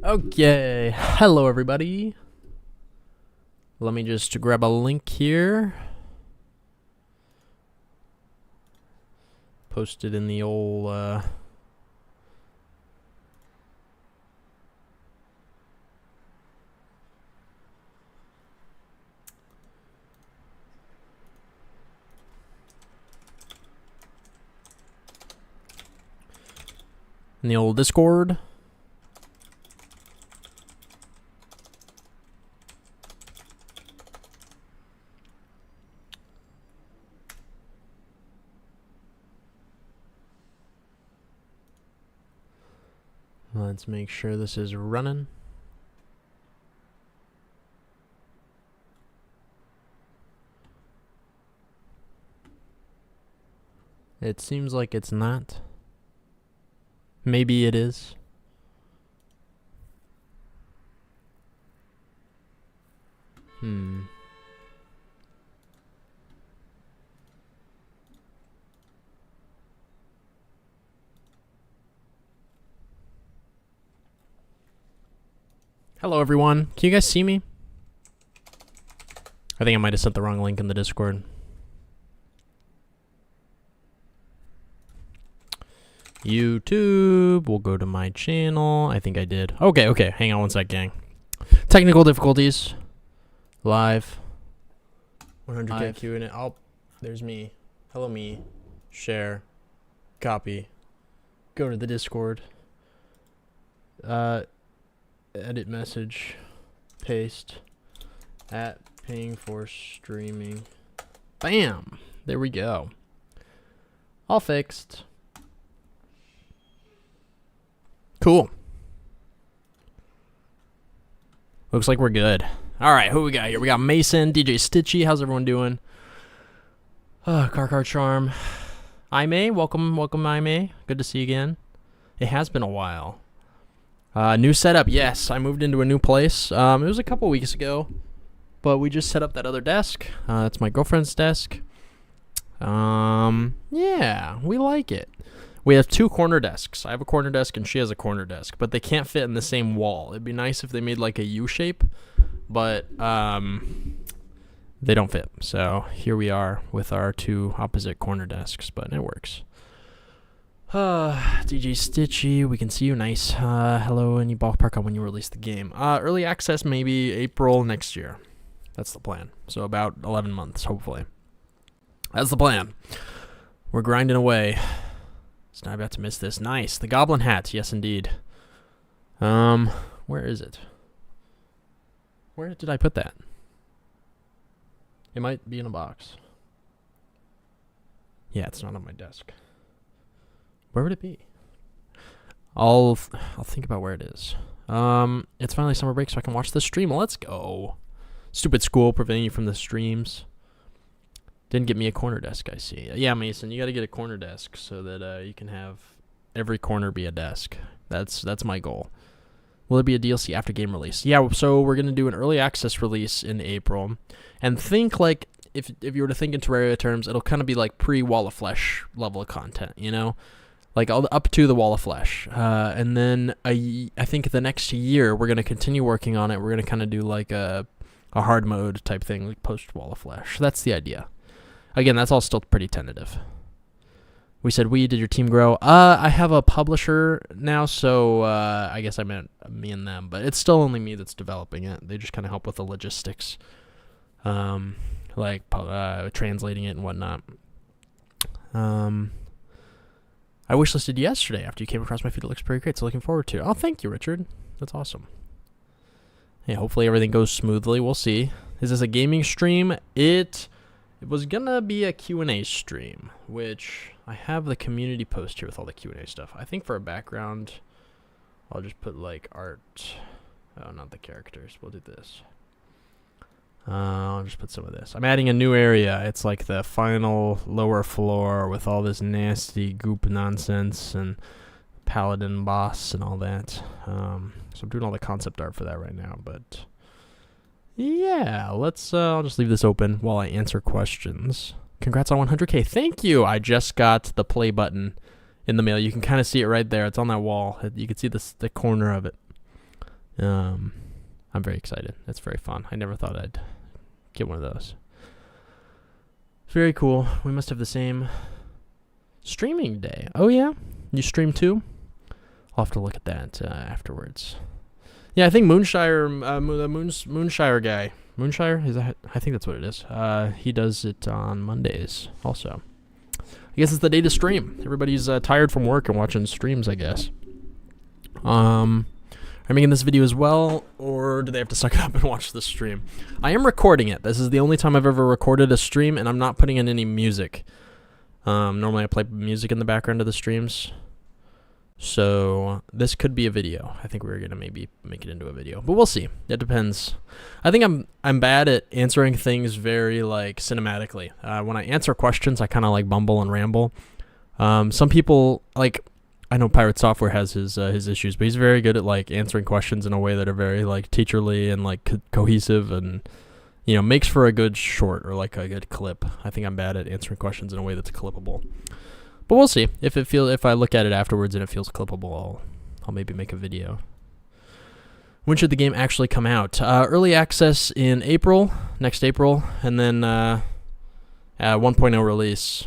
Okay, hello everybody. Let me just grab a link here. Post it in the old Discord. Let's make sure this is running. It seems like it's not. Maybe it is. Hello everyone. Can you guys see me? I think I might have sent the wrong link in the Discord. YouTube. We'll go to my channel. I think I did. Okay. Hang on one sec, gang. Technical difficulties. Live. 100k Q&A. Oh, there's me. Hello, me. Share. Copy. Go to the Discord. Edit message. Paste. At paying for streaming. Bam. There we go. All fixed. Cool. Looks like we're good. All right, who we got here? We got Mason, DJ Stitchy. How's everyone doing? Car Charm. Aime, welcome, Aime. Good to see you again. It has been a while. New setup, yes. I moved into a new place. It was a couple weeks ago, but we just set up that other desk. That's my girlfriend's desk. Yeah, we like it. We have two corner desks. I have a corner desk and she has a corner desk, but they can't fit in the same wall. It'd be nice if they made like a U shape, but they don't fit. So here we are with our two opposite corner desks, but it works. DJ Stitchy, we can see you. Nice. Hello, any ballpark on when you release the game? Early access maybe April next year. That's the plan. So about 11 months, hopefully. That's the plan. We're grinding away. It's not about to miss this. Nice. The goblin hat. Yes, indeed. Where is it? Where did I put that? It might be in a box. Yeah, it's not on my desk. Where would it be? I'll think about where it is. It's finally summer break, so I can watch the stream. Let's go. Stupid school preventing you from the streams. Didn't get me a corner desk, I see. Yeah, Mason, you got to get a corner desk so that you can have every corner be a desk. That's my goal. Will it be a DLC after game release? Yeah, so we're going to do an early access release in April. And think like, if you were to think in Terraria terms, it'll kind of be like pre-Wall of Flesh level of content, you know? Like up to the Wall of Flesh. And then I think the next year we're going to continue working on it. We're going to kind of do like a hard mode type thing, like post-Wall of Flesh. That's the idea. Again, that's all still pretty tentative. We said, did your team grow? I have a publisher now, so I guess I meant me and them. But it's still only me that's developing it. They just kind of help with the logistics, like translating it and whatnot. I wishlisted yesterday after you came across my feed. It looks pretty great, so looking forward to it. Oh, thank you, Richard. That's awesome. Hey, hopefully everything goes smoothly. We'll see. Is this a gaming stream? It was gonna be a Q&A stream, which I have the community post here with all the Q&A stuff. I think for a background, I'll just put like art. Oh, not the characters. We'll do this. I'll just put some of this. I'm adding a new area. It's like the final lower floor with all this nasty goop nonsense and paladin boss and all that. So I'm doing all the concept art for that right now, but yeah, let's, I'll just leave this open while I answer questions. Congrats on 100k. Thank you. I just got the play button in the mail. You can kind of see it right there. It's on that wall. You can see the corner of it. I'm very excited. It's very fun. I never thought I'd get one of those. Very cool. We must have the same streaming day. Oh, yeah? You stream too? I'll have to look at that afterwards. Yeah, I think Moonshire, the Moonshire guy. Moonshire? I think that's what it is. He does it on Mondays also. I guess it's the day to stream. Everybody's tired from work and watching streams, I guess. I'm making this video as well, or do they have to suck it up and watch the stream? I am recording it. This is the only time I've ever recorded a stream, and I'm not putting in any music. Normally I play music in the background of the streams. So this could be a video. I think we're going to maybe make it into a video, but we'll see. It depends. I think I'm bad at answering things very like cinematically. When I answer questions, I kind of like bumble and ramble. Some people like, I know Pirate Software has his issues, but he's very good at like answering questions in a way that are very like teacherly and like cohesive, and you know, makes for a good short or like a good clip. I think I'm bad at answering questions in a way that's clippable. But we'll see. If I look at it afterwards and it feels clippable, I'll maybe make a video. When should the game actually come out? Early access in April, next April, and then 1.0 release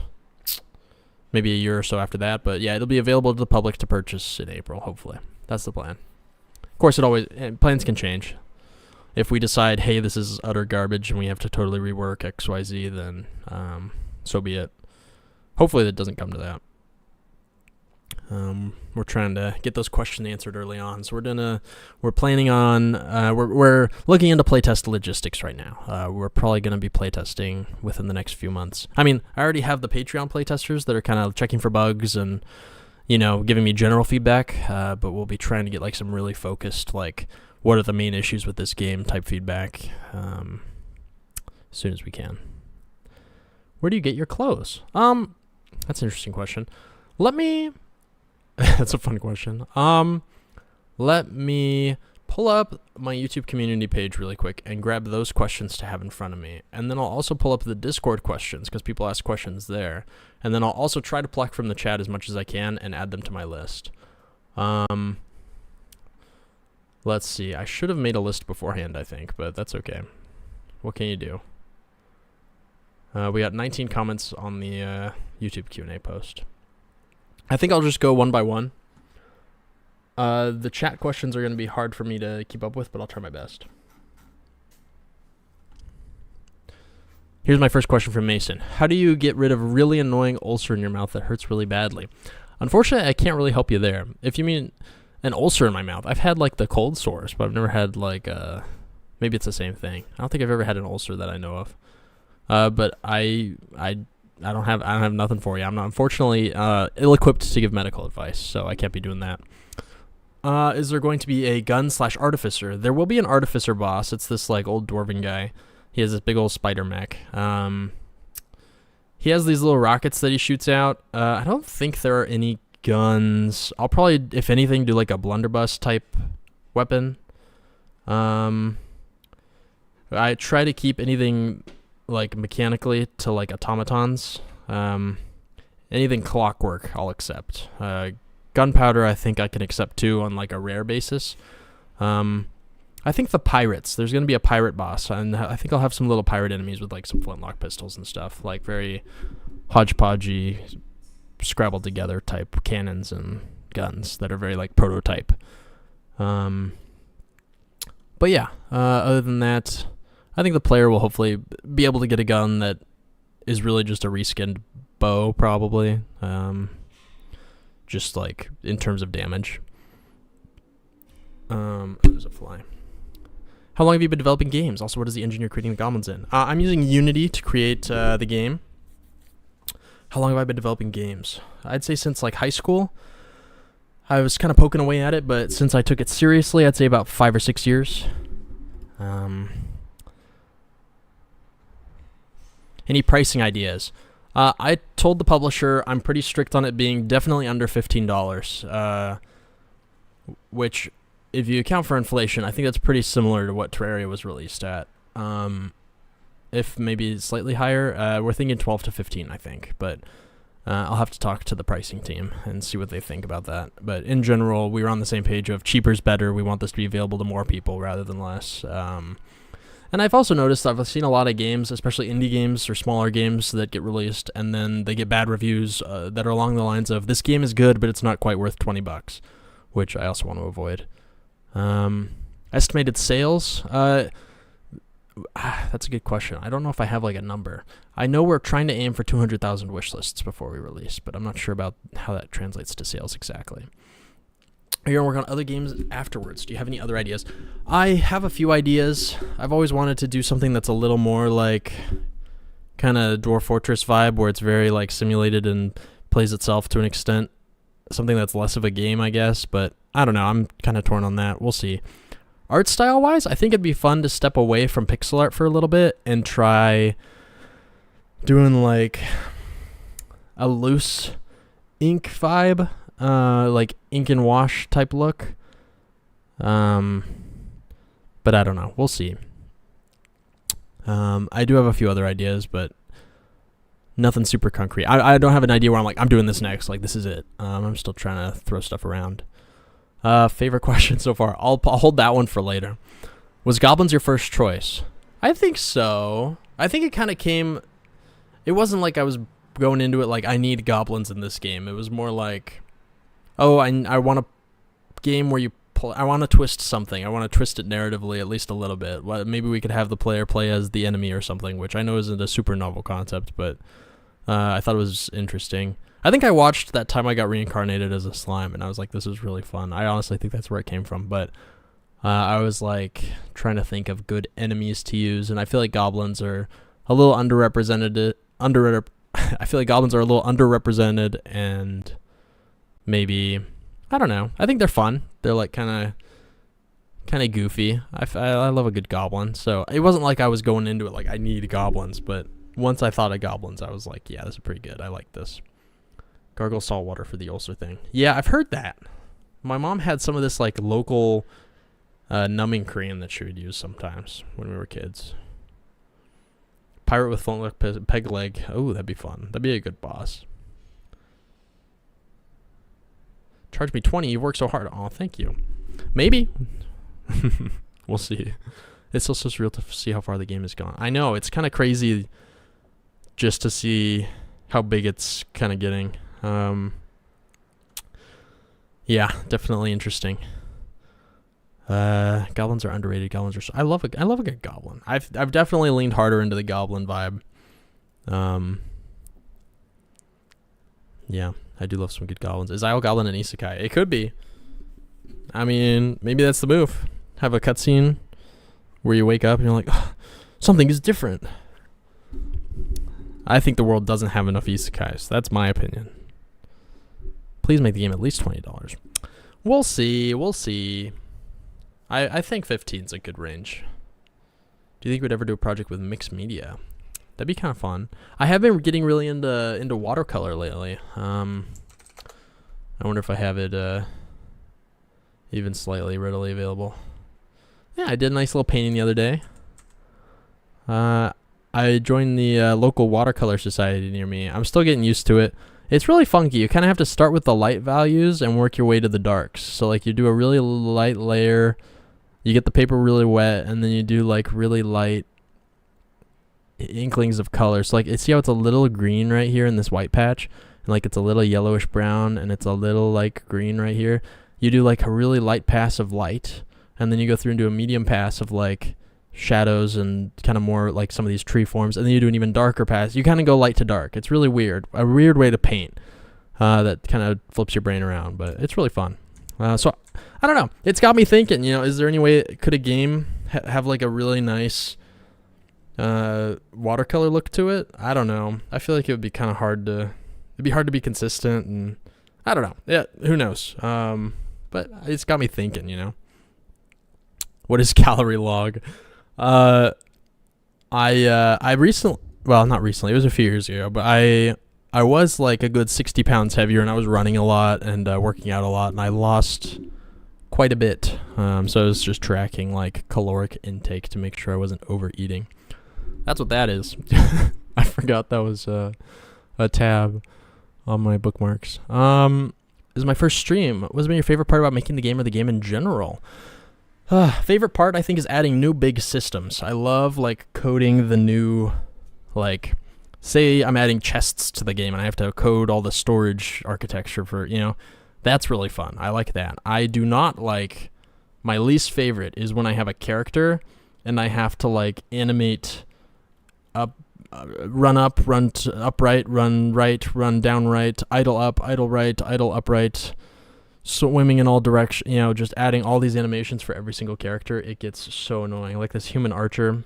maybe a year or so after that. But yeah, it'll be available to the public to purchase in April, hopefully. That's the plan. Of course, plans can change. If we decide, hey, this is utter garbage and we have to totally rework XYZ, then so be it. Hopefully that doesn't come to that. We're trying to get those questions answered early on, so we're planning on we're looking into playtest logistics right now. We're probably going to be playtesting within the next few months. I mean, I already have the Patreon playtesters that are kind of checking for bugs and, you know, giving me general feedback, but we'll be trying to get like some really focused, like, what are the main issues with this game type feedback as soon as we can. Where do you get your clothes? That's an interesting question. That's a fun question. Let me pull up my YouTube community page really quick and grab those questions to have in front of me. And then I'll also pull up the Discord questions because people ask questions there. And then I'll also try to pluck from the chat as much as I can and add them to my list. Let's see. I should have made a list beforehand, I think, but that's okay. What can you do? We got 19 comments on the YouTube Q&A post. I think I'll just go one by one. The chat questions are going to be hard for me to keep up with, but I'll try my best. Here's my first question from Mason. How do you get rid of a really annoying ulcer in your mouth that hurts really badly? Unfortunately, I can't really help you there. If you mean an ulcer in my mouth, I've had like the cold sores, but I've never had like maybe it's the same thing. I don't think I've ever had an ulcer that I know of. But I don't have nothing for you. I'm not, unfortunately, ill-equipped to give medical advice, so I can't be doing that. Is there going to be a gun/artificer? There will be an artificer boss. It's this like old dwarven guy. He has this big old spider mech. He has these little rockets that he shoots out. I don't think there are any guns. I'll probably, if anything, do like a blunderbuss type weapon. I try to keep anything like mechanically to like automatons. Anything clockwork I'll accept. Gunpowder I think I can accept too on like a rare basis. I think the pirates, there's going to be a pirate boss, and I think I'll have some little pirate enemies with like some flintlock pistols and stuff, like very hodgepodgey, scrabbled together type cannons and guns that are very like prototype. But yeah, other than that, I think the player will hopefully be able to get a gun that is really just a reskinned bow, probably. Just like in terms of damage. There's a fly. How long have you been developing games? Also, what is the engine you're creating the goblins in? I'm using Unity to create the game. How long have I been developing games? I'd say since like high school. I was kind of poking away at it, but since I took it seriously, I'd say about 5 or 6 years. Any pricing ideas? I told the publisher I'm pretty strict on it being definitely under $15, which, if you account for inflation, I think that's pretty similar to what Terraria was released at. If maybe slightly higher, we're thinking 12 to 15, I think. But I'll have to talk to the pricing team and see what they think about that. But in general, we were on the same page of cheaper's better. We want this to be available to more people rather than less. And I've also noticed I've seen a lot of games, especially indie games or smaller games that get released, and then they get bad reviews that are along the lines of, this game is good, but it's not quite worth $20, which I also want to avoid. Estimated sales? That's a good question. I don't know if I have like a number. I know we're trying to aim for 200,000 wish lists before we release, but I'm not sure about how that translates to sales exactly. Are you going to work on other games afterwards? Do you have any other ideas? I have a few ideas. I've always wanted to do something that's a little more like kind of Dwarf Fortress vibe, where it's very like simulated and plays itself to an extent. Something that's less of a game, I guess, but I don't know. I'm kind of torn on that. We'll see. Art style wise, I think it'd be fun to step away from pixel art for a little bit and try doing like a loose ink vibe. Like ink and wash type look. But I don't know. We'll see. I do have a few other ideas, but nothing super concrete. I don't have an idea where I'm like, I'm doing this next. Like, this is it. I'm still trying to throw stuff around. Favorite question so far? I'll hold that one for later. Was goblins your first choice? I think so. I think it kind of came... It wasn't like I was going into it like, I need goblins in this game. It was more like... Oh, I want a game where I want to twist something. I want to twist it narratively at least a little bit. Maybe we could have the player play as the enemy or something, which I know isn't a super novel concept, but I thought it was interesting. I think I watched that time I got reincarnated as a slime, and I was like, this is really fun. I honestly think that's where it came from, but I was like trying to think of good enemies to use, and I feel like goblins are a little underrepresented. I feel like goblins are a little underrepresented, and maybe, I don't know. I think they're fun. They're like kind of goofy. I love a good goblin. So it wasn't like I was going into it like I need goblins, but once I thought of goblins, I was like, yeah, this is pretty good. I like this. Gargle salt water for the ulcer thing. Yeah, I've heard that. My mom had some of this like local numbing cream that she would use sometimes when we were kids. Pirate with flintlock peg leg. Oh, that'd be fun. That'd be a good boss. Charge me 20. You worked so hard. Oh, thank you. Maybe. We'll see. It's also surreal to see how far the game has gone. I know. It's kind of crazy just to see how big it's kind of getting. Yeah, definitely interesting. Goblins are underrated. Goblins are. I love a good goblin. I've definitely leaned harder into the goblin vibe. Yeah. I do love some good goblins. Is Isle Goblin an isekai? It could be. I mean, maybe that's the move. Have a cutscene where you wake up and you're like, oh, something is different. I think the world doesn't have enough isekais. That's my opinion. Please make the game at least $20. We'll see. We'll see. I think 15 is a good range. Do you think we'd ever do a project with mixed media? That'd be kind of fun. I have been getting really into watercolor lately. I wonder if I have it even slightly readily available. Yeah, I did a nice little painting the other day. I joined the local watercolor society near me. I'm still getting used to it. It's really funky. You kind of have to start with the light values and work your way to the darks. So like you do a really light layer, you get the paper really wet, and then you do like really light inklings of color. So like, see how it's a little green right here in this white patch, and like it's a little yellowish brown, and it's a little like green right here. You do like a really light pass of light, and then you go through and do a medium pass of like shadows and kind of more like some of these tree forms, and then you do an even darker pass. You kind of go light to dark. It's really weird, a weird way to paint that kind of flips your brain around, but it's really fun. So I don't know, it's got me thinking, is there any way, could a game have like a really nice watercolor look to it? I don't know. I feel like it would be kind of hard to be consistent, and I don't know. Yeah, who knows? But it's got me thinking, what is calorie log? I recently, well, not recently, it was a few years ago, but I was like a good 60 pounds heavier, and I was running a lot and working out a lot, and I lost quite a bit. So I was just tracking like caloric intake to make sure I wasn't overeating. That's what that is. I forgot that was a tab. on my bookmarks. This is my first stream. What has been your favorite part about making the game or the game in general? Favorite part, I think, is adding new big systems. I love, like, coding the new, like, say I'm adding chests to the game and I have to code all the storage architecture for, that's really fun. I like that. I do not like, my least favorite is when I have a character and I have to, like, animate up, run up, upright, run right, run down right, idle up, idle right, idle upright, swimming in all directions, just adding all these animations for every single character. It gets so annoying. Like this human archer,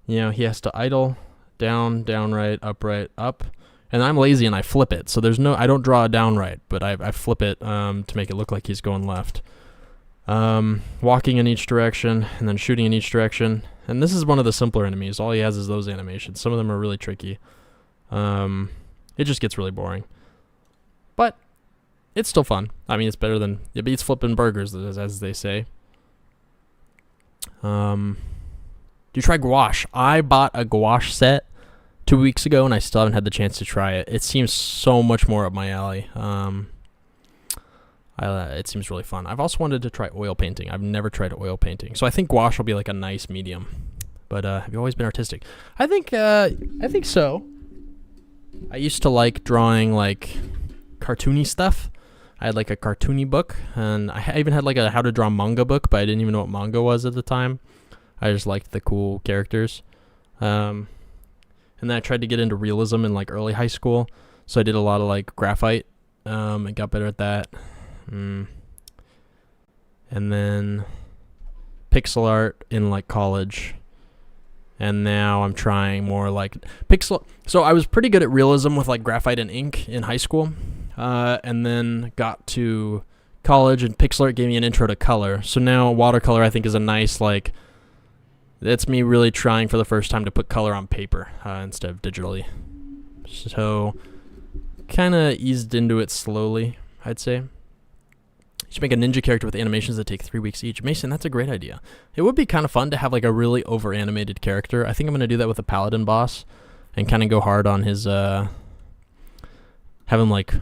he has to idle, down, right, up, and I'm lazy and I flip it. So I don't draw a down right, but I flip it to make it look like he's going left. Walking in each direction and then shooting in each direction. And this is one of the simpler enemies. All he has is those animations. Some of them are really tricky. It just gets really boring. But it's still fun. I mean, it's better than, it beats flipping burgers, as they say. Do you try gouache? I bought a gouache set 2 weeks ago, and I still haven't had the chance to try it. It seems so much more up my alley. It seems really fun. I've also wanted to try oil painting. I've never tried oil painting, so I think gouache will be like a nice medium. But have you always been artistic? I think so. I used to like drawing like cartoony stuff. I had like a cartoony book, and I even had like a how to draw manga book, but I didn't even know what manga was at the time. I just liked the cool characters. And then I tried to get into realism in like early high school, so I did a lot of like graphite and got better at that. And then pixel art in like college, and now I'm trying more like pixel. So I was pretty good at realism with like graphite and ink in high school, and then got to college, and pixel art gave me an intro to color. So now watercolor I think is a nice, like, that's me really trying for the first time to put color on paper instead of digitally. So kind of eased into it slowly, I'd say. You should make a ninja character with animations that take 3 weeks each. Mason, that's a great idea. It would be kind of fun to have like a really over-animated character. I think I'm going to do that with a paladin boss and kind of go hard on his, have him like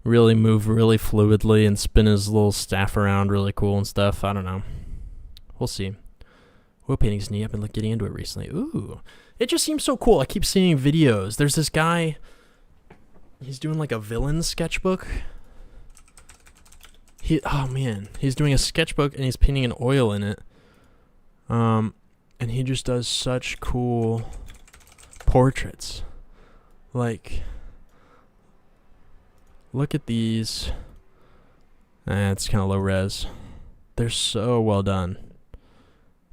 really move really fluidly and spin his little staff around really cool and stuff. I don't know. We'll see. Oil painting's neat. I've been getting into it recently. Ooh. It just seems so cool. I keep seeing videos. There's this guy, he's doing like a villain sketchbook. Oh man, he's doing a sketchbook and he's painting an oil in it. And he just does such cool portraits. Like, look at these. It's kind of low res. They're so well done.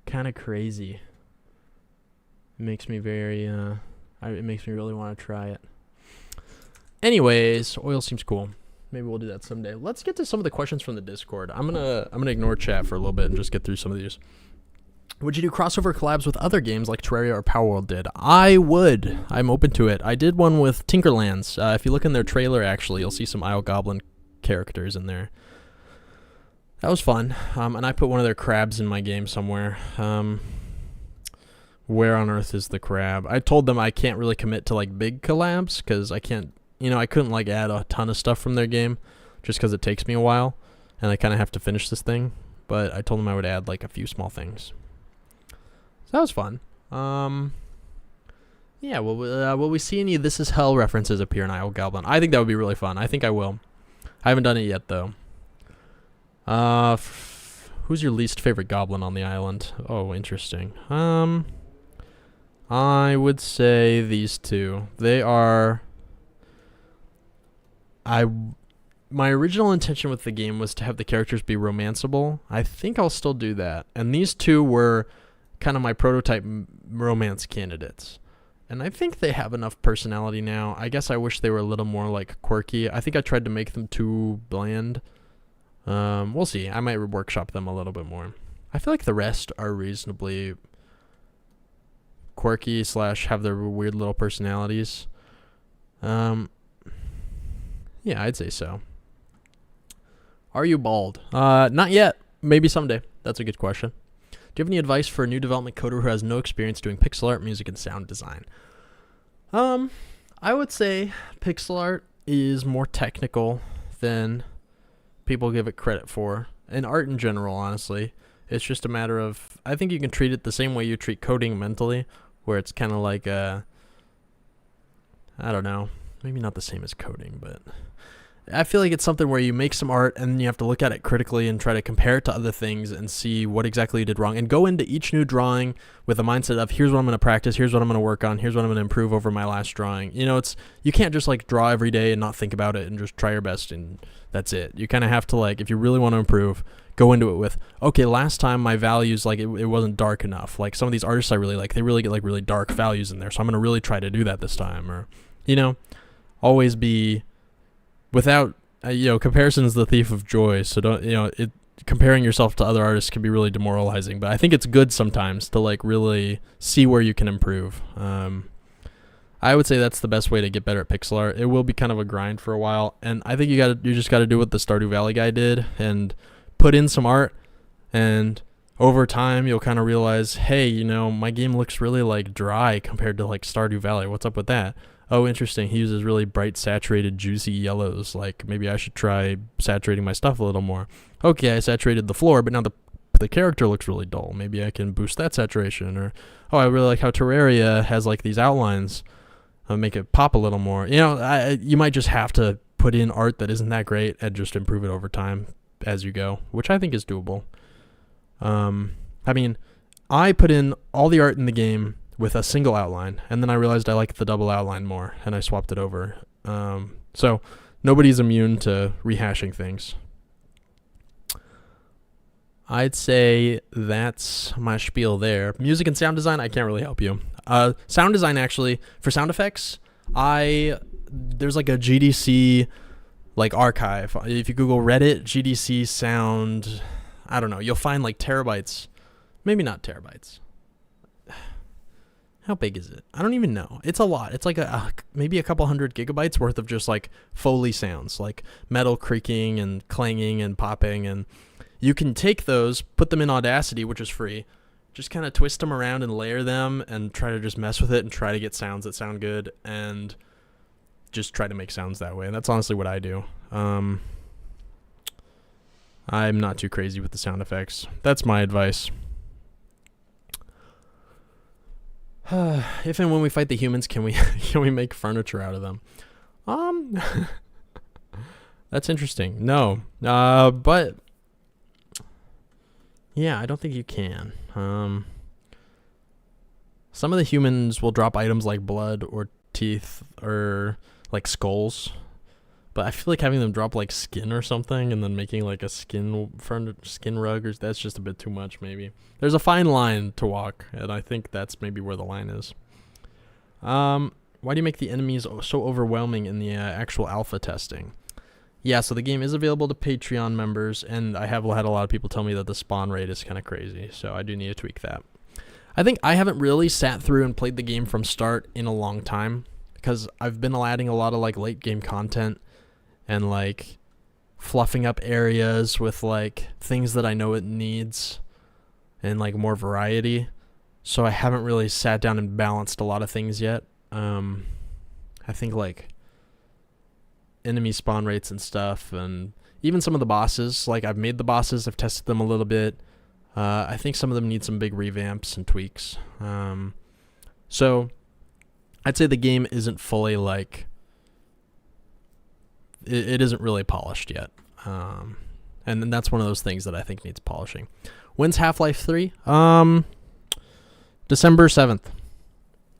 Kind of crazy. It makes me very, it makes me really want to try it. Anyways, oil seems cool. Maybe we'll do that someday. Let's get to some of the questions from the Discord. I'm gonna ignore chat for a little bit and just get through some of these. Would you do crossover collabs with other games like Terraria or Power World did? I would. I'm open to it. I did one with Tinkerlands. If you look in their trailer, actually, you'll see some Isle Goblin characters in there. That was fun. And I put one of their crabs in my game somewhere. Where on earth is the crab? I told them I can't really commit to like big collabs because I can't. I couldn't like add a ton of stuff from their game just because it takes me a while and I kind of have to finish this thing. But I told them I would add like a few small things. So that was fun. Yeah, will we see any This Is Hell references appear in Isle Goblin? I think that would be really fun. I think I will. I haven't done it yet though. Who's your least favorite goblin on the island? Oh, interesting. I would say these two. They are... My original intention with the game was to have the characters be romanceable. I think I'll still do that. And these two were kind of my prototype romance candidates. And I think they have enough personality now. I guess I wish they were a little more like quirky. I think I tried to make them too bland. We'll see. I might workshop them a little bit more. I feel like the rest are reasonably quirky / have their weird little personalities. Yeah, I'd say so. Are you bald? Not yet. Maybe someday. That's a good question. Do you have any advice for a new development coder who has no experience doing pixel art, music, and sound design? I would say pixel art is more technical than people give it credit for. And art in general, honestly. It's just a matter of, I think you can treat it the same way you treat coding mentally, where it's kind of like I don't know, maybe not the same as coding, but I feel like it's something where you make some art and you have to look at it critically and try to compare it to other things and see what exactly you did wrong, and go into each new drawing with a mindset of, here's what I'm going to practice, here's what I'm going to work on, here's what I'm going to improve over my last drawing. You know, you can't just like draw every day and not think about it and just try your best and that's it. You kind of have to, like, if you really want to improve, go into it with, okay, last time my values, like, it wasn't dark enough. Like, some of these artists I really like, they really get like really dark values in there, so I'm going to really try to do that this time. Or, you know, always be without, comparison is the thief of joy. So don't, comparing yourself to other artists can be really demoralizing, but I think it's good sometimes to like really see where you can improve. I would say that's the best way to get better at pixel art. It will be kind of a grind for a while, and I think you just got to do what the Stardew Valley guy did and put in some art, and over time you'll kind of realize, hey, my game looks really like dry compared to like Stardew Valley. What's up with that? Oh, interesting. He uses really bright, saturated, juicy yellows. Like, maybe I should try saturating my stuff a little more. Okay, I saturated the floor, but now the character looks really dull. Maybe I can boost that saturation. Or, oh, I really like how Terraria has like these outlines. I'll make it pop a little more. You might just have to put in art that isn't that great and just improve it over time as you go, which I think is doable. I put in all the art in the game with a single outline, and then I realized I liked the double outline more, and I swapped it over. So nobody's immune to rehashing things. I'd say that's my spiel there. Music and sound design, I can't really help you. Sound design, actually, for sound effects, there's like a GDC like archive. If you Google Reddit GDC sound, I don't know, you'll find like terabytes. Maybe not terabytes. How big is it? I don't even know. It's a lot. It's like maybe a couple hundred gigabytes worth of just like Foley sounds, like metal creaking and clanging and popping. And you can take those, put them in Audacity, which is free, just kind of twist them around and layer them and try to just mess with it and try to get sounds that sound good and just try to make sounds that way. And that's honestly what I do. I'm not too crazy with the sound effects. That's my advice. If and when we fight the humans, can we make furniture out of them? That's interesting. No. But yeah, I don't think you can. Some of the humans will drop items like blood or teeth or like skulls, but I feel like having them drop like skin or something and then making like a skin rug, or that's just a bit too much. Maybe there's a fine line to walk, and I think that's maybe where the line is. Why do you make the enemies so overwhelming in the actual alpha testing? Yeah, so the game is available to Patreon members, and I have had a lot of people tell me that the spawn rate is kind of crazy, so I do need to tweak that. I think I haven't really sat through and played the game from start in a long time, because I've been adding a lot of like late game content and like fluffing up areas with like things that I know it needs and like more variety. So I haven't really sat down and balanced a lot of things yet. I think like enemy spawn rates and stuff, and even some of the bosses, like I've made the bosses, I've tested them a little bit. I think some of them need some big revamps and tweaks. So I'd say the game isn't fully like, it isn't really polished yet. And then that's one of those things that I think needs polishing. When's Half-Life 3? December 7th.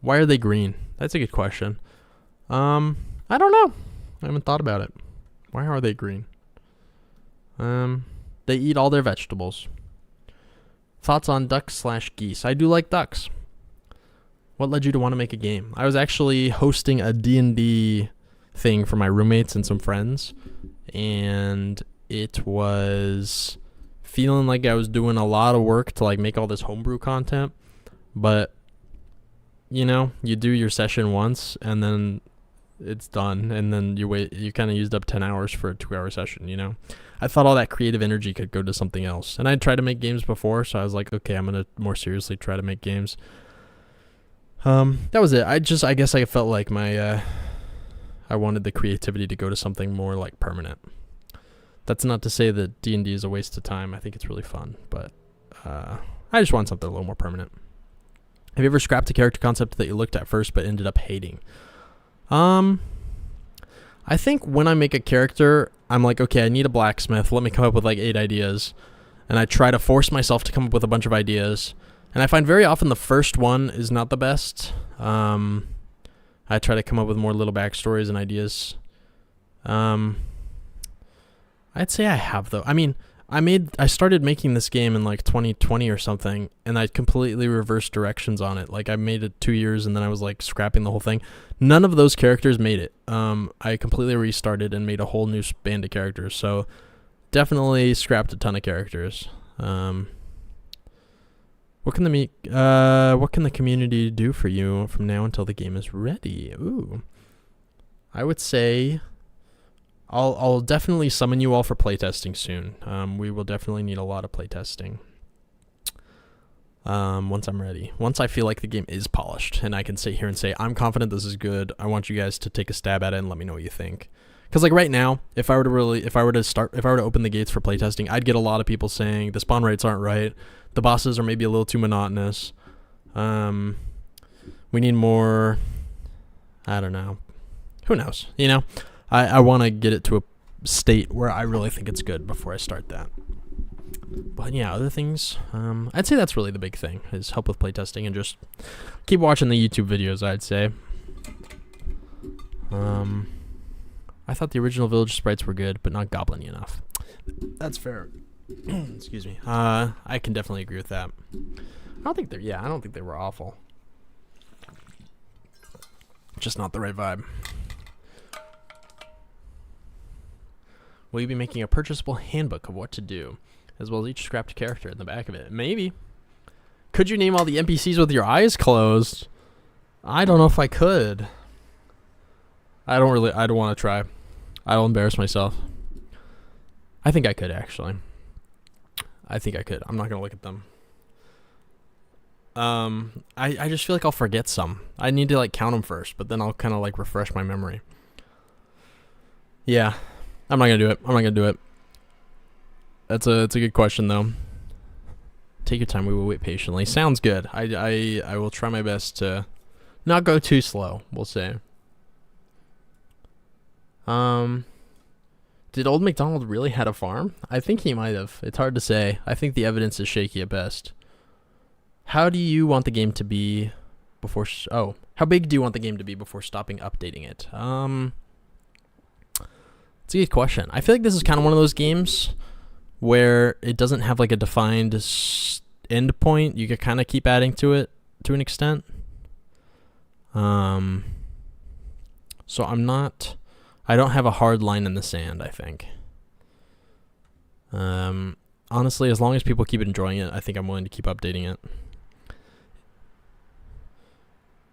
Why are they green? That's a good question. I don't know. I haven't thought about it. Why are they green? They eat all their vegetables. Thoughts on ducks/geese? I do like ducks. What led you to want to make a game? I was actually hosting a D&D thing for my roommates and some friends, and it was feeling like I was doing a lot of work to like make all this homebrew content, but you do your session once and then it's done, and then you kind of used up 10 hours for a 2-hour session. I thought all that creative energy could go to something else, and I'd tried to make games before, so I was like, okay, I'm gonna more seriously try to make games. That was it. I guess I felt like I I wanted the creativity to go to something more like permanent. That's not to say that D&D is a waste of time. I think it's really fun, but I just want something a little more permanent. Have you ever scrapped a character concept that you looked at first but ended up hating? I think when I make a character, I'm like, okay, I need a blacksmith. Let me come up with like 8 ideas. And I try to force myself to come up with a bunch of ideas. And I find very often the first one is not the best. I try to come up with more little backstories and ideas. I'd say I have, though. I mean, I started making this game in like 2020 or something, and I completely reversed directions on it. Like, I made it 2 years, and then I was like scrapping the whole thing. None of those characters made it. I completely restarted and made a whole new band of characters. So definitely scrapped a ton of characters. What can the community do for you from now until the game is ready? Ooh, I would say I'll definitely summon you all for playtesting soon. We will definitely need a lot of playtesting. Once I'm ready. Once I feel like the game is polished and I can sit here and say, I'm confident this is good. I want you guys to take a stab at it and let me know what you think. Because like right now, if I were to open the gates for playtesting, I'd get a lot of people saying the spawn rates aren't right. The bosses are maybe a little too monotonous. We need more. I don't know. Who knows? You know, I want to get it to a state where I really think it's good before I start that. But yeah, other things. I'd say that's really the big thing is help with playtesting and just keep watching the YouTube videos. I'd say. I thought the original village sprites were good, but not goblin-y enough. That's fair. Excuse me. I can definitely agree with that. I don't think they were awful. Just not the right vibe. Will you be making a purchasable handbook of what to do, as well as each scrapped character in the back of it? Maybe. Could you name all the NPCs with your eyes closed? I don't know if I could. I don't want to try. I'll embarrass myself. I think I could, actually. I think I could. I'm not going to look at them. I just feel like I'll forget some. I need to like count them first, but then I'll kind of like refresh my memory. Yeah. I'm not going to do it. It's a good question, though. Take your time. We will wait patiently. Sounds good. I will try my best to not go too slow, we'll say. Did Old MacDonald really had a farm? I think he might have. It's hard to say. I think the evidence is shaky at best. How do you want the game to be before... how big do you want the game to be before stopping updating it? It's a good question. I feel like this is kind of one of those games where it doesn't have like a defined end point. You could kind of keep adding to it to an extent. So I don't have a hard line in the sand, I think. Honestly, as long as people keep enjoying it, I think I'm willing to keep updating it.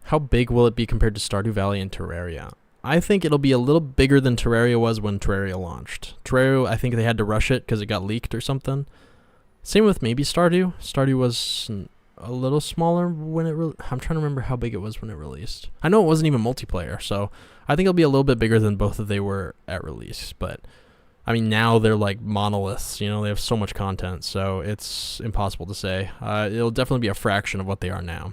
How big will it be compared to Stardew Valley and Terraria? I think it'll be a little bigger than Terraria was when Terraria launched. Terraria, I think they had to rush it because it got leaked or something. Same with maybe Stardew. Stardew was a little smaller when it... I'm trying to remember how big it was when it released. I know it wasn't even multiplayer, so I think it'll be a little bit bigger than both of they were at release. But, I mean, now they're like monoliths. You know, they have so much content, so it's impossible to say. It'll definitely be a fraction of what they are now.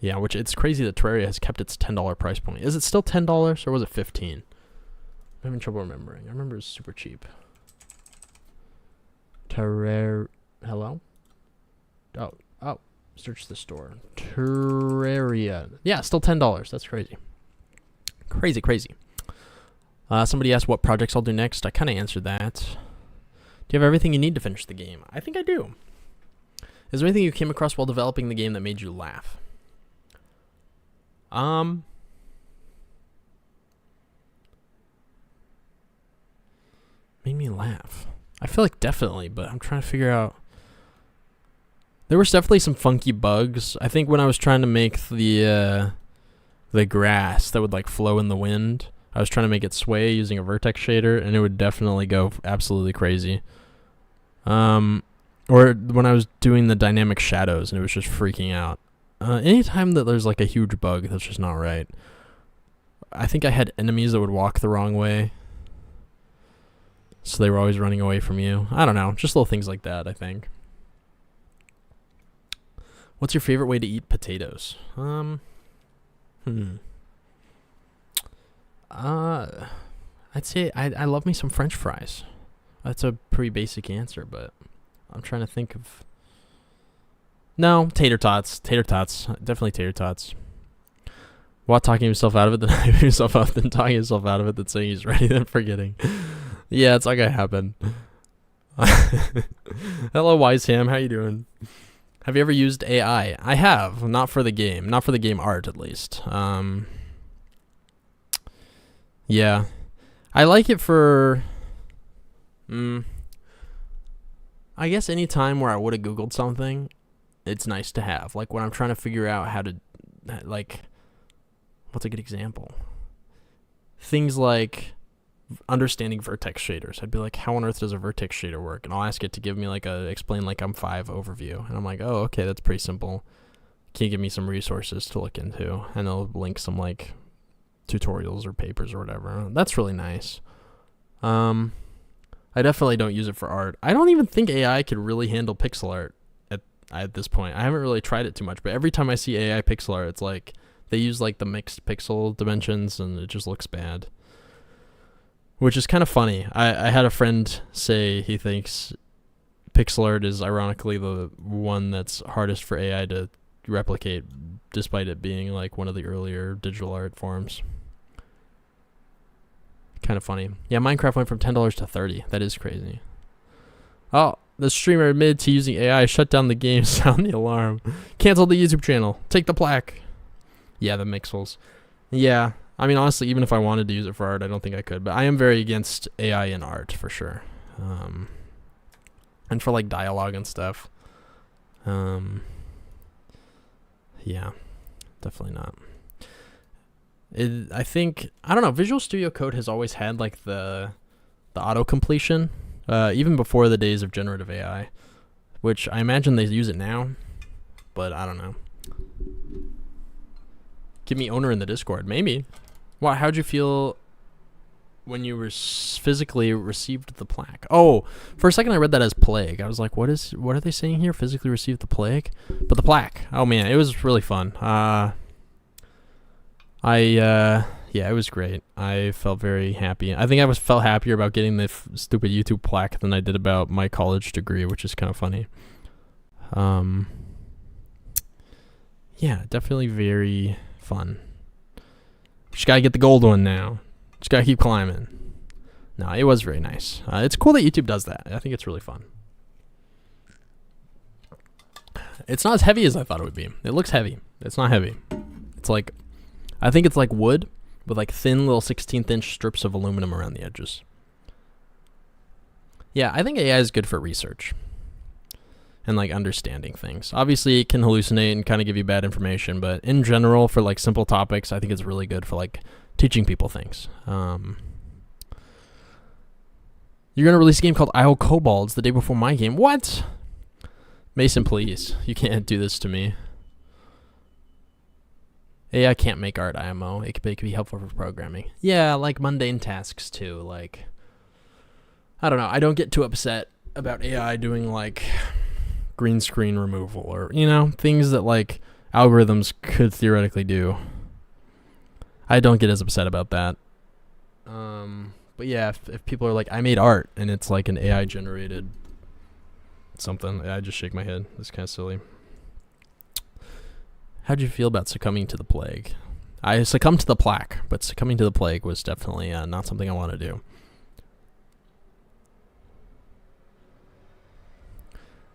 Yeah, which it's crazy that Terraria has kept its $10 price point. Is it still $10 or was it $15? I'm having trouble remembering. I remember it was super cheap. Hello? Oh, search the store. Terraria. Yeah, still $10. That's crazy. Crazy. Somebody asked what projects I'll do next. I kind of answered that. Do you have everything you need to finish the game? I think I do. Is there anything you came across while developing the game that made you laugh? Made me laugh. I feel like definitely, but I'm trying to figure out. There was definitely some funky bugs. I think when I was trying to make the grass that would like flow in the wind, I was trying to make it sway using a vertex shader, and it would definitely go absolutely crazy. Or when I was doing the dynamic shadows, and it was just freaking out. anytime that there's like a huge bug that's just not right. I think I had enemies that would walk the wrong way, so they were always running away from you. I don't know, just little things like that, I think. What's your favorite way to eat potatoes? I'd say I love me some French fries. That's a pretty basic answer, but I'm trying to think of... No, tater tots. Tater tots. Definitely tater tots. What, talking himself out of it, then hyping yourself up, then talking yourself out of it, then saying he's ready, then forgetting. Yeah, it's not gonna happen. Hello, Wise Ham. How you doing? Have you ever used AI? I have. Not for the game. Not for the game art, at least. Yeah. I like it for... I guess any time where I would have Googled something, it's nice to have. Like when I'm trying to figure out how to... Like... What's a good example? Things like understanding vertex shaders. I'd be like, how on earth does a vertex shader work? And I'll ask it to give me like a explain like I'm 5 overview. And I'm like, oh, okay, that's pretty simple. Can you give me some resources to look into? And it'll link some like tutorials or papers or whatever. That's really nice. I definitely don't use it for art. I don't even think AI could really handle pixel art at this point. I haven't really tried it too much, but every time I see AI pixel art, it's like they use like the mixed pixel dimensions and it just looks bad. Which is kind of funny. I had a friend say he thinks pixel art is ironically the one that's hardest for AI to replicate, despite it being like one of the earlier digital art forms. Kind of funny. Yeah, Minecraft went from $10 to $30. That is crazy. Oh, the streamer admitted to using AI. Shut down the game. Sound the alarm. Cancel the YouTube channel. Take the plaque. Yeah, the mixels. Yeah. I mean, honestly, even if I wanted to use it for art, I don't think I could. But I am very against AI in art, for sure. And for, like, dialogue and stuff. Yeah, definitely not. I think, I don't know, Visual Studio Code has always had, like, the auto-completion, even before the days of generative AI, which I imagine they use it now, but I don't know. Give me owner in the Discord. Maybe. Wow, how'd you feel when you physically received the plaque? Oh, for a second I read that as plague. I was like, what are they saying here? Physically received the plague? But the plaque. Oh man, it was really fun. Yeah, it was great. I felt very happy. I think I felt happier about getting the stupid YouTube plaque than I did about my college degree, which is kind of funny. Yeah, definitely very fun. Just gotta get the gold one now. Just gotta keep climbing. No, it was very nice. It's cool that YouTube does that. I think it's really fun. It's not as heavy as I thought it would be. It looks heavy. It's not heavy. It's like, I think it's like wood with like thin little 16th inch strips of aluminum around the edges. Yeah, I think AI is good for research and like understanding things. Obviously it can hallucinate and kind of give you bad information, but in general for like simple topics, I think it's really good for like teaching people things. You're going to release a game called IO Kobolds the day before my game. What? Mason, please. You can't do this to me. AI can't make art, IMO. It could be helpful for programming. Yeah, like mundane tasks too. Like, I don't know. I don't get too upset about AI doing like green screen removal or, you know, things that like algorithms could theoretically do. I don't get as upset about that. But yeah, if people are like, I made art and it's like an AI generated something, I just shake my head. It's kind of silly. How'd you feel about succumbing to the plague? I succumbed to the plaque, but succumbing to the plague was definitely not something I want to do.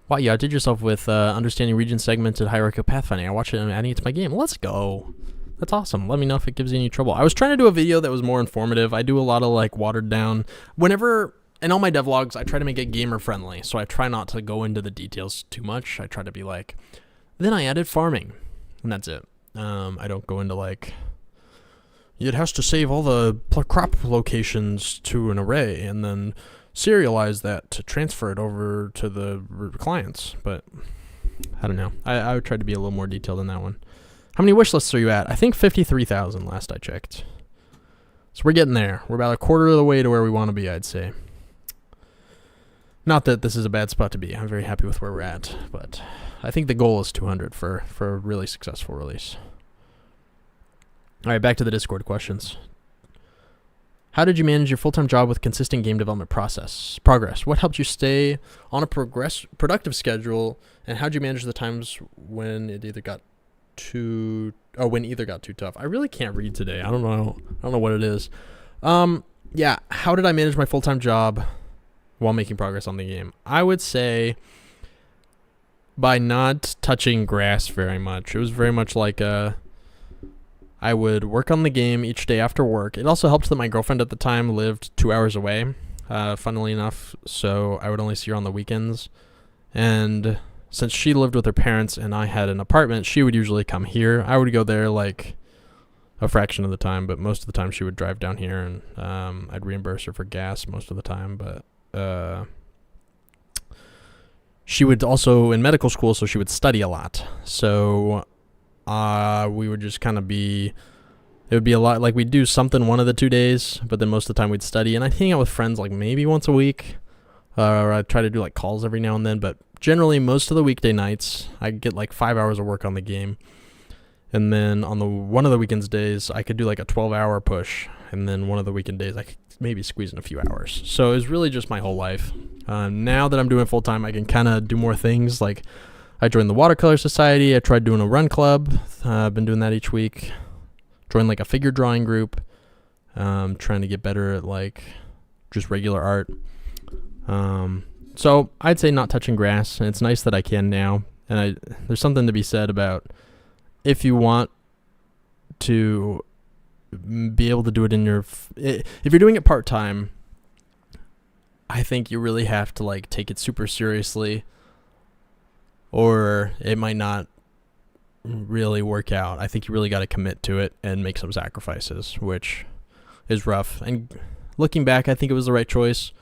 Wow, you outdid yourself with understanding region segmented hierarchical pathfinding. I watched it and adding it to my game. Let's go. That's awesome. Let me know if it gives you any trouble. I was trying to do a video that was more informative. I do a lot of like watered down. Whenever, in all my devlogs, I try to make it gamer friendly. So I try not to go into the details too much. I try to be like, then I added farming. And that's it. I don't go into like, it has to save all the crop locations to an array and then serialize that to transfer it over to the clients. But I don't know. I would try to be a little more detailed in that one. How many wish lists are you at? I think 53,000 last I checked. So we're getting there. We're about a quarter of the way to where we want to be, I'd say. Not that this is a bad spot to be. I'm very happy with where we're at, but I think the goal is 200 for a really successful release. All right, back to the Discord questions. How did you manage your full-time job with consistent game development progress? What helped you stay on a productive schedule, and how did you manage the times when it either got too tough? I really can't read today. I don't know what it is. Yeah, how did I manage my full-time job while making progress on the game? I would say by not touching grass very much. It was very much like I would work on the game each day after work. It also helped that my girlfriend at the time lived 2 hours away, funnily enough, so I would only see her on the weekends. And since she lived with her parents and I had an apartment, she would usually come here. I would go there like a fraction of the time, but most of the time she would drive down here, and I'd reimburse her for gas most of the time. But she would also in medical school, so she would study a lot. So we would just kind of it would be a lot, like we'd do something one of the 2 days, but then most of the time we'd study, and I'd hang out with friends like maybe once a week, or I'd try to do like calls every now and then, but generally most of the weekday nights I'd get like 5 hours of work on the game, and then on one of the weekends days I could do like a 12-hour push, and then one of the weekend days I could maybe squeeze in a few hours. So it was really just my whole life. Now that I'm doing full time, I can kind of do more things. Like I joined the watercolor society. I tried doing a run club. I've been doing that each week. Joined like a figure drawing group. Trying to get better at like just regular art. So I'd say not touching grass, and it's nice that I can now. And there's something to be said about if you want to be able to do it if you're doing it part time, I think you really have to like take it super seriously, or it might not really work out. I think you really got to commit to it and make some sacrifices, which is rough. And looking back, I think it was the right choice.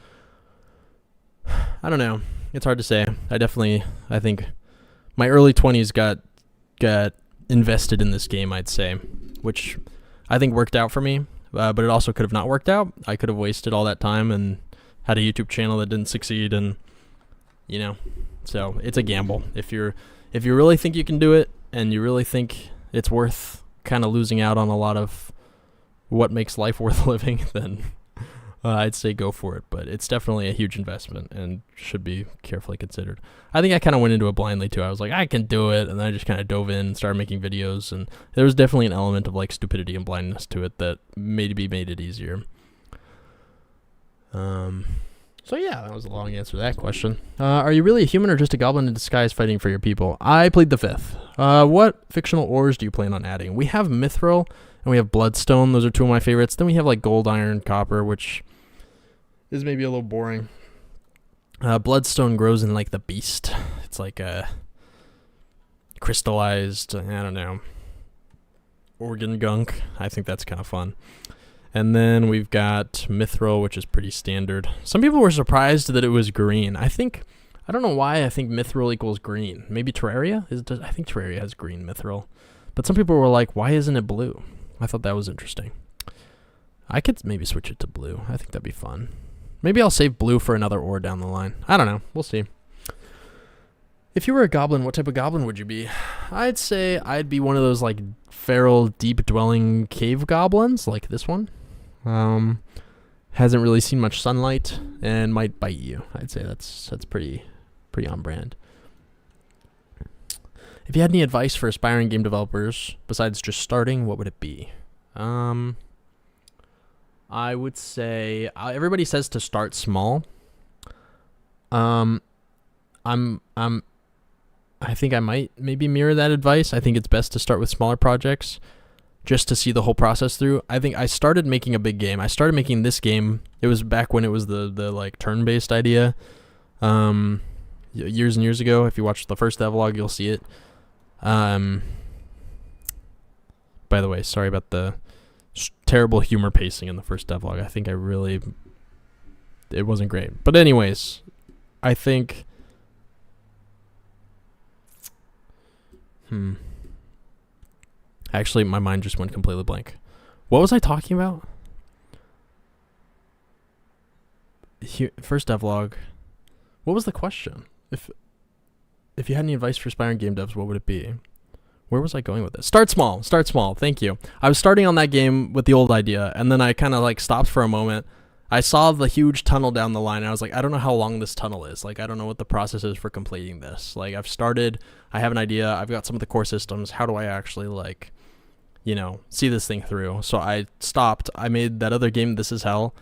I don't know. It's hard to say. I think my early 20s got invested in this game, I'd say, which I think worked out for me, but it also could have not worked out. I could have wasted all that time and had a YouTube channel that didn't succeed, and so it's a gamble. If you really think you can do it and you really think it's worth kind of losing out on a lot of what makes life worth living, then I'd say go for it. But it's definitely a huge investment and should be carefully considered. I think I kind of went into it blindly too. I was like, I can do it, and then I just kind of dove in and started making videos, and there was definitely an element of like stupidity and blindness to it that maybe made it easier. So yeah, that was a long answer to that question. Are you really a human or just a goblin in disguise fighting for your people? I plead the fifth. What fictional ores do you plan on adding? We have Mithril and we have Bloodstone. Those are two of my favorites. Then we have like Gold, Iron, Copper, which is maybe a little boring. Bloodstone grows in like the Beast. It's like a crystallized, I don't know, organ gunk. I think that's kind of fun. And then we've got Mithril, which is pretty standard. Some people were surprised that it was green. I don't know why I think Mithril equals green. Maybe Terraria? I think Terraria has green Mithril. But some people were like, why isn't it blue? I thought that was interesting. I could maybe switch it to blue. I think that'd be fun. Maybe I'll save blue for another ore down the line. I don't know. We'll see. If you were a goblin, what type of goblin would you be? I'd say I'd be one of those like feral, deep-dwelling cave goblins, like this one. Hasn't really seen much sunlight and might bite you. I'd say that's pretty on brand. If you had any advice for aspiring game developers besides just starting, what would it be? I would say everybody says to start small. I think I might maybe mirror that advice. I think it's best to start with smaller projects just to see the whole process through. I think I started making a big game. I started making this game. It was back when it was the like turn-based idea. Years and years ago. If you watch the first devlog, you'll see it. By the way, sorry about the terrible humor pacing in the first devlog. I think it wasn't great. But anyways, I think Actually, my mind just went completely blank. What was I talking about? First devlog. What was the question? If you had any advice for aspiring game devs, what would it be? Where was I going with this? Start small. Start small. Thank you. I was starting on that game with the old idea, and then I kind of like stopped for a moment. I saw the huge tunnel down the line, and I was like, I don't know how long this tunnel is. Like, I don't know what the process is for completing this. Like, I've started. I have an idea. I've got some of the core systems. How do I actually, like, you know, see this thing through? So I stopped. I made that other game, This Is Hell,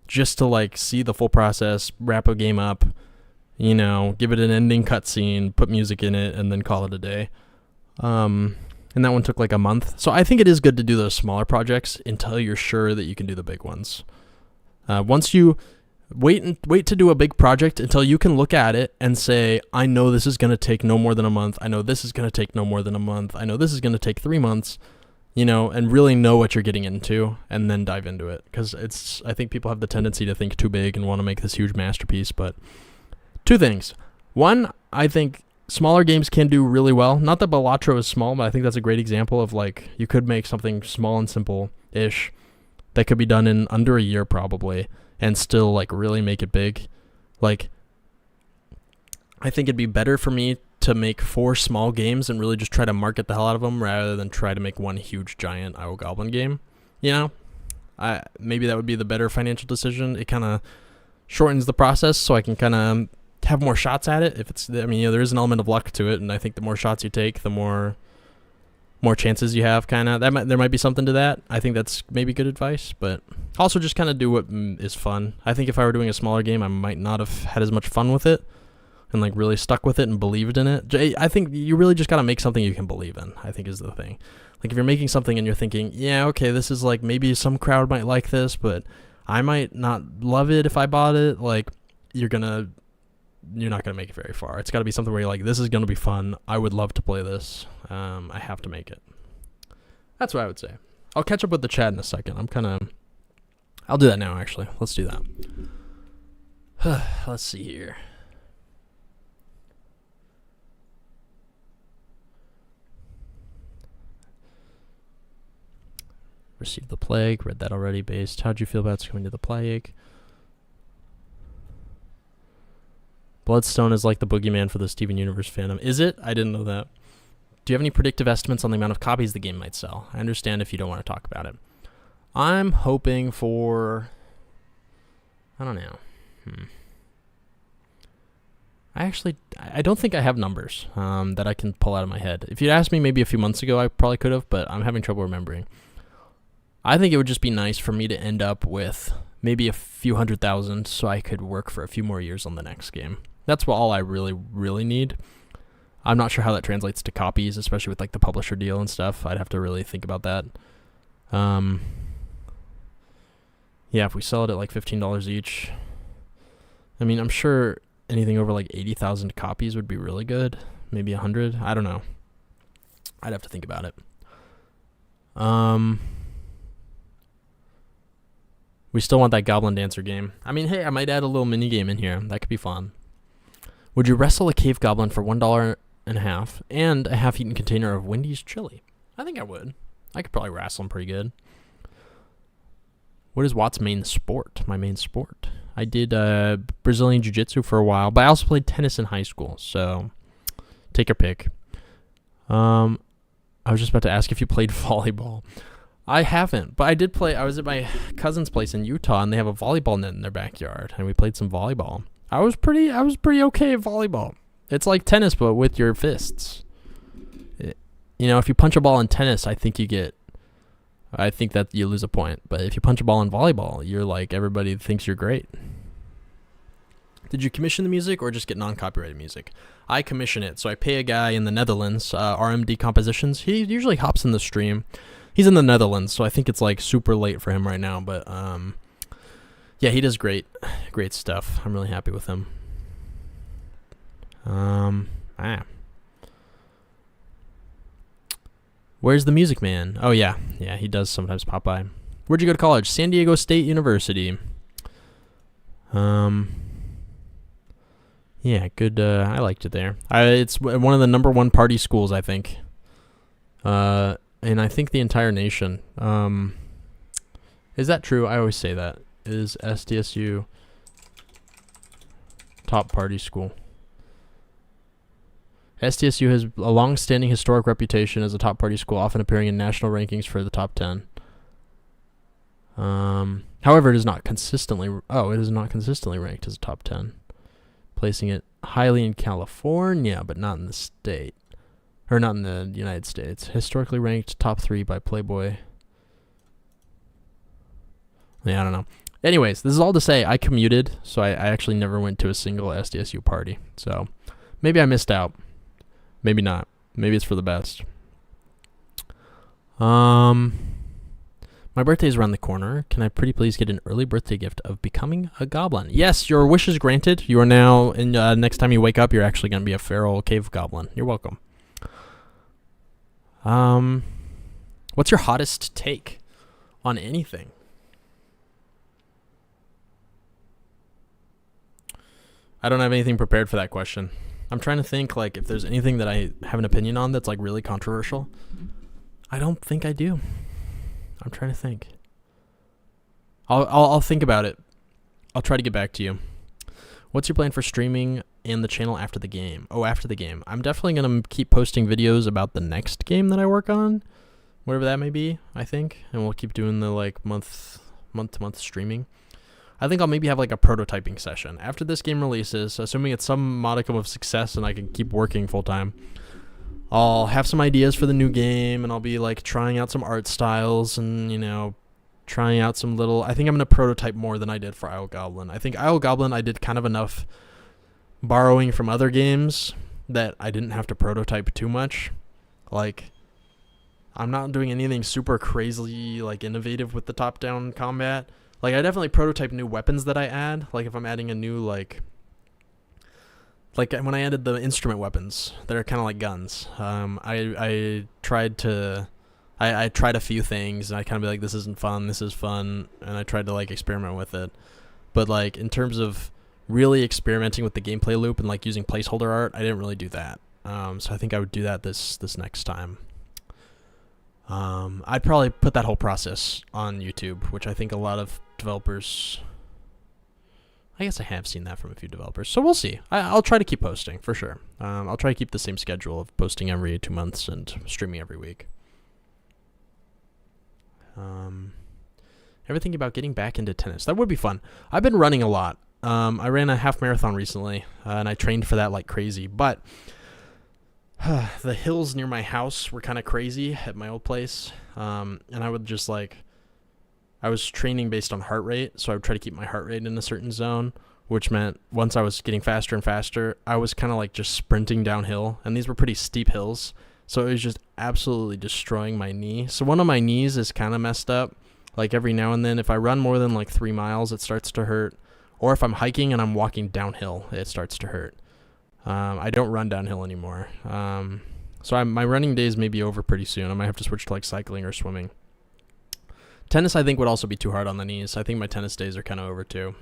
just to, like, see the full process, wrap a game up, you know, give it an ending cutscene, put music in it, and then call it a day. And that one took like a month. So I think it is good to do those smaller projects until you're sure that you can do the big ones. Once you wait to do a big project until you can look at it and say, I know this is going to take no more than a month. I know this is going to take no more than a month. I know this is going to take 3 months, you know, and really know what you're getting into and then dive into it. Because I think people have the tendency to think too big and want to make this huge masterpiece. But two things. One, I think smaller games can do really well. Not that Balatro is small, but I think that's a great example of, like, you could make something small and simple-ish that could be done in under a year probably and still, like, really make it big. Like, I think it'd be better for me to make 4 small games and really just try to market the hell out of them rather than try to make one huge, giant IO Goblin game. You know? Maybe that would be the better financial decision. It kind of shortens the process so I can kind of have more shots at it. If it's, I mean, you know, there is an element of luck to it, and I think the more shots you take, the more chances you have. Kind of there might be something to that. I think that's maybe good advice, but also just kind of do what is fun. I think if I were doing a smaller game, I might not have had as much fun with it and, like, really stuck with it and believed in it. I think you really just gotta make something you can believe in, I think, is the thing. Like, if you're making something and you're thinking, yeah, okay, this is, like, maybe some crowd might like this, but I might not love it if I bought it, like, you're not going to make it very far. It's got to be something where you're like, this is going to be fun. I would love to play this. I have to make it. That's what I would say. I'll catch up with the chat in a second. I'll do that now, actually. Let's do that. Let's see here. Received the plague. Read that already. Based. How'd you feel about succumbing to the plague? Bloodstone is like the boogeyman for the Steven Universe fandom. Is it? I didn't know that. Do you have any predictive estimates on the amount of copies the game might sell? I understand if you don't want to talk about it. I'm hoping for, I don't know. I don't think I have numbers that I can pull out of my head. If you'd asked me maybe a few months ago, I probably could have, but I'm having trouble remembering. I think it would just be nice for me to end up with maybe a few 100,000 so I could work for a few more years on the next game. That's all I really, really need. I'm not sure how that translates to copies, especially with, like, the publisher deal and stuff. I'd have to really think about that. Yeah, if we sell it at like $15 each, I mean, I'm sure anything over like 80,000 copies would be really good. Maybe 100. I don't know. I'd have to think about it. We still want that Goblin Dancer game. I mean, hey, I might add a little mini game in here. That could be fun. Would you wrestle a cave goblin for $1.50 and a half-eaten container of Wendy's chili? I think I would. I could probably wrestle him pretty good. What is Watt's main sport? My main sport. I did Brazilian Jiu-Jitsu for a while, but I also played tennis in high school, so take your pick. I was just about to ask if you played volleyball. I haven't, but I did play. I was at my cousin's place in Utah, and they have a volleyball net in their backyard, and we played some volleyball. I was pretty okay at volleyball. It's like tennis, but with your fists. If you punch a ball in tennis, I think that you lose a point. But if you punch a ball in volleyball, you're like, everybody thinks you're great. Did you commission the music or just get non-copyrighted music? I commission it. So I pay a guy in the Netherlands, RMD Compositions. He usually hops in the stream. He's in the Netherlands, so I think it's like super late for him right now. But yeah, he does great stuff. I'm really happy with him. Where's the Music Man? Oh, yeah. Yeah, he does sometimes pop by. Where'd you go to college? San Diego State University. Yeah, good. I liked it there. It's one of the number one party schools, I think. And I think the entire nation. Is that true? I always say that. Is SDSU top party school? SDSU has a long-standing historic reputation as a top party school, often appearing in national rankings for the top 10. However, it is not consistently ranked as a top 10, placing it highly in California, but not in the state, or not in the United States. Historically ranked top 3 by Playboy. Yeah, I don't know. Anyways, this is all to say I commuted, so I actually never went to a single SDSU party. So maybe I missed out. Maybe not. Maybe it's for the best. My birthday is around the corner. Can I pretty please get an early birthday gift of becoming a goblin? Yes, your wish is granted. You are now, next time you wake up, you're actually going to be a feral cave goblin. You're welcome. What's your hottest take on anything? I don't have anything prepared for that question. I'm trying to think, like, if there's anything that I have an opinion on that's, like, really controversial. I don't think I do. I'm trying to think. I'll think about it. I'll try to get back to you. What's your plan for streaming and the channel after the game? Oh, after the game. I'm definitely going to keep posting videos about the next game that I work on. Whatever that may be, I think. And we'll keep doing the, like, month-to-month streaming. I think I'll maybe have like a prototyping session after this game releases, assuming it's some modicum of success and I can keep working full time. I'll have some ideas for the new game, and I'll be like trying out some art styles and, you know, trying out some little. I think I'm gonna prototype more than I did for Isle Goblin. I think Isle Goblin I did kind of enough borrowing from other games that I didn't have to prototype too much. Like, I'm not doing anything super crazy like innovative with the top-down combat. Like, I definitely prototype new weapons that I add. Like, if I'm adding a new, like when I added the instrument weapons that are kind of like guns, I tried a few things, and I kind of be like, this isn't fun, this is fun, and I tried to, like, experiment with it. But, like, in terms of really experimenting with the gameplay loop and, like, using placeholder art, I didn't really do that. So I think I would do that this next time. I'd probably put that whole process on YouTube, which I think a lot of developers, I guess I have seen that from a few developers, so we'll see. I'll try to keep posting, for sure. I'll try to keep the same schedule of posting every 2 months and streaming every week. Ever thinking about getting back into tennis? That would be fun. I've been running a lot. I ran a half marathon recently, and I trained for that like crazy, but the hills near my house were kind of crazy at my old place, and I would just, like, I was training based on heart rate, so I would try to keep my heart rate in a certain zone, which meant once I was getting faster and faster, I was kind of like just sprinting downhill, and these were pretty steep hills, so it was just absolutely destroying my knee. So one of my knees is kind of messed up. Like, every now and then, if I run more than like 3 miles, it starts to hurt, or if I'm hiking and I'm walking downhill, it starts to hurt. I don't run downhill anymore, so my running days may be over pretty soon. I might have to switch to like cycling or swimming. Tennis, I think, would also be too hard on the knees. I think my tennis days are kind of over too.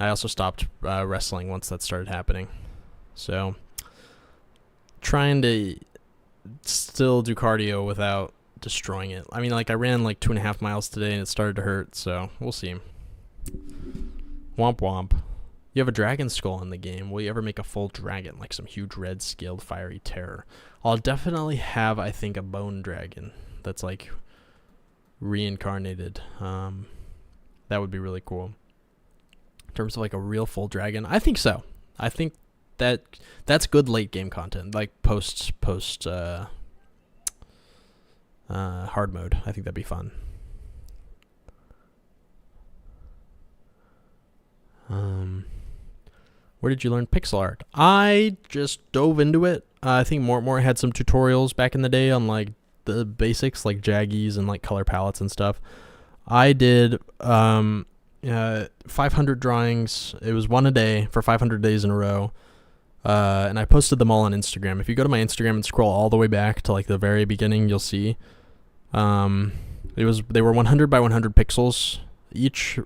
I also stopped wrestling once that started happening. So, trying to still do cardio without destroying it. I mean, like, I ran like 2.5 miles today and it started to hurt, so we'll see. Womp womp. You have a dragon skull in the game. Will you ever make a full dragon, like some huge red scaled fiery terror? I'll definitely have, I think, a bone dragon that's like reincarnated. That would be really cool. In terms of like a real full dragon, I think so. I think that's good late game content, like post hard mode. I think that'd be fun. Where did you learn pixel art? I just dove into it. I think more had some tutorials back in the day on like the basics, like jaggies and like color palettes and stuff. I did 500 drawings. It was one a day for 500 days in a row. And I posted them all on Instagram. If you go to my Instagram and scroll all the way back to like the very beginning, you'll see. They were 100 by 100 pixels each,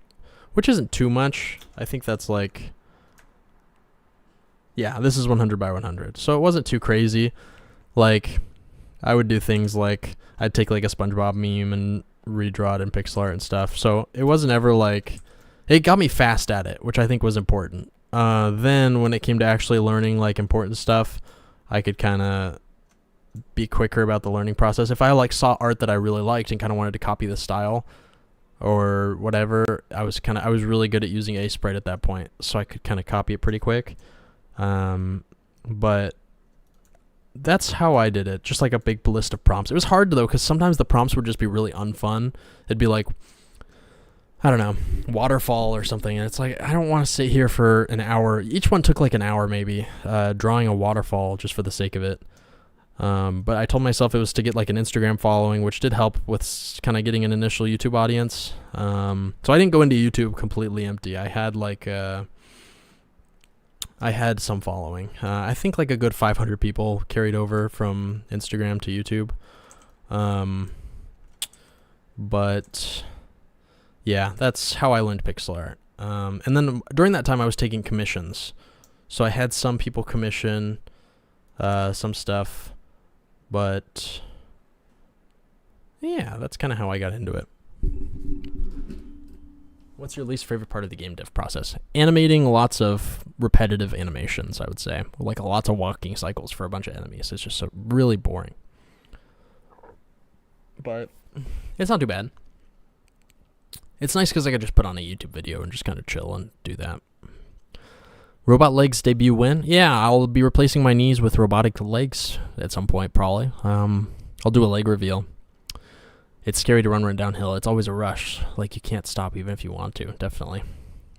which isn't too much. I think that's like, yeah, this is 100 by 100. So it wasn't too crazy. Like, I would do things like I'd take like a SpongeBob meme and redraw it in pixel art and stuff. So it wasn't ever like, it got me fast at it, which I think was important. Then when it came to actually learning like important stuff, I could kind of be quicker about the learning process. If I like saw art that I really liked and kind of wanted to copy the style or whatever, I was really good at using Sprite at that point, so I could kind of copy it pretty quick. But that's how I did it, just like a big list of prompts. It was hard though, because sometimes the prompts would just be really unfun. It'd be like, I don't know, waterfall or something, and it's like, I don't want to sit here for an hour. Each one took like an hour maybe, drawing a waterfall just for the sake of it. But I told myself it was to get like an Instagram following, which did help with kind of getting an initial YouTube audience. So I didn't go into YouTube completely empty. I had like I had some following. I think like a good 500 people carried over from Instagram to YouTube. But yeah, that's how I learned pixel art. And then during that time I was taking commissions. So I had some people commission some stuff. But yeah, that's kind of how I got into it. What's your least favorite part of the game dev process? Animating lots of repetitive animations, I would say. Like lots of walking cycles for a bunch of enemies. It's just so really boring. But it's not too bad. It's nice because I could just put on a YouTube video and just kind of chill and do that. Robot legs debut when? Yeah, I'll be replacing my knees with robotic legs at some point, probably. I'll do a leg reveal. It's scary to run downhill. It's always a rush. Like, you can't stop even if you want to, definitely.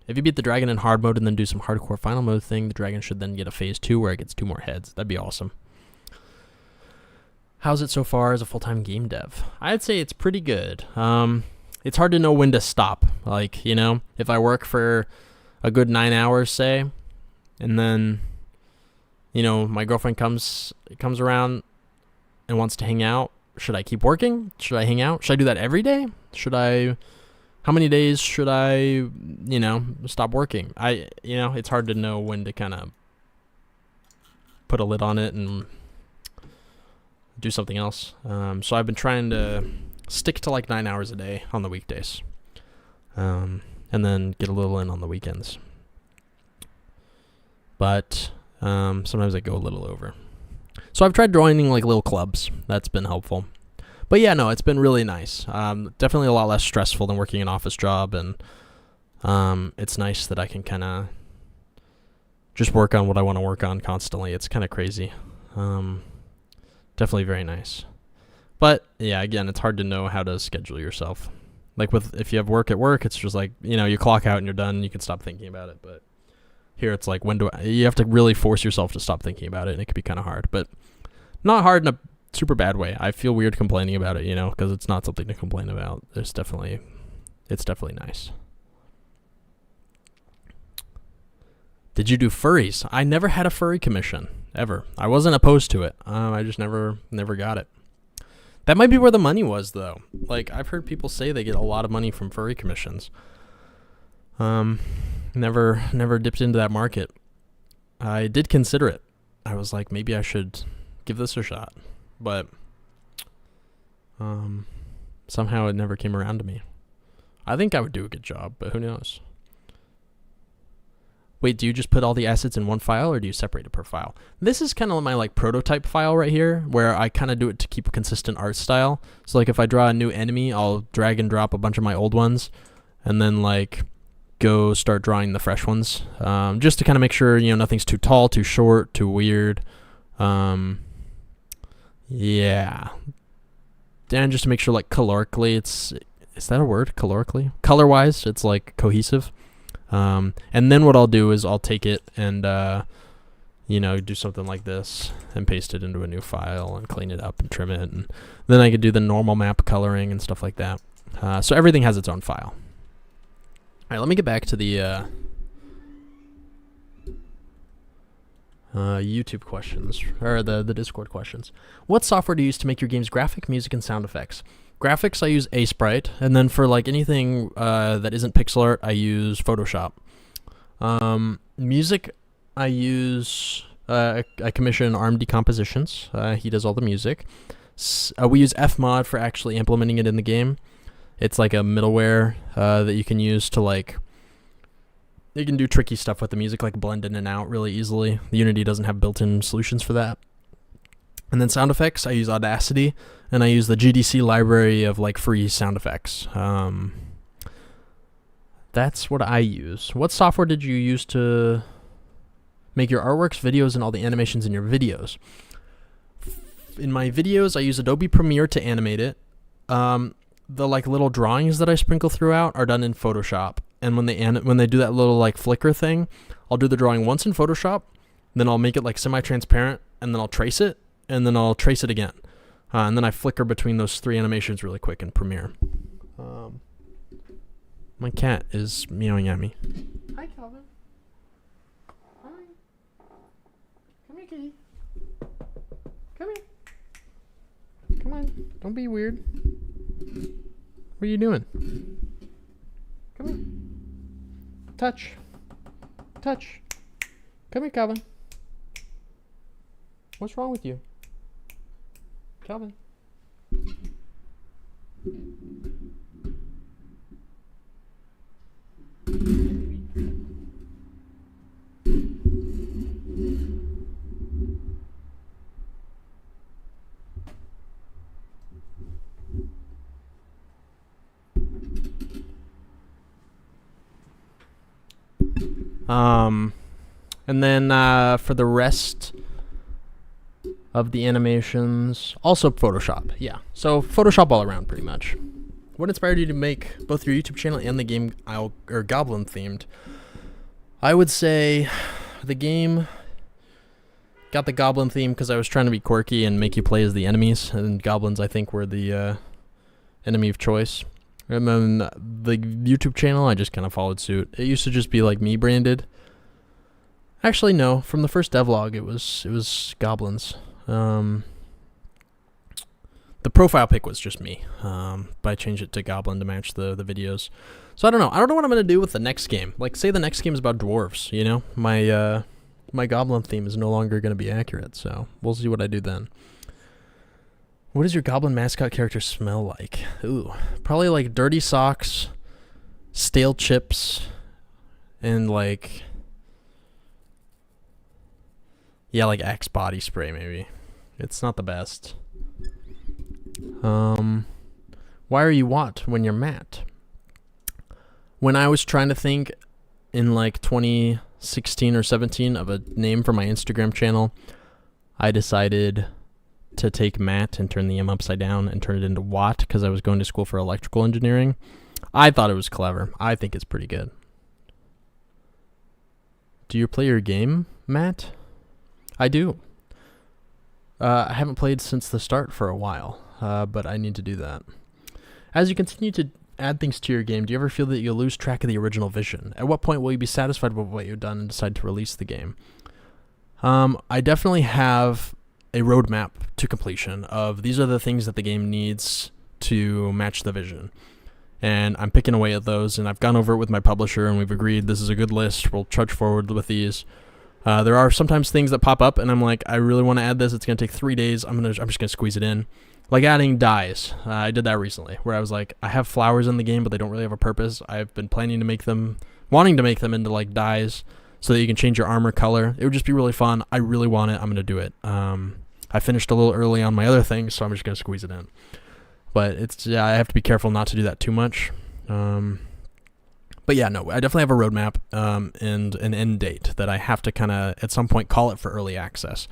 If you beat the dragon in hard mode and then do some hardcore final mode thing, the dragon should then get a phase 2 where it gets 2 more heads. That'd be awesome. How's it so far as a full-time game dev? I'd say it's pretty good. It's hard to know when to stop. Like, you know, if I work for a good 9 hours, say, and then, you know, my girlfriend comes around and wants to hang out, should I keep working? Should I hang out? Should I do that every day? How many days should I, you know, stop working? It's hard to know when to kind of put a lid on it and do something else. So I've been trying to stick to like 9 hours a day on the weekdays, and then get a little in on the weekends. But sometimes I go a little over. So I've tried joining like little clubs. That's been helpful. But yeah, no, it's been really nice. Definitely a lot less stressful than working an office job, and it's nice that I can kind of just work on what I want to work on constantly. It's kind of crazy. Definitely very nice. But yeah, again, it's hard to know how to schedule yourself. Like if you have work at work, it's just like, you know, you clock out and you're done and you can stop thinking about it. But here it's like, you have to really force yourself to stop thinking about it, and it can be kind of hard, but not hard in a super bad way. I feel weird complaining about it, you know, because it's not something to complain about. It's definitely nice. Did you do furries? I never had a furry commission, ever. I wasn't opposed to it. I just never got it. That might be where the money was, though. Like, I've heard people say they get a lot of money from furry commissions. Never dipped into that market. I did consider it. I was like, maybe I should give this a shot, but somehow it never came around to me. I think I would do a good job, but who knows? Wait, do you just put all the assets in one file, or do you separate it per file? This is kind of my like prototype file right here, where I kind of do it to keep a consistent art style. So like if I draw a new enemy, I'll drag and drop a bunch of my old ones, and then like go start drawing the fresh ones, just to kind of make sure, you know, nothing's too tall, too short, too weird. Yeah. And just to make sure, like, calorically, is that a word? Calorically? Color-wise, it's, like, cohesive. And then what I'll do is I'll take it and, do something like this and paste it into a new file and clean it up and trim it. And then I could do the normal map coloring and stuff like that. So everything has its own file. All right, let me get back to the YouTube questions, or the Discord questions. What software do you use to make your game's graphic, music, and sound effects? Graphics, I use Sprite, and then for like anything that isn't pixel art, I use Photoshop. Music, I commission Arm Decompositions. He does all the music. We use Fmod for actually implementing it in the game. It's like a middleware that you can use to like, you can do tricky stuff with the music, like blend in and out really easily. The Unity doesn't have built-in solutions for that. And then sound effects, I use Audacity, and I use the GDC library of like free sound effects. That's what I use. What software did you use to make your artworks, videos, and all the animations in your videos? In my videos, I use Adobe Premiere to animate it. The like little drawings that I sprinkle throughout are done in Photoshop. And when they do that little like flicker thing, I'll do the drawing once in Photoshop, then I'll make it like semi-transparent, and then I'll trace it, and then I'll trace it again. And then I flicker between those 3 animations really quick in Premiere. My cat is meowing at me. Hi, Calvin. Hi. Come here, kitty. Come here. Come on. Don't be weird. What are you doing? Come here. Touch. Touch. Come here, Calvin. What's wrong with you? Calvin. And then for the rest of the animations, also Photoshop. Yeah, so Photoshop all around pretty much. What inspired you to make both your YouTube channel and the game Goblin themed? I would say the game got the Goblin theme because I was trying to be quirky and make you play as the enemies, and goblins I think were the enemy of choice. And then the YouTube channel, I just kind of followed suit. It used to just be like me branded. Actually, no. From the first devlog, it was goblins. The profile pic was just me, but I changed it to goblin to match the videos. So I don't know. I don't know what I'm gonna do with the next game. Like, say the next game is about dwarves. You know, my goblin theme is no longer gonna be accurate. So we'll see what I do then. What does your goblin mascot character smell like? Ooh, probably like dirty socks, stale chips, and like, yeah, like Axe body spray maybe. It's not the best. Why are you Watt when you're Matt? When I was trying to think in like 2016 or 17 of a name for my Instagram channel, I decided to take Matt and turn the M upside down and turn it into Watt because I was going to school for electrical engineering. I thought it was clever. I think it's pretty good. Do you play your game, Matt? I do. I haven't played since the start for a while, but I need to do that. As you continue to add things to your game, do you ever feel that you'll lose track of the original vision? At what point will you be satisfied with what you've done and decide to release the game? I definitely have a roadmap to completion of these are the things that the game needs to match the vision. And I'm picking away at those, and I've gone over it with my publisher, and we've agreed this is a good list. We'll trudge forward with these. There are sometimes things that pop up, and I'm like, I really want to add this. It's going to take 3 days. I'm just going to squeeze it in. Like adding dyes. I did that recently, where I was like, I have flowers in the game, but they don't really have a purpose. I've been planning to make them, wanting to make them into like dyes so that you can change your armor color. It would just be really fun. I really want it. I'm going to do it. I finished a little early on my other things, so I'm just going to squeeze it in. But it's, yeah, I have to be careful not to do that too much. But yeah, no, I definitely have a roadmap and an end date that I have to kind of, at some point, call it for early access.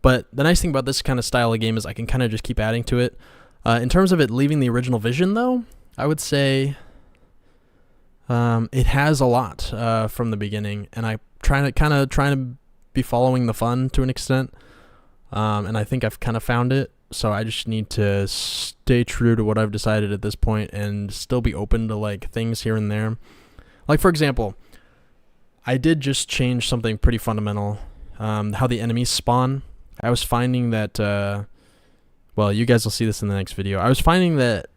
But the nice thing about this kind of style of game is I can kind of just keep adding to it. In terms of it leaving the original vision, though, I would say it has a lot from the beginning, and I trying to be following the fun to an extent, and I think I've kind of found it. So I just need to stay true to what I've decided at this point and still be open to like things here and there. Like, for example, I did just change something pretty fundamental, how the enemies spawn. I was finding that, well, you guys will see this in the next video. I was finding that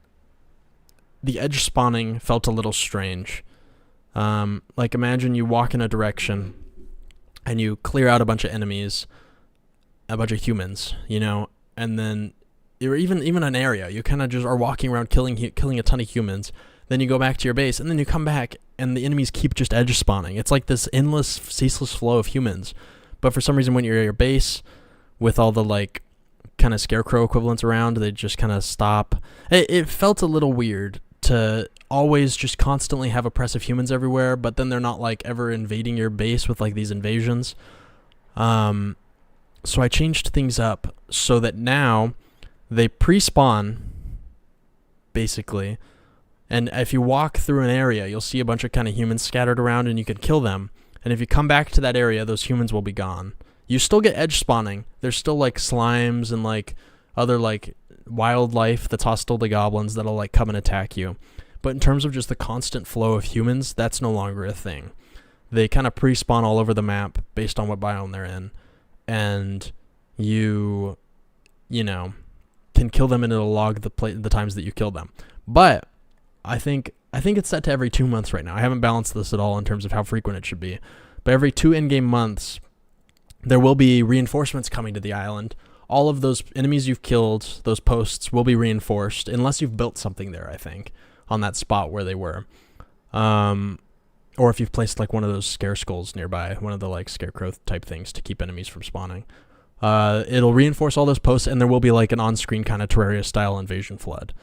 the edge spawning felt a little strange. Like, imagine you walk in a direction and you clear out a bunch of enemies, a bunch of humans, you know, and then or even an area, you kind of just are walking around killing a ton of humans. Then you go back to your base, and then you come back, and the enemies keep just edge spawning. It's like this endless, ceaseless flow of humans. But for some reason, when you're at your base, with all the like kind of scarecrow equivalents around, they just kind of stop. It felt a little weird to always just constantly have oppressive humans everywhere, but then they're not like ever invading your base with like these invasions. So I changed things up so that now they pre-spawn, basically. And if you walk through an area, you'll see a bunch of kind of humans scattered around, and you can kill them. And if you come back to that area, those humans will be gone. You still get edge spawning. There's still like slimes and like other like wildlife that's hostile to goblins that'll like come and attack you. But in terms of just the constant flow of humans, that's no longer a thing. They kind of pre-spawn all over the map based on what biome they're in. And you know, can kill them, and it'll log the times that you kill them. But I think it's set to every 2 months right now. I haven't balanced this at all in terms of how frequent it should be. But every 2 in-game months, there will be reinforcements coming to the island. All of those enemies you've killed, those posts, will be reinforced, unless you've built something there, I think, on that spot where they were. Or if you've placed like one of those scare skulls nearby, one of the like scarecrow type things to keep enemies from spawning. It'll reinforce all those posts, and there will be like an on-screen kind of Terraria-style invasion flood.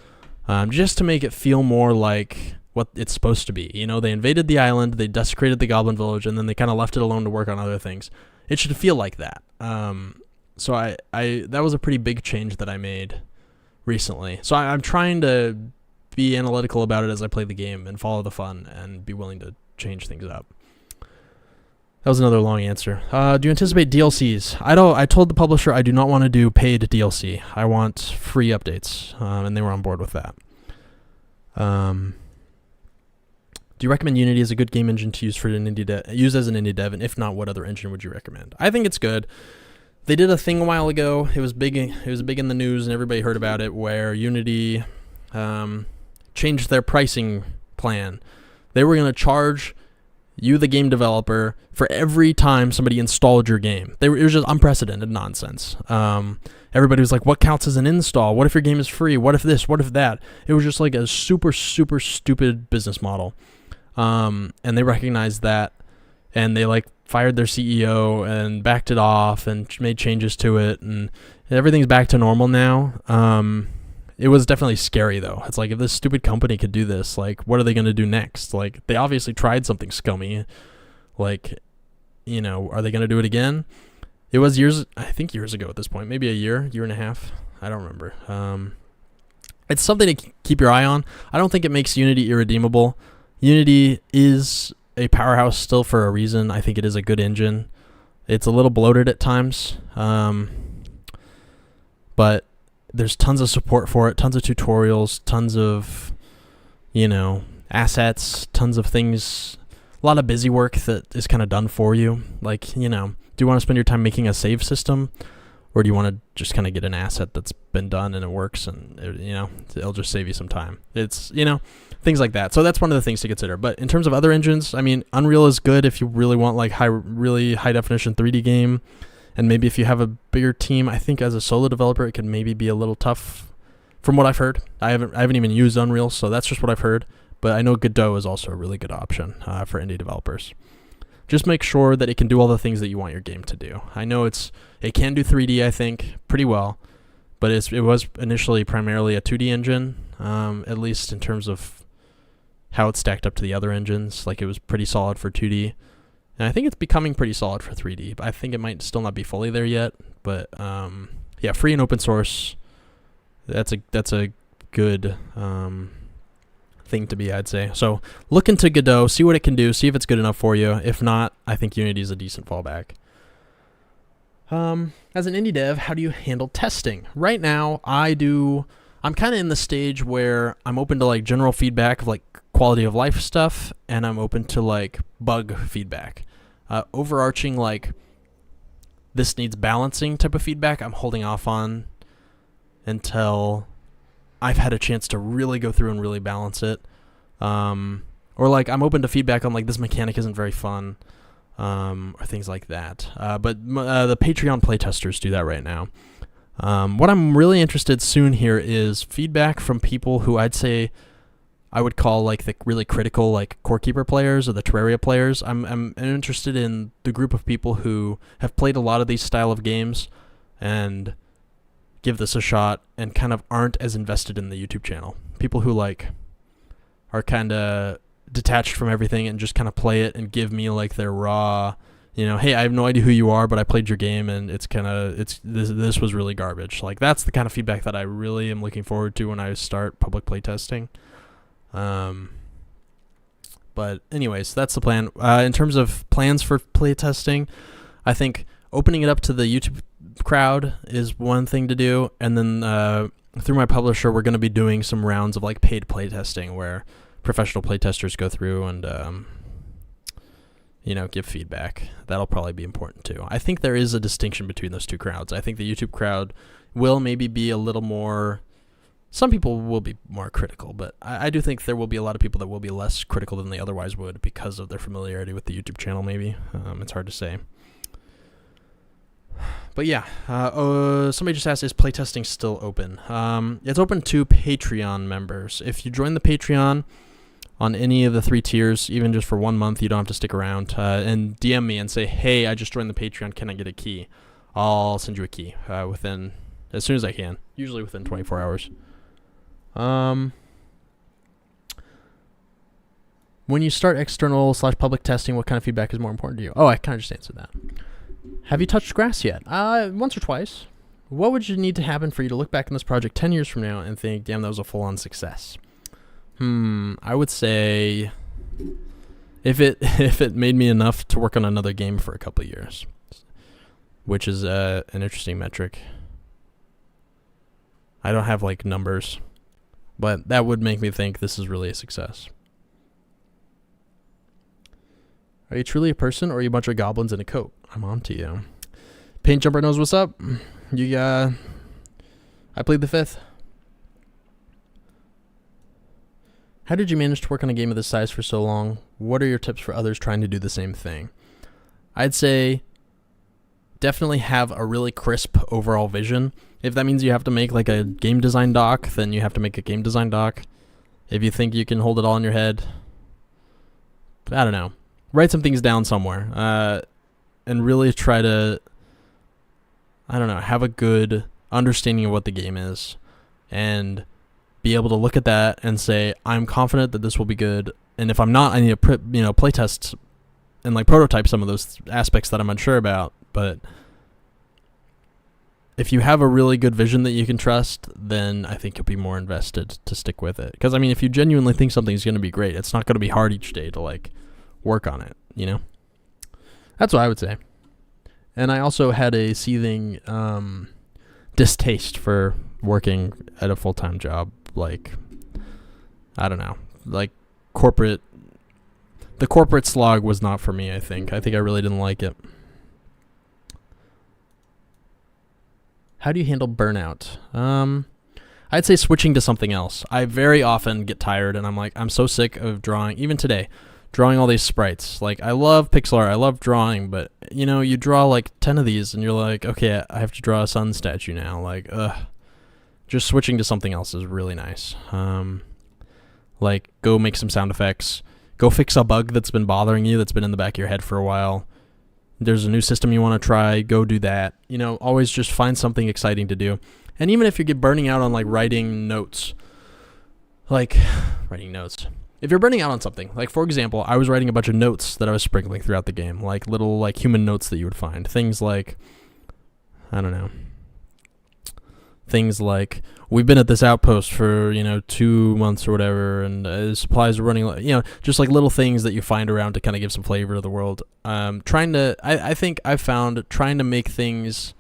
Just to make it feel more like what it's supposed to be. You know, they invaded the island, they desecrated the goblin village, and then they kind of left it alone to work on other things. It should feel like that. So I that was a pretty big change that I made recently. So I'm trying to be analytical about it as I play the game and follow the fun and be willing to change things up. That was another long answer. Do you anticipate DLCs? I told the publisher I do not want to do paid DLC. I want free updates, and they were on board with that. Do you recommend Unity as a good game engine to use for an use as an indie dev? And if not, what other engine would you recommend? I think it's good. They did a thing a while ago. It was big. It was big in the news, and everybody heard about it. Where Unity changed their pricing plan. They were going to charge you, the game developer, for every time somebody installed your game. It was just unprecedented nonsense. Everybody was like, what counts as an install? What if your game is free? What if this? What if that? It was just like a super, super stupid business model. And they recognized that, and they like fired their CEO and backed it off and made changes to it, and everything's back to normal now. It was definitely scary, though. It's like, if this stupid company could do this, like, what are they going to do next? Like, they obviously tried something scummy. Like, you know, are they going to do it again? It was years ago at this point. Maybe a year and a half. I don't remember. It's something to keep your eye on. I don't think it makes Unity irredeemable. Unity is a powerhouse still for a reason. I think it is a good engine. It's a little bloated at times. But there's tons of support for it, tons of tutorials, tons of, you know, assets, tons of things, a lot of busy work that is kind of done for you. Like, you know, do you want to spend your time making a save system, or do you want to just kind of get an asset that's been done and it works, and you know, it'll just save you some time? It's, you know, things like that. So that's one of the things to consider. But in terms of other engines, I mean, Unreal is good if you really want like really high definition 3D game. And maybe if you have a bigger team, I think as a solo developer, it can maybe be a little tough, from what I've heard. I haven't even used Unreal, so that's just what I've heard. But I know Godot is also a really good option for indie developers. Just make sure that it can do all the things that you want your game to do. I know it can do 3D, I think, pretty well, but it was initially primarily a 2D engine, at least in terms of how it stacked up to the other engines. Like, it was pretty solid for 2D. And I think it's becoming pretty solid for 3D. But I think it might still not be fully there yet. But yeah, free and open source. That's a good thing to be, I'd say. So look into Godot, see what it can do, see if it's good enough for you. If not, I think Unity is a decent fallback. As an indie dev, how do you handle testing? Right now, I'm kind of in the stage where I'm open to like general feedback of like quality of life stuff, and I'm open to like bug feedback. Overarching like this needs balancing type of feedback, I'm holding off on until I've had a chance to really go through and really balance it. Or like I'm open to feedback on like this mechanic isn't very fun, or things like that. But the Patreon playtesters do that right now. What I'm really interested soon here is feedback from people who I'd say I would call like the really critical like Core Keeper players or the Terraria players. I'm interested in the group of people who have played a lot of these style of games and give this a shot and kind of aren't as invested in the YouTube channel. People who like are kind of detached from everything and just kind of play it and give me like their raw, hey, I have no idea who you are, but I played your game and this was really garbage. Like that's the kind of feedback that I really am looking forward to when I start public playtesting. But anyways, that's the plan. In terms of plans for playtesting, I think opening it up to the YouTube crowd is one thing to do, and then through my publisher, we're going to be doing some rounds of like paid playtesting where professional playtesters go through and give feedback. That'll probably be important too. I think there is a distinction between those two crowds. I think the YouTube crowd will maybe be a little more. Some people will be more critical, but I do think there will be a lot of people that will be less critical than they otherwise would because of their familiarity with the YouTube channel, maybe. It's hard to say. But yeah, somebody just asked, is playtesting still open? It's open to Patreon members. If you join the Patreon on any of the 3 tiers, even just for 1 month, you don't have to stick around, and DM me and say, hey, I just joined the Patreon, can I get a key? I'll send you a key as soon as I can, usually within 24 hours. When you start external/public testing, what kind of feedback is more important to you? Oh, I kind of just answered that. Have you touched grass yet? Once or twice. What would you need to happen for you to look back on this project 10 years from now and think, damn, that was a full-on success? I would say if it made me enough to work on another game for a couple of years, which is an interesting metric. I don't have like numbers, but that would make me think this is really a success. Are you truly a person, or are you a bunch of goblins in a coat? I'm on to you. Paint Jumper knows what's up. I played the 5th. How did you manage to work on a game of this size for so long? What are your tips for others trying to do the same thing? I'd say definitely have a really crisp overall vision. If that means you have to make like a game design doc, then you have to make a game design doc. If you think you can hold it all in your head, I don't know. Write some things down somewhere, and really try to, have a good understanding of what the game is, and be able to look at that and say, I'm confident that this will be good. And if I'm not, I need to play test and like prototype some of those aspects that I'm unsure about. But if you have a really good vision that you can trust, then I think you'll be more invested to stick with it. Because if you genuinely think something's going to be great, it's not going to be hard each day to like work on it, That's what I would say. And I also had a seething distaste for working at a full-time job, like the corporate slog was not for me. I think I really didn't like it. How do you handle burnout? I'd say switching to something else. I very often get tired and I'm so sick of drawing, even today, drawing all these sprites. Like, I love pixel art, I love drawing, but you draw like 10 of these and you're like, okay, I have to draw a sun statue now. Like, just switching to something else is really nice. Like, go make some sound effects, go fix a bug that's been bothering you, that's been in the back of your head for a while. There's a new system you want to try, go do that. Always just find something exciting to do. And even if you get burning out on like writing notes. If you're burning out on something, like for example, I was writing a bunch of notes that I was sprinkling throughout the game, like little like human notes that you would find. Things like, we've been at this outpost for 2 months or whatever, and supplies are running, just like little things that you find around to kind of give some flavor to the world. I think I've found trying to make things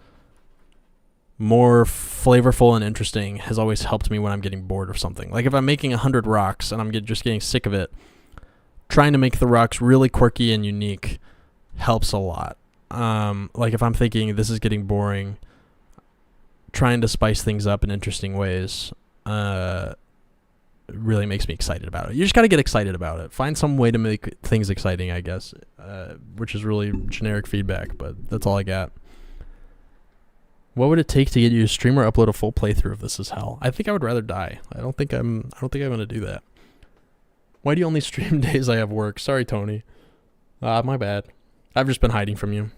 more flavorful and interesting has always helped me when I'm getting bored of something. Like if I'm making 100 rocks and I'm just getting sick of it, trying to make the rocks really quirky and unique helps a lot. Like if I'm thinking this is getting boring, trying to spice things up in interesting ways really makes me excited about it. You just got to get excited about it. Find some way to make things exciting, I guess, which is really generic feedback, but that's all I got. What would it take to get you to stream or upload a full playthrough of This Is Hell? I think I would rather die. I don't think I'm gonna do that. Why do you only stream days I have work? Sorry, Tony. My bad. I've just been hiding from you.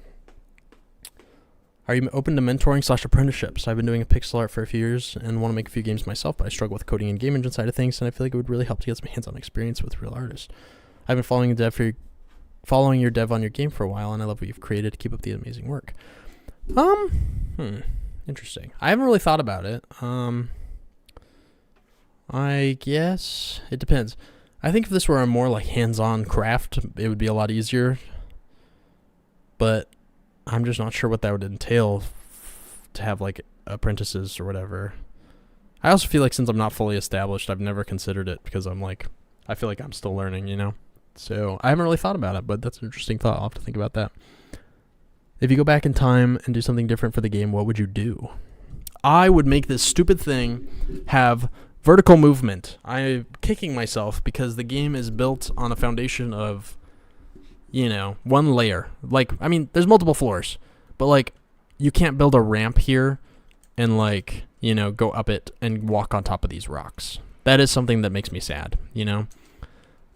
Are you open to mentoring / apprenticeships? I've been doing pixel art for a few years and want to make a few games myself, but I struggle with coding and game engine side of things, and I feel like it would really help to get some hands-on experience with real artists. I've been following your dev on your game for a while, and I love what you've created. Keep up the amazing work. Interesting. I haven't really thought about it. I guess it depends. I think if this were a more like hands-on craft, it would be a lot easier. But I'm just not sure what that would entail to have like apprentices or whatever. I also feel like since I'm not fully established, I've never considered it because I feel like I'm still learning, you know? So I haven't really thought about it, but that's an interesting thought. I'll have to think about that. If you go back in time and do something different for the game, what would you do? I would make this stupid thing have vertical movement. I'm kicking myself because the game is built on a foundation of, one layer. Like, I mean, there's multiple floors, but like, you can't build a ramp here and go up it and walk on top of these rocks. That is something that makes me sad,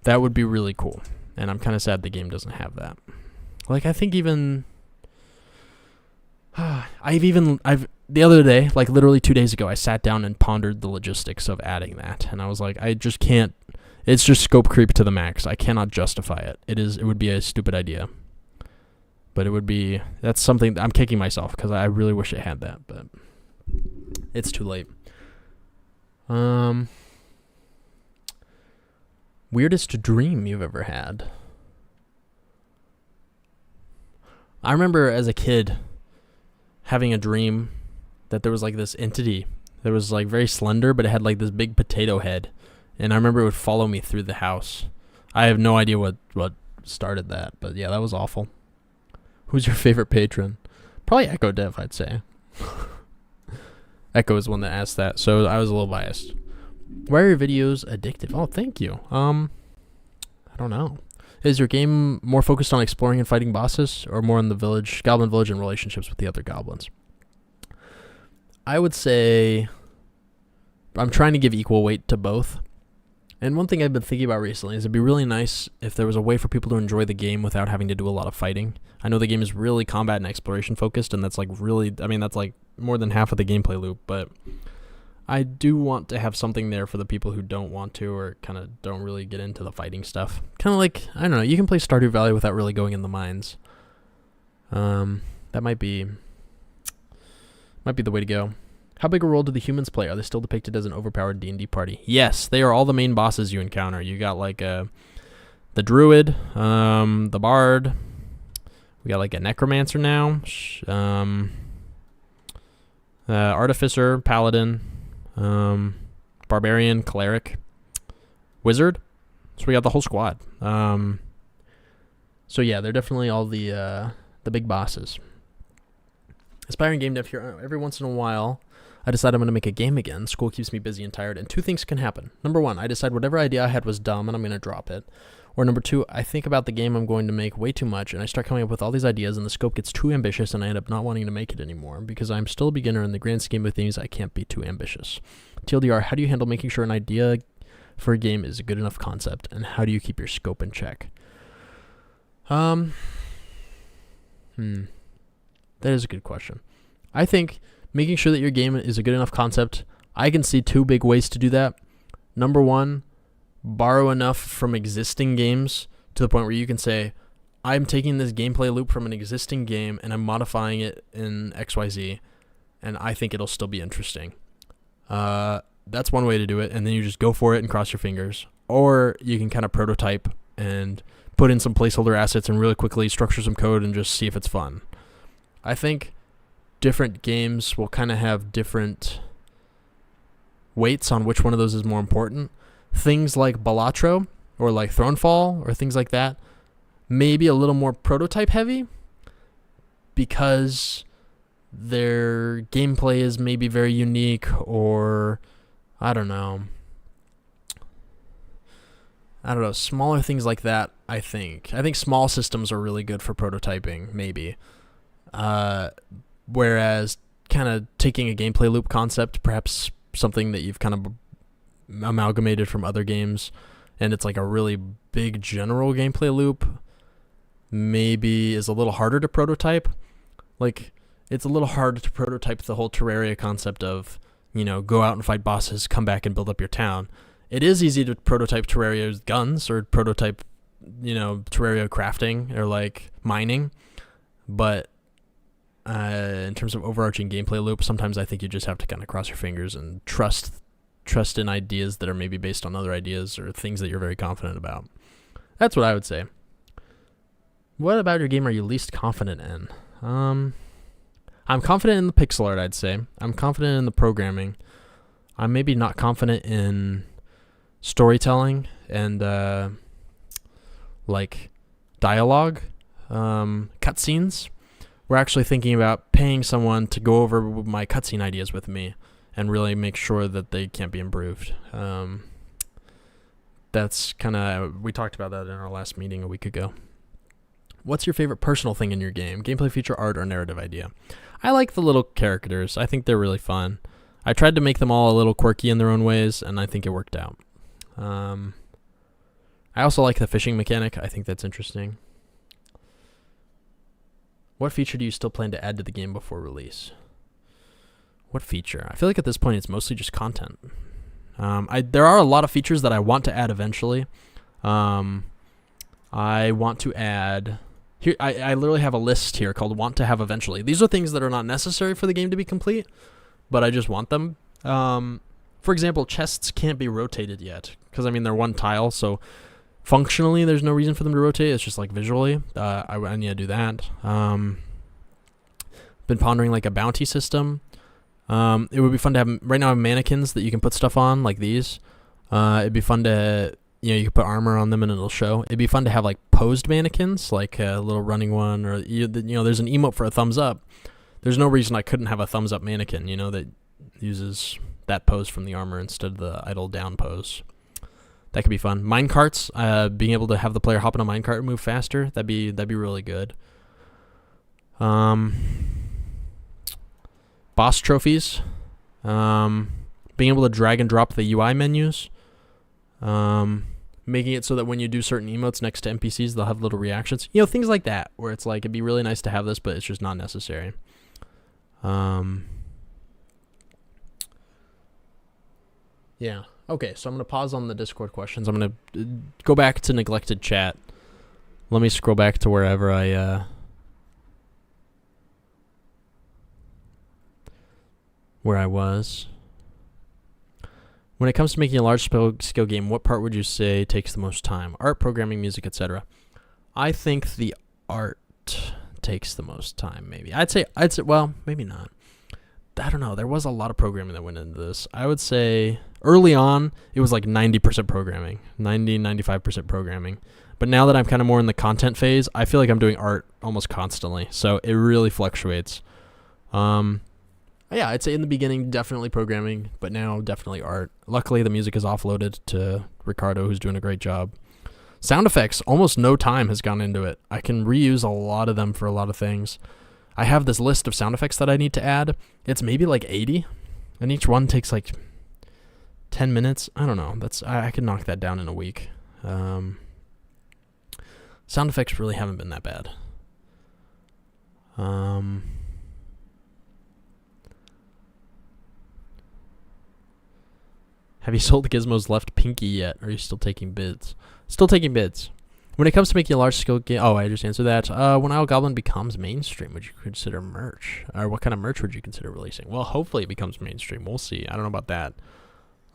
That would be really cool. And I'm kind of sad the game doesn't have that. Like, I think even... the other day, like literally 2 days ago, I sat down and pondered the logistics of adding that. And I was like, I just can't... It's just scope creep to the max. I cannot justify it. It would be a stupid idea. But that's something... I'm kicking myself because I really wish it had that. But it's too late. Weirdest dream you've ever had? I remember as a kid having a dream that there was like this entity that was like very slender, but it had like this big potato head. And I remember it would follow me through the house. I have no idea what started that, but yeah, that was awful. Who's your favorite patron? Probably Echo Dev, I'd say. Echo is one that asked that, so I was a little biased. Why are your videos addictive? Oh, thank you. I don't know. Is your game more focused on exploring and fighting bosses, or more on the goblin village, and relationships with the other goblins? I would say I'm trying to give equal weight to both. And one thing I've been thinking about recently is it'd be really nice if there was a way for people to enjoy the game without having to do a lot of fighting. I know the game is really combat and exploration focused, and that's like more than half of the gameplay loop, but I do want to have something there for the people who don't want to or kind of don't really get into the fighting stuff. Kind of like, I don't know, you can play Stardew Valley without really going in the mines. That might be the way to go. How big a role do the humans play? Are they still depicted as an overpowered D&D party? Yes, they are all the main bosses you encounter. You got like the druid, the bard. We got like a necromancer now. Artificer, paladin, barbarian, cleric, wizard. So we got the whole squad. So yeah, they're definitely all the big bosses. Aspiring game dev here. Every once in a while, I decide I'm going to make a game again. School keeps me busy and tired, and two things can happen. Number one, I decide whatever idea I had was dumb, and I'm going to drop it. Or number two, I think about the game I'm going to make way too much, and I start coming up with all these ideas, and the scope gets too ambitious, and I end up not wanting to make it anymore, because I'm still a beginner in the grand scheme of things. I can't be too ambitious. TLDR, how do you handle making sure an idea for a game is a good enough concept, and how do you keep your scope in check? That is a good question. I think making sure that your game is a good enough concept, I can see two big ways to do that. Number one, borrow enough from existing games to the point where you can say, I'm taking this gameplay loop from an existing game and I'm modifying it in XYZ, and I think it'll still be interesting. That's one way to do it, and then you just go for it and cross your fingers. Or you can kind of prototype and put in some placeholder assets and really quickly structure some code and just see if it's fun. I think different games will kind of have different weights on which one of those is more important. Things like Balatro or like Thronefall or things like that may be a little more prototype heavy because their gameplay is maybe very unique, or I don't know, smaller things like that. I think small systems are really good for prototyping, maybe. Whereas kind of taking a gameplay loop concept, perhaps something that you've kind of amalgamated from other games, and it's like a really big general gameplay loop, maybe is a little harder to prototype. Like, it's a little hard to prototype the whole Terraria concept of, go out and fight bosses, come back and build up your town. It is easy to prototype Terraria's guns or prototype, Terraria crafting or like mining, but in terms of overarching gameplay loop, sometimes I think you just have to kind of cross your fingers and trust in ideas that are maybe based on other ideas or things that you're very confident about. That's what I would say. What about your game are you least confident in? I'm confident in the pixel art, I'd say. I'm confident in the programming. I'm maybe not confident in storytelling and like dialogue, cutscenes. We're actually thinking about paying someone to go over my cutscene ideas with me and really make sure that they can't be improved. That's kind of, we talked about that in our last meeting a week ago. What's your favorite personal thing in your game? Gameplay feature, art, or narrative idea? I like the little characters. I think they're really fun. I tried to make them all a little quirky in their own ways, and I think it worked out. I also like the fishing mechanic. I think that's interesting. What feature do you still plan to add to the game before release? What feature? I feel like at this point it's mostly just content. There are a lot of features that I want to add eventually. I want to add... Here, I literally have a list here called want to have eventually. These are things that are not necessary for the game to be complete, but I just want them. For example, chests can't be rotated yet because, they're one tile, so functionally there's no reason for them to rotate. It's just like visually. I need to do that. Been pondering like a bounty system. It would be fun to have, right now I have mannequins that you can put stuff on like these. It'd be fun to, you can put armor on them and it'll show. It'd be fun to have like posed mannequins, like a little running one, or, there's an emote for a thumbs up. There's no reason I couldn't have a thumbs up mannequin, that uses that pose from the armor instead of the idle down pose. That could be fun. Minecarts, being able to have the player hop in a minecart and move faster, that'd be really good. Boss trophies, being able to drag and drop the UI menus, making it so that when you do certain emotes next to NPCs, they'll have little reactions. Things like that, where it's like, it'd be really nice to have this, but it's just not necessary. Yeah. Okay, so I'm going to pause on the Discord questions. I'm going to go back to neglected chat. Let me scroll back to wherever where I was. When it comes to making a large-scale game, what part would you say takes the most time? Art, programming, music, etc. I think the art takes the most time, maybe. I'd say, well, maybe not. I don't know. There was a lot of programming that went into this. I would say early on, it was like 90% programming, 95% programming. But now that I'm kind of more in the content phase, I feel like I'm doing art almost constantly. So it really fluctuates. Yeah, I'd say in the beginning, definitely programming, but now definitely art. Luckily, the music is offloaded to Ricardo, who's doing a great job. Sound effects, almost no time has gone into it. I can reuse a lot of them for a lot of things. I have this list of sound effects that I need to add. It's maybe like 80, and each one takes like 10 minutes. I don't know. I could knock that down in a week. Sound effects really haven't been that bad. Have you sold Gizmo's left pinky yet? Or are you still taking bids? Still taking bids. When it comes to making a large-scale game... Oh, I just answered that. When Isle Goblin becomes mainstream, would you consider merch? Or what kind of merch would you consider releasing? Well, hopefully it becomes mainstream. We'll see. I don't know about that.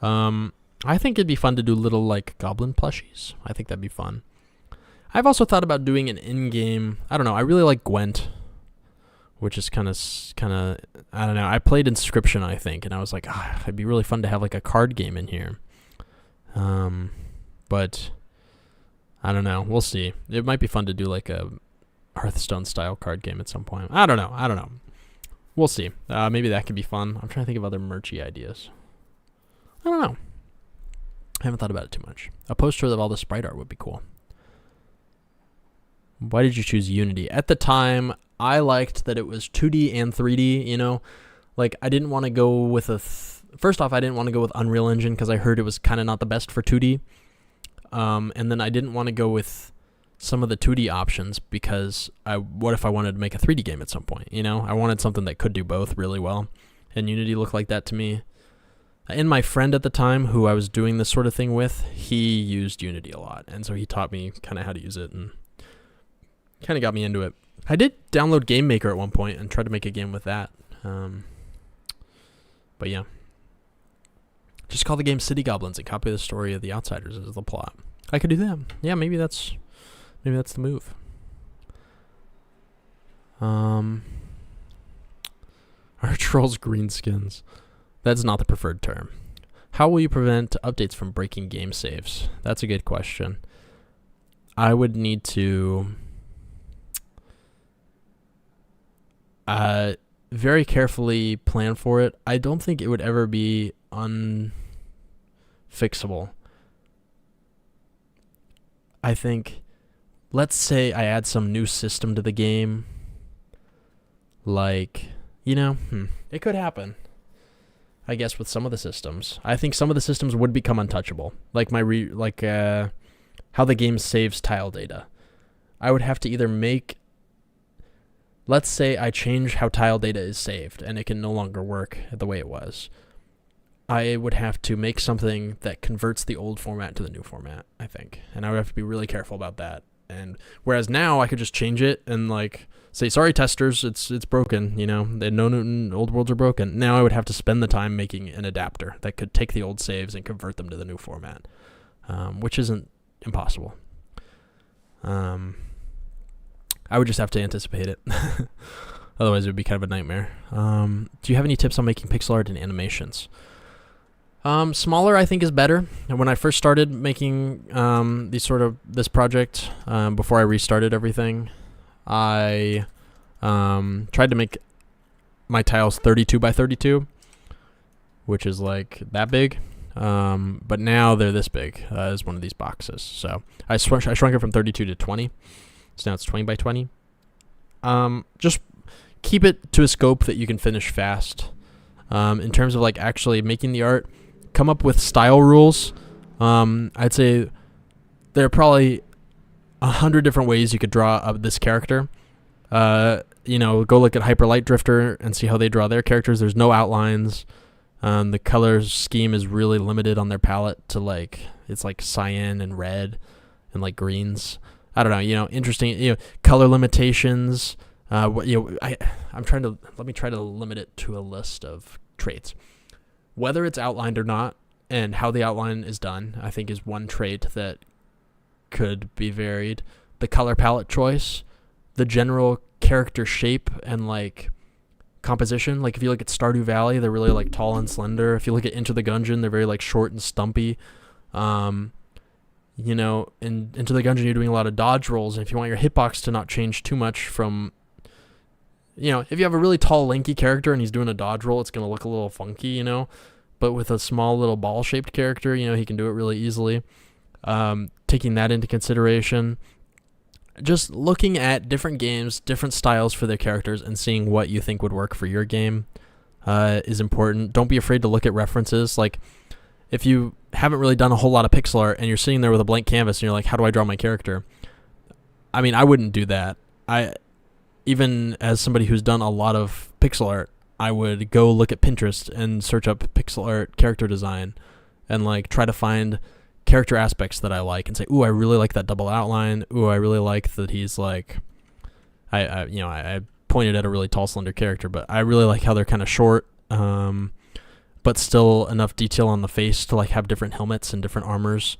I think it'd be fun to do little, like, goblin plushies. I think that'd be fun. I've also thought about doing an in-game... I don't know. I really like Gwent, which is kind of... I don't know. I played Inscription, I think, and I was like, it'd be really fun to have, like, a card game in here. But... I don't know. We'll see. It might be fun to do like a Hearthstone-style card game at some point. I don't know. We'll see. Maybe that could be fun. I'm trying to think of other merchy ideas. I don't know. I haven't thought about it too much. A poster of all the sprite art would be cool. Why did you choose Unity? At the time, I liked that it was 2D and 3D, Like, I didn't want to go with first off, I didn't want to go with Unreal Engine because I heard it was kind of not the best for 2D. And then I didn't want to go with some of the 2D options because what if I wanted to make a 3D game at some point? You know, I wanted something that could do both really well, and Unity looked like that to me. And my friend at the time, who I was doing this sort of thing with, he used Unity a lot, and so he taught me kind of how to use it and kind of got me into it. I did download Game Maker at one point and tried to make a game with that. But yeah. Just call the game City Goblins and copy the story of The Outsiders as the plot. I could do that. Yeah, maybe that's the move. Are trolls greenskins? That's not the preferred term. How will you prevent updates from breaking game saves? That's a good question. I would need to very carefully plan for it. I don't think it would ever be unfixable. I think, let's say I add some new system to the game, like, it could happen. I guess with some of the systems, I think some of the systems would become untouchable, like how the game saves tile data. I would have to either let's say I change how tile data is saved and it can no longer work the way it was. I would have to make something that converts the old format to the new format, I think. And I would have to be really careful about that. And whereas now I could just change it and say, sorry, testers, it's broken, the No Newton old worlds are broken. Now I would have to spend the time making an adapter that could take the old saves and convert them to the new format, which isn't impossible. I would just have to anticipate it. Otherwise, it would be kind of a nightmare. Do you have any tips on making pixel art and animations? Smaller, I think, is better. And when I first started making this project, before I restarted everything, I tried to make my tiles 32 by 32, which is like that big. But now they're this big as one of these boxes. So I shrunk it from 32 to 20. So now it's 20 by 20. Just keep it to a scope that you can finish fast. In terms of actually making the art, come up with style rules. I'd say there are probably 100 different ways you could draw up this character. Go look at Hyper Light Drifter and see how they draw their characters. There's no outlines. The color scheme is really limited on their palette to it's like cyan and red and greens. I don't know, interesting, color limitations. Let me try to limit it to a list of traits. Whether it's outlined or not, and how the outline is done, I think is one trait that could be varied. The color palette choice, the general character shape and composition. If you look at Stardew Valley, they're really tall and slender. If you look at Into the Gungeon, they're very short and stumpy. In Into the Gungeon, you're doing a lot of dodge rolls, and if you want your hitbox to not change too much from, if you have a really tall, lanky character and he's doing a dodge roll, it's going to look a little funky, but with a small little ball-shaped character, he can do it really easily. Taking that into consideration, just looking at different games, different styles for their characters, and seeing what you think would work for your game is important. Don't be afraid to look at references. If you haven't really done a whole lot of pixel art and you're sitting there with a blank canvas and you're like, how do I draw my character? I mean, I wouldn't do that. Even as somebody who's done a lot of pixel art, I would go look at Pinterest and search up pixel art character design and try to find character aspects that I like and say, ooh, I really like that double outline. Ooh, I really like that he's I pointed at a really tall, slender character, but I really like how they're kind of short, but still enough detail on the face to have different helmets and different armors.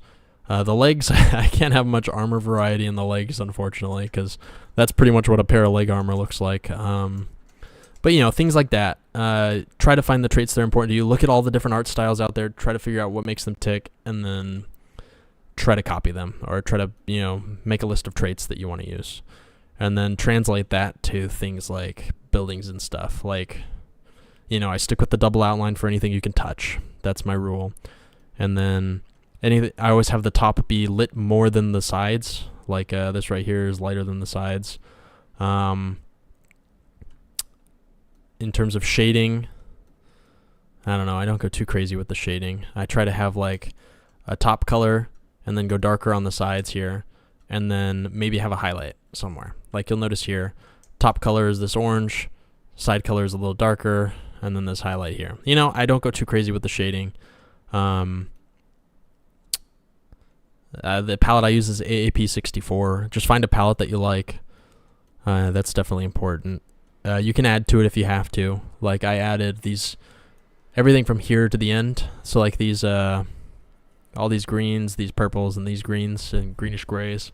The legs, I can't have much armor variety in the legs, unfortunately, because that's pretty much what a pair of leg armor looks like. But things like that. Try to find the traits that are important to you. Look at all the different art styles out there. Try to figure out what makes them tick, and then try to copy them, or try to make a list of traits that you want to use, and then translate that to things like buildings and stuff. I stick with the double outline for anything you can touch. That's my rule. And then I always have the top be lit more than the sides. This right here is lighter than the sides. In terms of shading, I don't know. I don't go too crazy with the shading. I try to have like a top color and then go darker on the sides here, and then maybe have a highlight somewhere. Like you'll notice here, top color is this orange, side color is a little darker, and then this highlight here. You know, I don't go too crazy with the shading. The palette I use is AAP64. Just find a palette that you like. That's definitely important. You can add to it if you have to. Like I added these, everything from here to the end. So like these, all these greens, these purples, and these greens and greenish grays.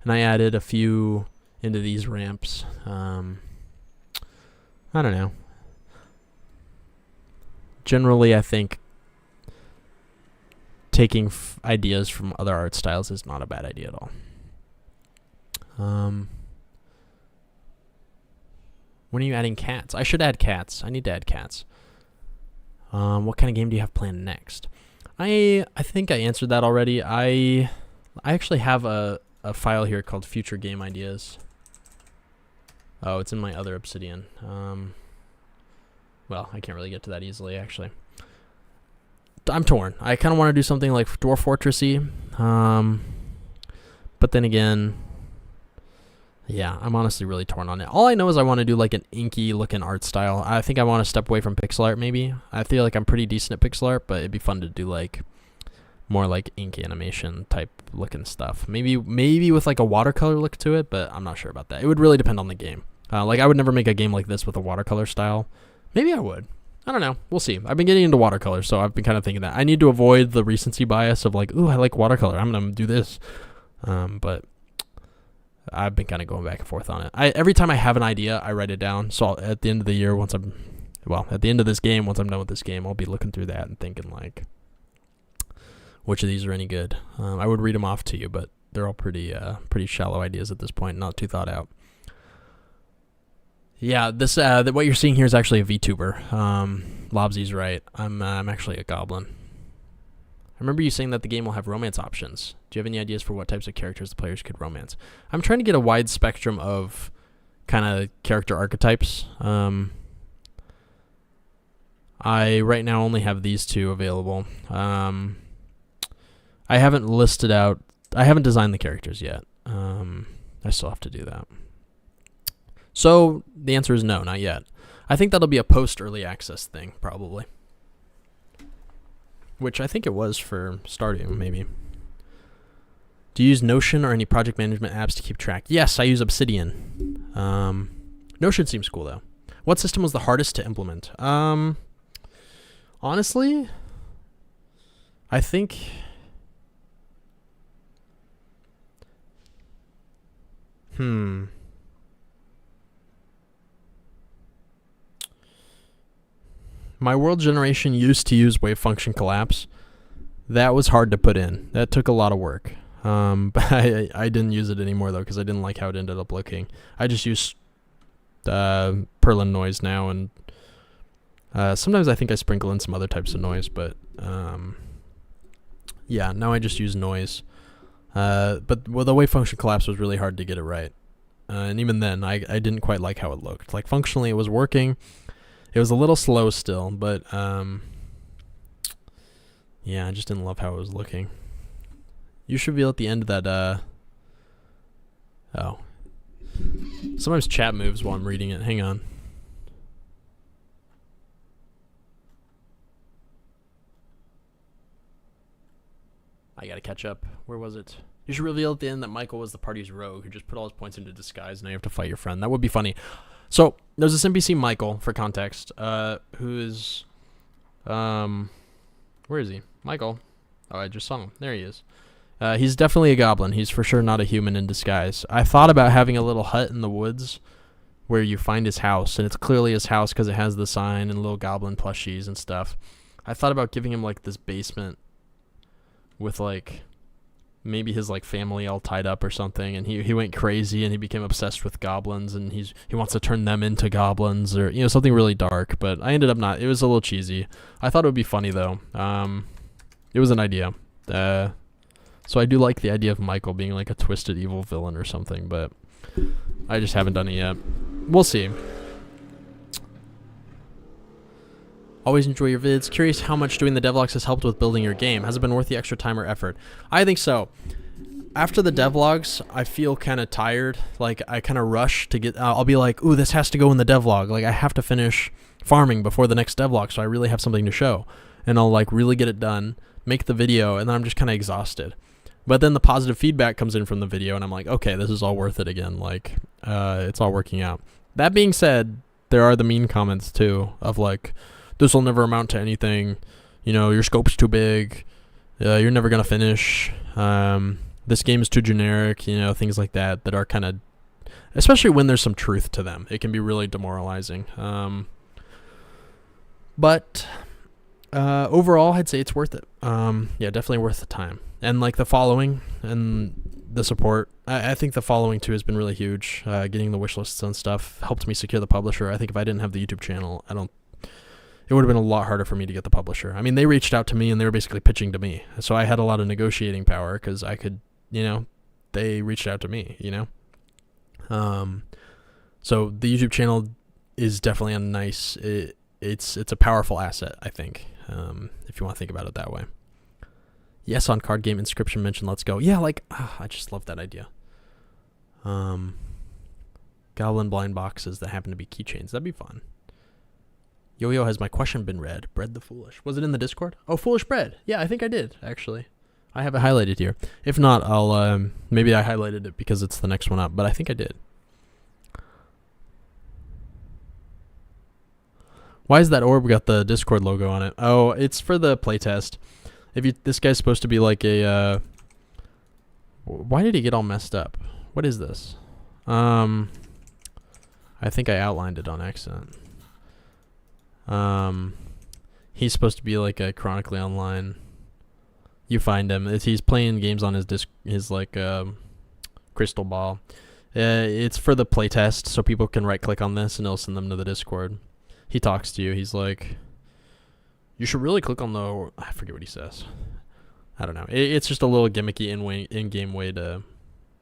And I added a few into these ramps. I don't know. Generally, I think taking ideas from other art styles is not a bad idea at all. When are you adding cats? I should add cats. I need to add cats. What kind of game do you have planned next? I think I answered that already. I actually have a file here called Future Game Ideas. Oh, it's in my other Obsidian. Well, I can't really get to that easily, actually. I'm torn. I kind of want to do something like Dwarf Fortressy. But then again, yeah, I'm honestly really torn on it. All I know is I want to do like an inky looking art style. I think I want to step away from pixel art maybe. I feel like I'm pretty decent at pixel art, but it'd be fun to do like more like ink animation type looking stuff. Maybe with like a watercolor look to it, but I'm not sure about that. It would really depend on the game. Like I would never make a game like this with a watercolor style. Maybe I would. I don't know. We'll see. I've been getting into watercolor, so I've been kind of thinking that. I need to avoid the recency bias of like, ooh, I like watercolor, I'm going to do this. But I've been kind of going back and forth on it. Every time I have an idea, I write it down. So at the end of the year, at the end of this game, once I'm done with this game, I'll be looking through that and thinking like, which of these are any good. I would read them off to you, but they're all pretty shallow ideas at this point, not too thought out. Yeah, this what you're seeing here is actually a VTuber. Lobsy's right. I'm actually a goblin. I remember you saying that the game will have romance options. Do you have any ideas for what types of characters the players could romance? I'm trying to get a wide spectrum of kind of character archetypes. I right now only have these two available. I haven't listed out. I haven't designed the characters yet. I still have to do that. So the answer is no, not yet. I think that'll be a post-early access thing, probably. Which I think it was for Stardew, maybe. Do you use Notion or any project management apps to keep track? Yes, I use Obsidian. Notion seems cool, though. What system was the hardest to implement? Honestly, I think... My world generation used to use wave function collapse. That was hard to put in. That took a lot of work. But I didn't use it anymore, though, because I didn't like how it ended up looking. I just use Perlin noise now, and sometimes I think I sprinkle in some other types of noise, but yeah, now I just use noise. But the wave function collapse was really hard to get it right. And even then, I didn't quite like how it looked. Like, functionally, it was working. It was a little slow still, but yeah, I just didn't love how it was looking. You should be at the end of that, oh. Sometimes chat moves while I'm reading it. Hang on. I gotta catch up. Where was it? You should reveal at the end that Michael was the party's rogue who just put all his points into disguise, and now you have to fight your friend. That would be funny. So, there's this NPC, Michael, for context, who is, where is he? Michael. Oh, I just saw him. There he is. He's definitely a goblin. He's for sure not a human in disguise. I thought about having a little hut in the woods where you find his house, and it's clearly his house because it has the sign and little goblin plushies and stuff. I thought about giving him, like, this basement with, like... maybe his like family all tied up or something, and he went crazy and he became obsessed with goblins, and he wants to turn them into goblins, or something really dark. But I ended up not. It was a little cheesy. I thought it would be funny though. It was an idea. So I do like the idea of Michael being like a twisted evil villain or something, but I just haven't done it yet. We'll see. Always enjoy your vids. Curious how much doing the devlogs has helped with building your game. Has it been worth the extra time or effort? I think so. After the devlogs, I feel kind of tired. Like, I kind of rush to get... I'll be like, ooh, this has to go in the devlog. Like, I have to finish farming before the next devlog, so I really have something to show. And I'll, like, really get it done, make the video, and then I'm just kind of exhausted. But then the positive feedback comes in from the video, and I'm like, okay, this is all worth it again. Like, it's all working out. That being said, there are the mean comments, too, of, like, this will never amount to anything. You know, your scope's too big. You're never going to finish. This game is too generic, you know, things like that are kind of, especially when there's some truth to them, it can be really demoralizing. But overall, I'd say it's worth it. Yeah, definitely worth the time. And like the following and the support, I think the following too has been really huge. Getting the wish lists and stuff helped me secure the publisher. I think if I didn't have the YouTube channel, it would have been a lot harder for me to get the publisher. I mean, they reached out to me and they were basically pitching to me. So I had a lot of negotiating power because I could, you know, they reached out to me, you know. So the YouTube channel is definitely a nice, it's a powerful asset, I think, if you want to think about it that way. Yes, on card game inscription mention, let's go. Yeah, like, I just love that idea. Goblin blind boxes that happen to be keychains. That'd be fun. Yo-Yo, has my question been read? Bread the Foolish. Was it in the Discord? Oh, Foolish Bread. Yeah, I think I did, actually. I have it highlighted here. If not, I'll, maybe I highlighted it because it's the next one up, but I think I did. Why is that orb got the Discord logo on it? Oh, it's for the playtest. This guy's supposed to be like a, why did he get all messed up? What is this? I think I outlined it on accident. He's supposed to be like a chronically online. You find him. He's playing games on his like crystal ball. It's for the playtest, so people can right click on this and it'll send them to the Discord. He talks to you. He's like, you should really click on the, I forget what he says. I don't know. It's just a little gimmicky in-game way to,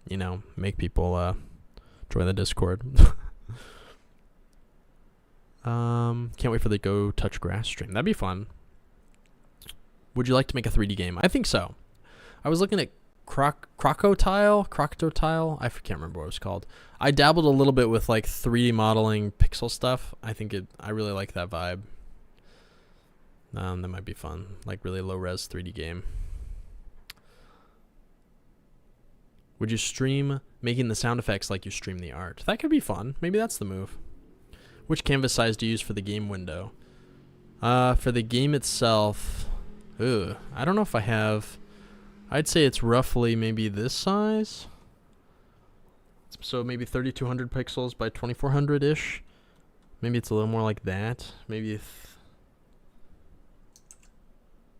you know, make people join the Discord. Can't wait for the Go Touch Grass stream. That'd be fun. Would you like to make a 3D game? I think so. I was looking at Crocotile. I can't remember what it was called. I dabbled a little bit with like 3D modeling pixel stuff. I really like that vibe. That might be fun. Like really low res 3D game. Would you stream making the sound effects like you stream the art? That could be fun. Maybe that's the move. Which canvas size do you use for the game window? For the game itself, I don't know if I have. I'd say it's roughly maybe this size. So maybe 3200 pixels by 2400-ish. Maybe it's a little more like that. Maybe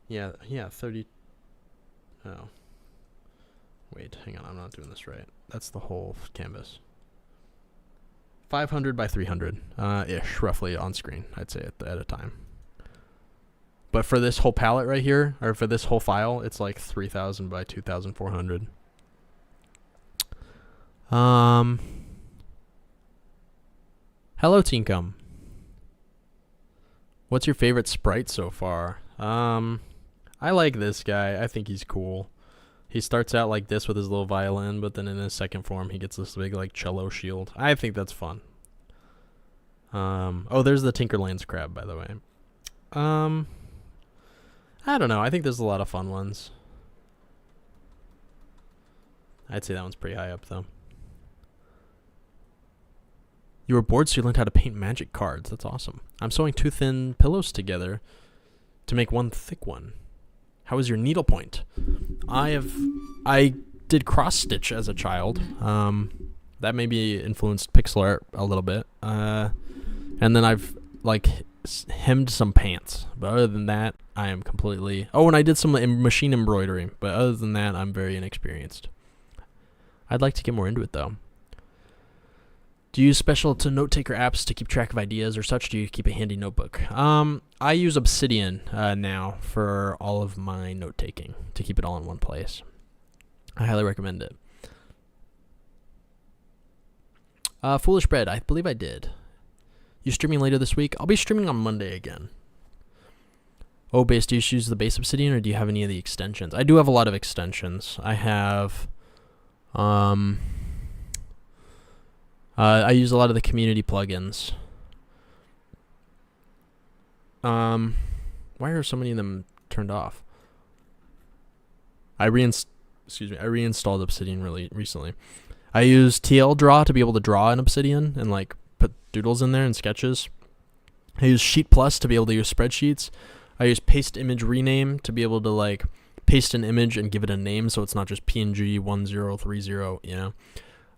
yeah, 30. Oh. Wait, hang on, I'm not doing this right. That's the whole canvas. 500 by 300 ish, roughly on screen, I'd say at a time. But for this whole palette right here, or for this whole file, it's like 3000 by 2400. Hello, Teencum. What's your favorite sprite so far? I like this guy. I think he's cool. He starts out like this with his little violin, but then in his second form, he gets this big like cello shield. I think that's fun. Oh, there's the Tinkerlands crab, by the way. I don't know. I think there's a lot of fun ones. I'd say that one's pretty high up, though. You were bored, so you learned how to paint magic cards. That's awesome. I'm sewing two thin pillows together to make one thick one. How is your needlepoint? I did cross stitch as a child. That maybe influenced pixel art a little bit. And then I've like hemmed some pants. But other than that, I am completely... Oh, and I did some machine embroidery. But other than that, I'm very inexperienced. I'd like to get more into it, though. Do you use special to note-taker apps to keep track of ideas or such? Do you keep a handy notebook? I use Obsidian now for all of my note-taking to keep it all in one place. I highly recommend it. Foolish Bread, I believe I did. You streaming later this week? I'll be streaming on Monday again. base, do you use the base obsidian or do you have any of the extensions? I do have a lot of extensions. I have, I use a lot of the community plugins. Why are so many of them turned off? I reinstalled Obsidian really recently. I use TL Draw to be able to draw an Obsidian and like put doodles in there and sketches. I use Sheet Plus to be able to use spreadsheets. I use Paste Image Rename to be able to like paste an image and give it a name so it's not just PNG 1030, you know.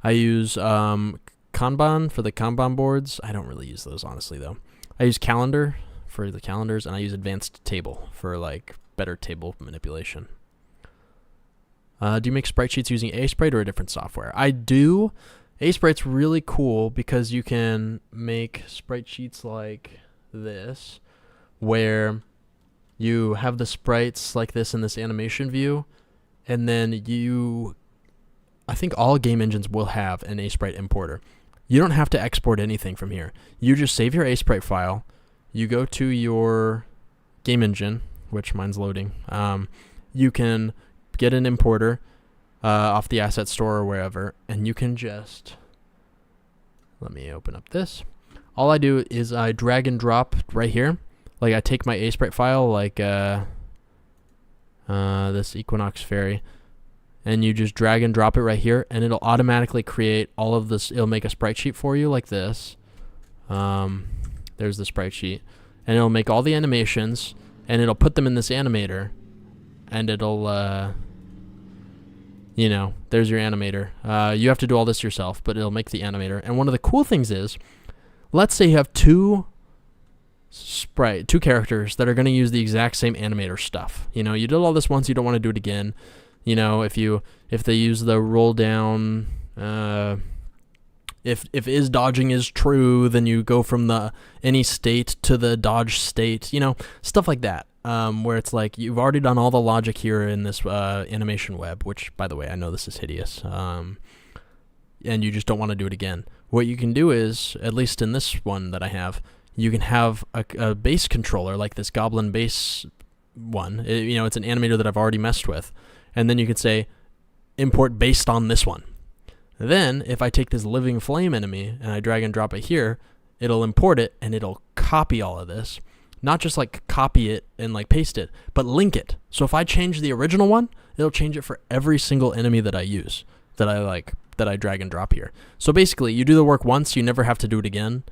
I use Kanban for the Kanban boards. I don't really use those honestly though. I use Calendar for the calendars, and I use Advanced Table for like better table manipulation. Do you make sprite sheets using Asprite or a different software? I do. Asprite's really cool because you can make sprite sheets like this, where you have the sprites like this in this animation view, and then I think all game engines will have an Asprite importer. You don't have to export anything from here. You just save your Asprite file. You go to your game engine, which mine's loading. You can get an importer off the asset store or wherever, and you can just, let me open up this. All I do is I drag and drop right here. Like I take my Asprite file, like this Equinox Fairy, and you just drag and drop it right here, and it'll automatically create all of this. It'll make a sprite sheet for you like this. There's the sprite sheet, and it'll make all the animations, and it'll put them in this animator, and it'll, you know, there's your animator. You have to do all this yourself, but it'll make the animator. And one of the cool things is, let's say you have two characters that are going to use the exact same animator stuff. You know, you did all this once, you don't want to do it again. You know, if they use the roll down, if is dodging is true, then you go from the any state to the dodge state, you know, stuff like that. Where it's like you've already done all the logic here in this animation web, which, by the way, I know this is hideous, and you just don't want to do it again. What you can do is, at least in this one that I have, you can have a base controller like this Goblin base one. You know, it's an animator that I've already messed with, and then you can say import based on this one. Then, if I take this living flame enemy and I drag and drop it here, it'll import it and it'll copy all of this. Not just like copy it and like paste it, but link it. So if I change the original one, it'll change it for every single enemy that I use, that I drag and drop here. So basically, you do the work once, you never have to do it again,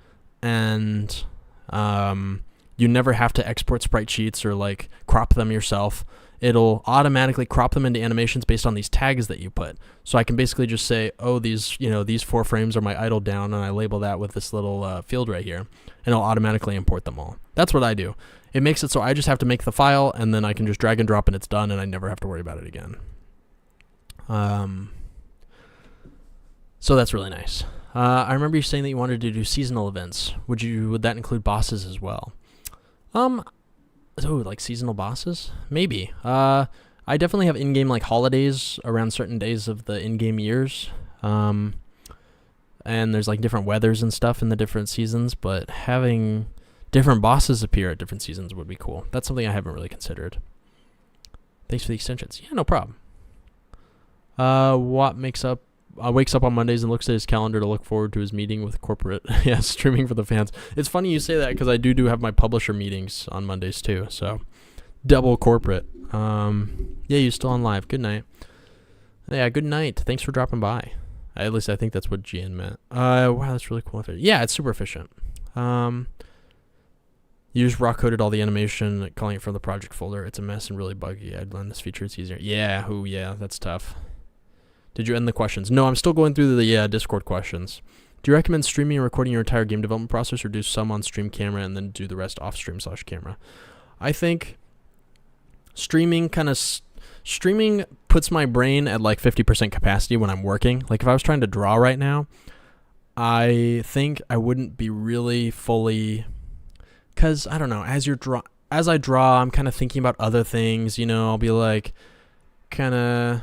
and you never have to export sprite sheets or like crop them yourself. It'll automatically crop them into animations based on these tags that you put. So I can basically just say, oh, these 4 frames are my idle down, and I label that with this little field right here, and it'll automatically import them all. That's what I do. It makes it so I just have to make the file, and then I can just drag and drop and it's done, and I never have to worry about it again. So that's really nice. I remember you saying that you wanted to do seasonal events. Would that include bosses as well? Like seasonal bosses? Maybe. I definitely have in-game like holidays around certain days of the in-game years. And there's like different weathers and stuff in the different seasons, but having different bosses appear at different seasons would be cool. That's something I haven't really considered. Thanks for the extensions. Yeah, no problem. Watt wakes up on Mondays and looks at his calendar to look forward to his meeting with corporate. Yeah, streaming for the fans. It's funny you say that because I do have my publisher meetings on Mondays too. So double corporate. Yeah, you still on live. Good night. Yeah, good night. Thanks for dropping by. At least I think that's what GN meant. Wow, that's really cool. Yeah, it's super efficient. You just raw coded all the animation, calling it from the project folder. It's a mess and really buggy. I'd learn this feature. It's easier. Yeah, yeah, that's tough. Did you end the questions? No, I'm still going through the Discord questions. Do you recommend streaming and recording your entire game development process, or do some on stream camera and then do the rest off stream / camera? I think streaming puts my brain at like 50% capacity when I'm working. Like if I was trying to draw right now, I think I wouldn't be really fully, because I don't know, as I draw, I'm kind of thinking about other things, you know. I'll be like kind of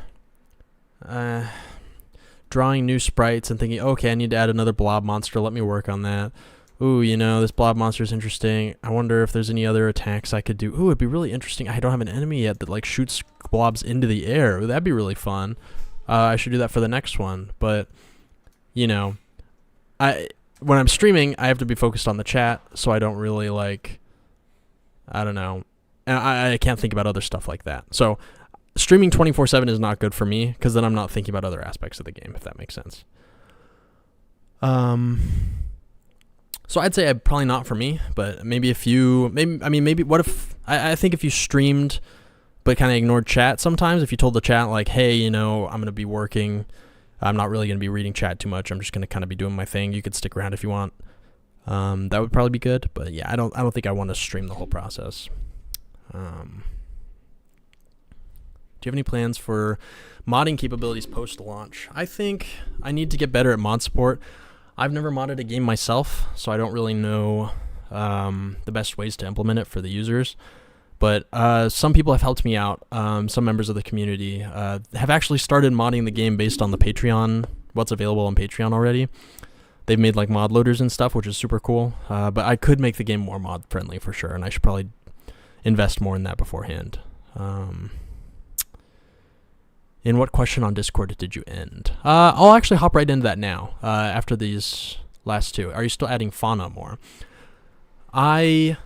drawing new sprites and thinking, okay, I need to add another blob monster, let me work on that. Ooh, this blob monster is interesting. I wonder if there's any other attacks I could do. Ooh, it'd be really interesting. I don't have an enemy yet that like shoots blobs into the air. Ooh, that'd be really fun. I should do that for the next one. But when I'm streaming, I have to be focused on the chat, so I don't really like. I don't know. I can't think about other stuff like that. So streaming 24/7 is not good for me because then I'm not thinking about other aspects of the game, if that makes sense. So I'd say probably not for me, but maybe if you, maybe what if, I think if you streamed but kind of ignored chat sometimes, if you told the chat like, hey, I'm going to be working, I'm not really going to be reading chat too much, I'm just going to kind of be doing my thing, you could stick around if you want. That would probably be good, but yeah, I don't think I want to stream the whole process. Do you have any plans for modding capabilities post-launch? I think I need to get better at mod support. I've never modded a game myself, so I don't really know the best ways to implement it for the users. But some people have helped me out. Some members of the community have actually started modding the game based on the Patreon, what's available on Patreon already. They've made like mod loaders and stuff, which is super cool. But I could make the game more mod friendly for sure, and I should probably invest more in that beforehand. In what question on Discord did you end? I'll actually hop right into that now, after these last two. Are you still adding fauna more? I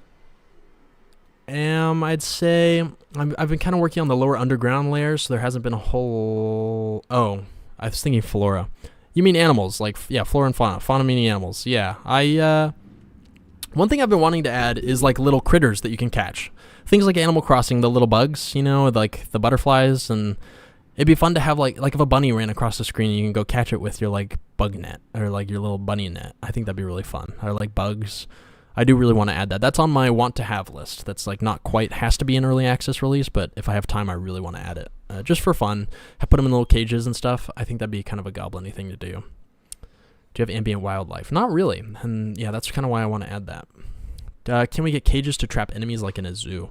am, I'd say, I've been kind of working on the lower underground layers, so there hasn't been a whole... Oh, I was thinking flora. You mean animals, like, yeah, flora and fauna. Fauna meaning animals, yeah. One thing I've been wanting to add is, like, little critters that you can catch. Things like Animal Crossing, the little bugs, like the butterflies, and... It'd be fun to have, like if a bunny ran across the screen, you can go catch it with your, like, bug net, or, like, your little bunny net. I think that'd be really fun. Or, like, bugs. I do really want to add that. That's on my want-to-have list. That's, like, not quite has to be an early access release, but if I have time, I really want to add it. Just for fun. I put them in little cages and stuff. I think that'd be kind of a goblin-y thing to do. Do you have ambient wildlife? Not really. And, yeah, that's kind of why I want to add that. Can we get cages to trap enemies like in a zoo?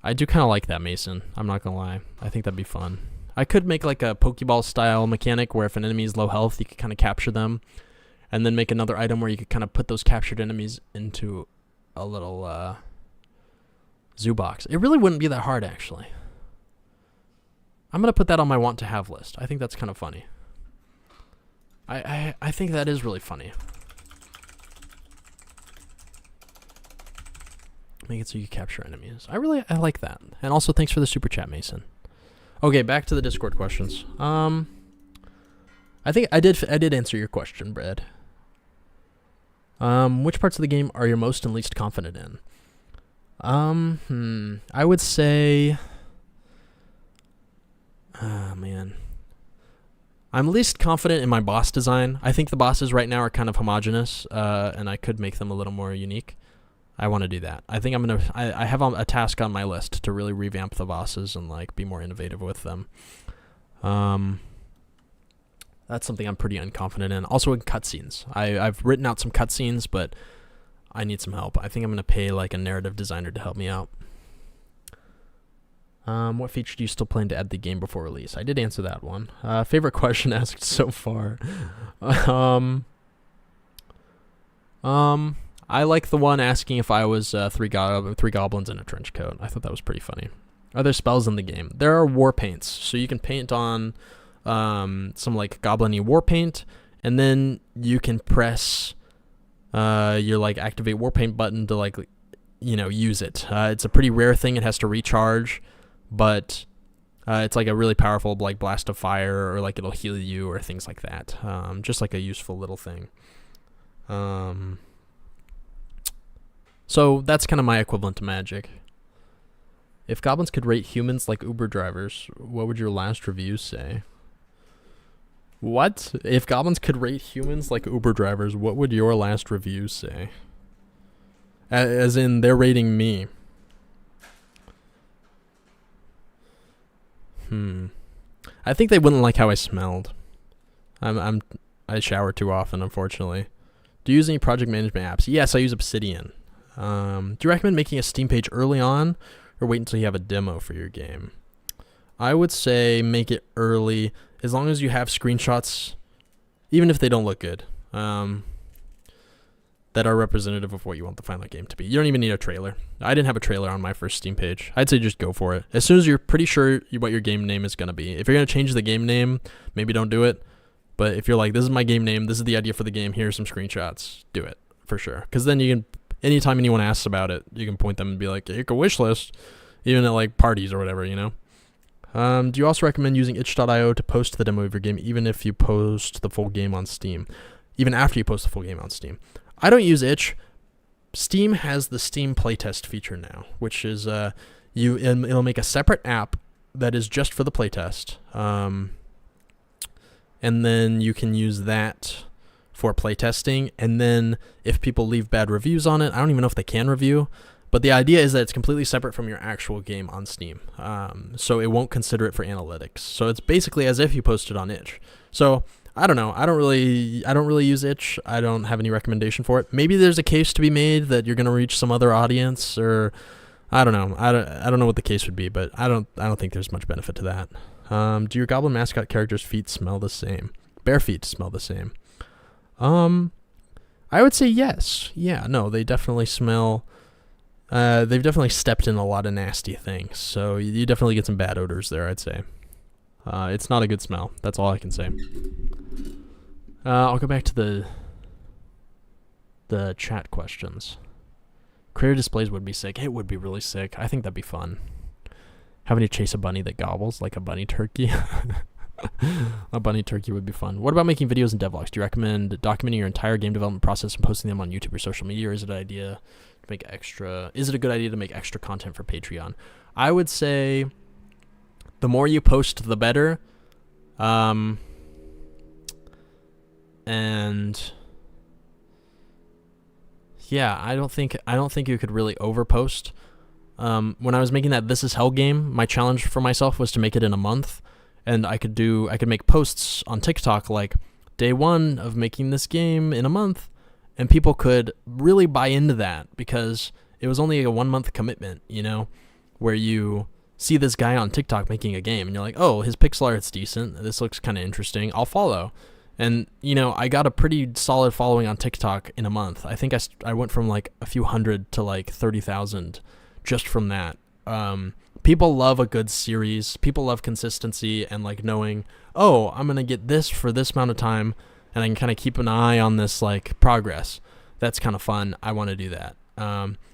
I do kind of like that, Mason. I'm not going to lie. I think that'd be fun. I could make like a Pokeball style mechanic where if an enemy is low health, you could kind of capture them, and then make another item where you could kind of put those captured enemies into a little zoo box. It really wouldn't be that hard, actually. I'm going to put that on my want to have list. I think that's kind of funny. I think that is really funny. Make it so you capture enemies. I like that. And also thanks for the super chat, Mason. Okay, back to the Discord questions. I think I did answer your question, Brad. Which parts of the game are you most and least confident in? I would say, man, I'm least confident in my boss design. I think the bosses right now are kind of homogenous, and I could make them a little more unique. I want to do that. I think I have a task on my list to really revamp the bosses and like be more innovative with them. That's something I'm pretty unconfident in. Also in cutscenes. I've written out some cutscenes, but I need some help. I think I'm going to pay like a narrative designer to help me out. What feature do you still plan to add to the game before release? I did answer that one. Favorite question asked so far. I like the one asking if I was three goblins in a trench coat. I thought that was pretty funny. Are there spells in the game? There are war paints, so you can paint on some like goblin-y war paint, and then you can press your like activate war paint button to like use it. It's a pretty rare thing. It has to recharge, but it's like a really powerful like blast of fire, or like it'll heal you or things like that. Just like a useful little thing. So that's kind of my equivalent to magic. If goblins could rate humans like Uber drivers, what would your last review say? What? If goblins could rate humans like Uber drivers, what would your last review say? As in, they're rating me. I think they wouldn't like how I smelled. I shower too often, unfortunately. Do you use any project management apps? Yes, I use Obsidian. Do you recommend making a Steam page early on, or wait until you have a demo for your game? I would say make it early, as long as you have screenshots, even if they don't look good. That that are representative of what you want the final game to be. You don't even need a trailer. I didn't have a trailer on my first Steam page. I'd say just go for it. As soon as you're pretty sure what your game name is going to be. If you're going to change the game name, maybe don't do it. But if you're like, this is my game name, this is the idea for the game, here's some screenshots, do it for sure. Because then you can, anytime anyone asks about it, you can point them and be like, you can wish list, even at like parties or whatever, you know? Do you also recommend using itch.io to post the demo of your game, even if you post the full game on Steam? Even after you post the full game on Steam? I don't use itch. Steam has the Steam playtest feature now, which is it'll make a separate app that is just for the playtest. And then you can use that for playtesting. And then if people leave bad reviews on it, I don't even know if they can review. But the idea is that it's completely separate from your actual game on Steam. So it won't consider it for analytics. So it's basically as if you posted on itch. So I don't know. I don't really use itch. I don't have any recommendation for it. Maybe there's a case to be made that you're going to reach some other audience, or I don't know. I don't know what the case would be, but I don't think there's much benefit to that. Do your goblin mascot characters' feet smell the same? Bare feet smell the same. I would say yes. Yeah, no, they definitely smell. They've definitely stepped in a lot of nasty things, so you definitely get some bad odors there, I'd say. It's not a good smell. That's all I can say. I'll go back to the chat questions. Creator displays would be sick. It would be really sick. I think that'd be fun. Having to chase a bunny that gobbles like a bunny turkey. A bunny turkey would be fun. What about making videos in devlogs? Do you recommend documenting your entire game development process and posting them on YouTube or social media, or is it a good idea to make extra content for Patreon? I would say the more you post, the better. And yeah, I don't think you could really overpost. When I was making that This Is Hell game, my challenge for myself was to make it in a month, and I could make posts on TikTok like day 1 of making this game in a month, and people could really buy into that because it was only a 1-month commitment, you know, where you see this guy on TikTok making a game and you're like, oh, his pixel art's decent. This looks kind of interesting. I'll follow. And, you know, I got a pretty solid following on TikTok in a month. I think I went from like a few hundred to like 30,000 just from that. People love a good series. People love consistency and like knowing, oh, I'm going to get this for this amount of time and I can kind of keep an eye on this like progress. That's kind of fun. I want to do that.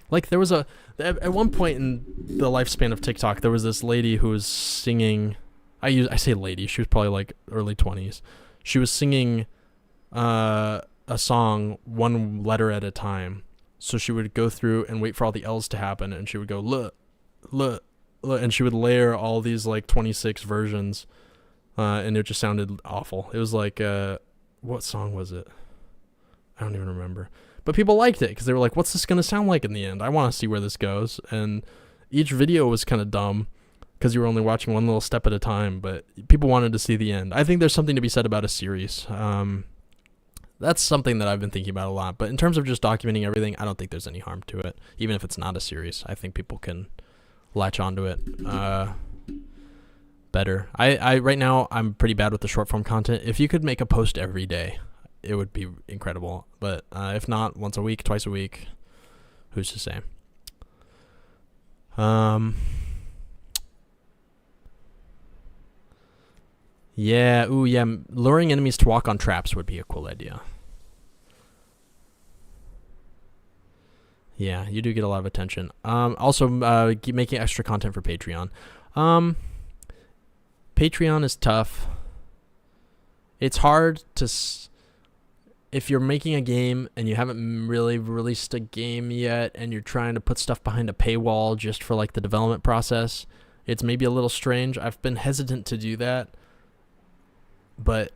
Like there was at one point in the lifespan of TikTok, there was this lady who was singing. I say lady. She was probably like early 20s. She was singing a song one letter at a time. So she would go through and wait for all the L's to happen, and she would go look, and she would layer all these like 26 versions, and it just sounded awful. It was like what song was it? I don't even remember. But people liked it because they were like, what's this going to sound like in the end? I want to see where this goes. And each video was kind of dumb because you were only watching one little step at a time, but people wanted to see the end. I think there's something to be said about a series. That's something that I've been thinking about a lot. But in terms of just documenting everything, I don't think there's any harm to it. Even if it's not a series, I think people can latch onto it better. I right now, I'm pretty bad with the short form content. If you could make a post every day, it would be incredible. But if not, once a week, twice a week, who's to say? Yeah, luring enemies to walk on traps would be a cool idea. Yeah, you do get a lot of attention. Also, keep making extra content for Patreon. Patreon is tough. It's hard to... if you're making a game and you haven't really released a game yet and you're trying to put stuff behind a paywall just for like the development process, it's maybe a little strange. I've been hesitant to do that, but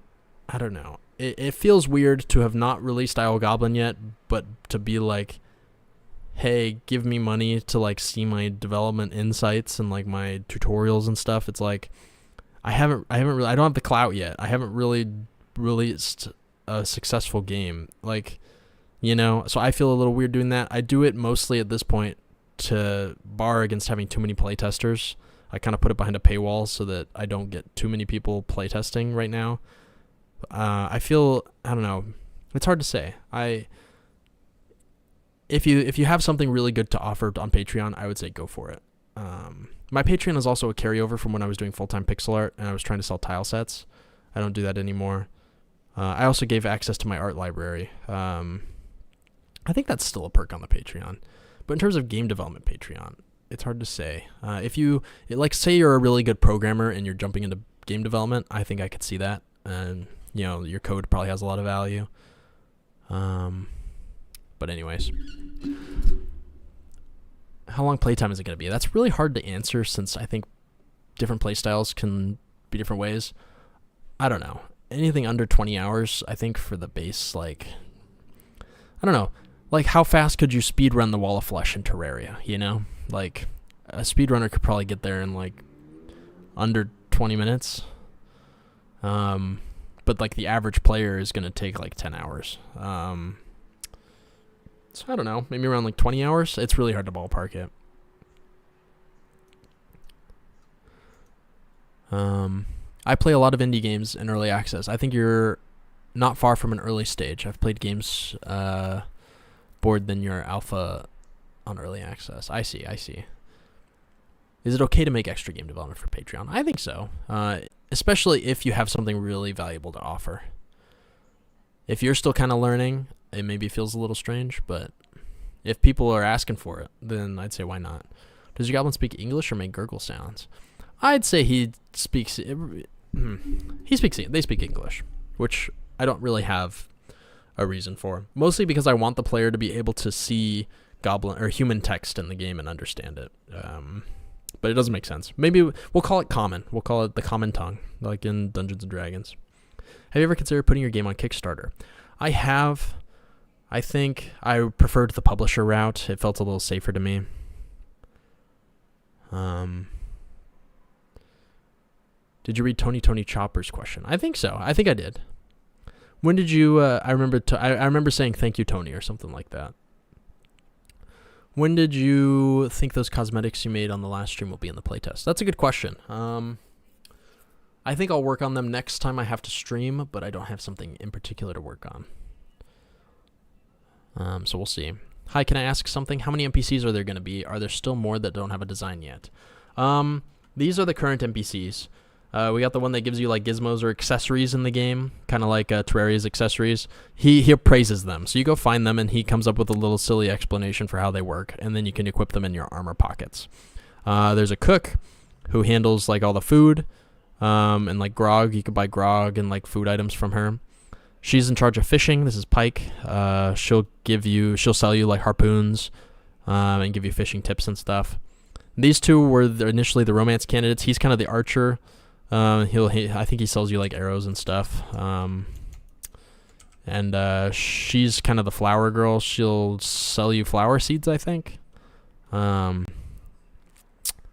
I don't know. It feels weird to have not released Isle Goblin yet, but to be like, hey, give me money to like see my development insights and like my tutorials and stuff. It's like, I don't have the clout yet. I haven't really released a successful game, like, you know, so I feel a little weird doing that. I do it mostly at this point to bar against having too many playtesters. I kind of put it behind a paywall so that I don't get too many people playtesting right now. I don't know, it's hard to say. if you have something really good to offer on Patreon, I would say go for it. My Patreon is also a carryover from when I was doing full-time pixel art and I was trying to sell tile sets. I don't do that anymore. I also gave access to my art library. I think that's still a perk on the Patreon. But in terms of game development Patreon, it's hard to say. If you, like, say you're a really good programmer and you're jumping into game development, I think I could see that. And, you know, your code probably has a lot of value. But anyways. How long playtime is it going to be? That's really hard to answer since I think different playstyles can be different ways. I don't know. Anything under 20 hours, I think, for the base, like, I don't know. Like, how fast could you speedrun the Wall of Flesh in Terraria, you know? Like, a speedrunner could probably get there in, like, under 20 minutes. But, like, the average player is going to take, like, 10 hours. So, I don't know. Maybe around, like, 20 hours? It's really hard to ballpark it. I play a lot of indie games in early access. I think you're not far from an early stage. I've played games board than your alpha on early access. I see. Is it okay to make extra game development for Patreon? I think so, especially if you have something really valuable to offer. If you're still kind of learning, it maybe feels a little strange, but if people are asking for it, then I'd say why not? Does your goblin speak English or make gurgle sounds? I'd say they speak English, which I don't really have a reason for. Mostly because I want the player to be able to see goblin or human text in the game and understand it. But it doesn't make sense. Maybe we'll call it common. We'll call it the common tongue, like in Dungeons and Dragons. Have you ever considered putting your game on Kickstarter? I have. I think I preferred the publisher route. It felt a little safer to me. Did you read Tony Chopper's question? I think so. I think I did. When did you? I remember saying thank you, Tony, or something like that. When did you think those cosmetics you made on the last stream will be in the playtest? That's a good question. I think I'll work on them next time I have to stream, but I don't have something in particular to work on. So we'll see. Hi, can I ask something? How many NPCs are there going to be? Are there still more that don't have a design yet? These are the current NPCs. We got the one that gives you like gizmos or accessories in the game, kind of like Terraria's accessories. He praises them. So you go find them and he comes up with a little silly explanation for how they work, and then you can equip them in your armor pockets. There's a cook who handles like all the food, and like grog. You can buy grog and like food items from her. She's in charge of fishing. This is Pike. She'll sell you like harpoons, and give you fishing tips and stuff. These two were initially the romance candidates. He's kind of the archer. I think he sells you like arrows and stuff. And she's kind of the flower girl. She'll sell you flower seeds, I think.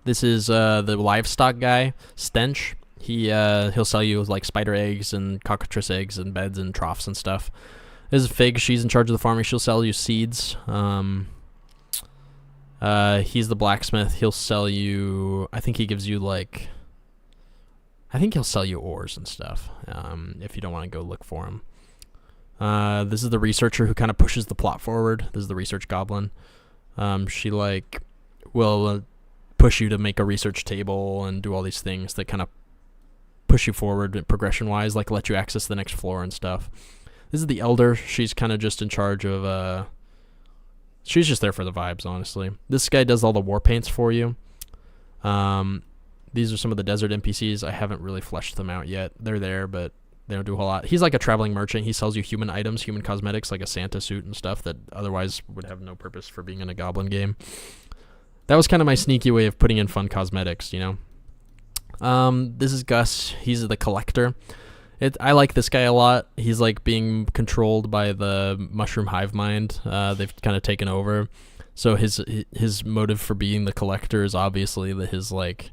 This is the livestock guy, Stench. He'll sell you like spider eggs and cockatrice eggs and beds and troughs and stuff. This is Fig. She's in charge of the farming. She'll sell you seeds. He's the blacksmith. He'll sell you. I think he'll sell you ores and stuff. If you don't want to go look for him. This is the researcher who kind of pushes the plot forward. This is the research goblin. She will push you to make a research table and do all these things that kind of push you forward progression wise, like let you access the next floor and stuff. This is the elder. She's kind of just in charge of she's just there for the vibes, honestly. This guy does all the war paints for you. These are some of the desert NPCs. I haven't really fleshed them out yet. They're there, but they don't do a whole lot. He's like a traveling merchant. He sells you human items, human cosmetics, like a Santa suit and stuff that otherwise would have no purpose for being in a goblin game. That was kind of my sneaky way of putting in fun cosmetics, you know. This is Gus. He's the collector. I like this guy a lot. He's like being controlled by the mushroom hive mind. They've kind of taken over. So his motive for being the collector is obviously that his like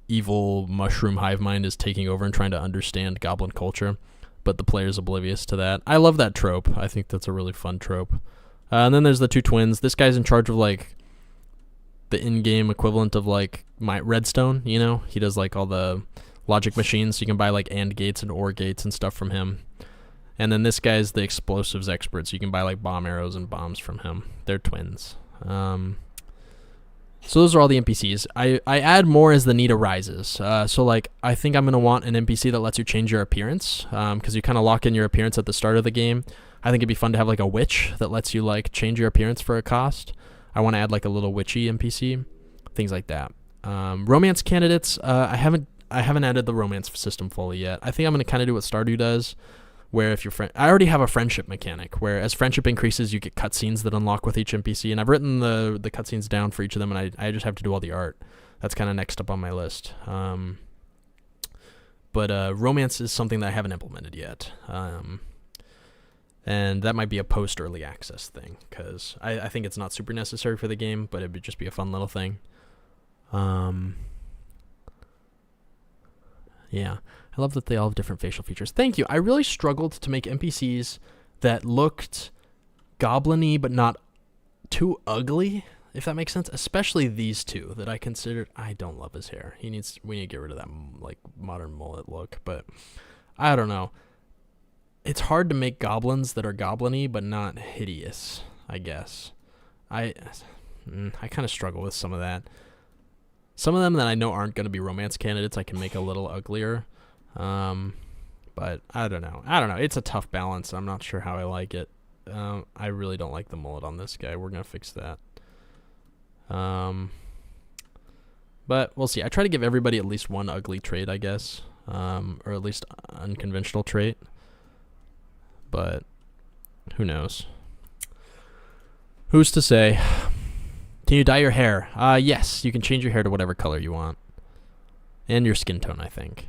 evil mushroom hive mind is taking over and trying to understand goblin culture, but the player's oblivious to that. I love that trope. I think that's a really fun trope. And then there's the two twins. This guy's in charge of like the in-game equivalent of like my Redstone, you know. He does like all the logic machines, so you can buy like AND gates and OR gates and stuff from him. And then this guy's the explosives expert, so you can buy like bomb arrows and bombs from him. They're twins. So those are all the NPCs. I add more as the need arises. So like I think I'm gonna want an NPC that lets you change your appearance, because you kind of lock in your appearance at the start of the game. I think it'd be fun to have like a witch that lets you like change your appearance for a cost. I want to add like a little witchy NPC, things like that. Romance candidates. I haven't added the romance system fully yet. I think I'm gonna kind of do what Stardew does, where if your friend, I already have a friendship mechanic where as friendship increases, you get cutscenes that unlock with each NPC, and I've written the cutscenes down for each of them, and I just have to do all the art. That's kind of next up on my list. But romance is something that I haven't implemented yet, and that might be a post-early access thing, because I think it's not super necessary for the game, but it would just be a fun little thing. Yeah. I love that they all have different facial features. Thank you. I really struggled to make NPCs that looked goblin-y but not too ugly, if that makes sense. Especially these two that I considered. I don't love his hair. We need to get rid of that like modern mullet look. But I don't know. It's hard to make goblins that are goblin-y but not hideous, I guess. I kind of struggle with some of that. Some of them that I know aren't going to be romance candidates, I can make a little uglier. But I don't know. It's a tough balance. I'm not sure how I like it. I really don't like the mullet on this guy. We're going to fix that. But we'll see. I try to give everybody at least one ugly trait, I guess. Or at least unconventional trait. But who knows? Who's to say? Can you dye your hair? Yes, you can change your hair to whatever color you want. And your skin tone, I think.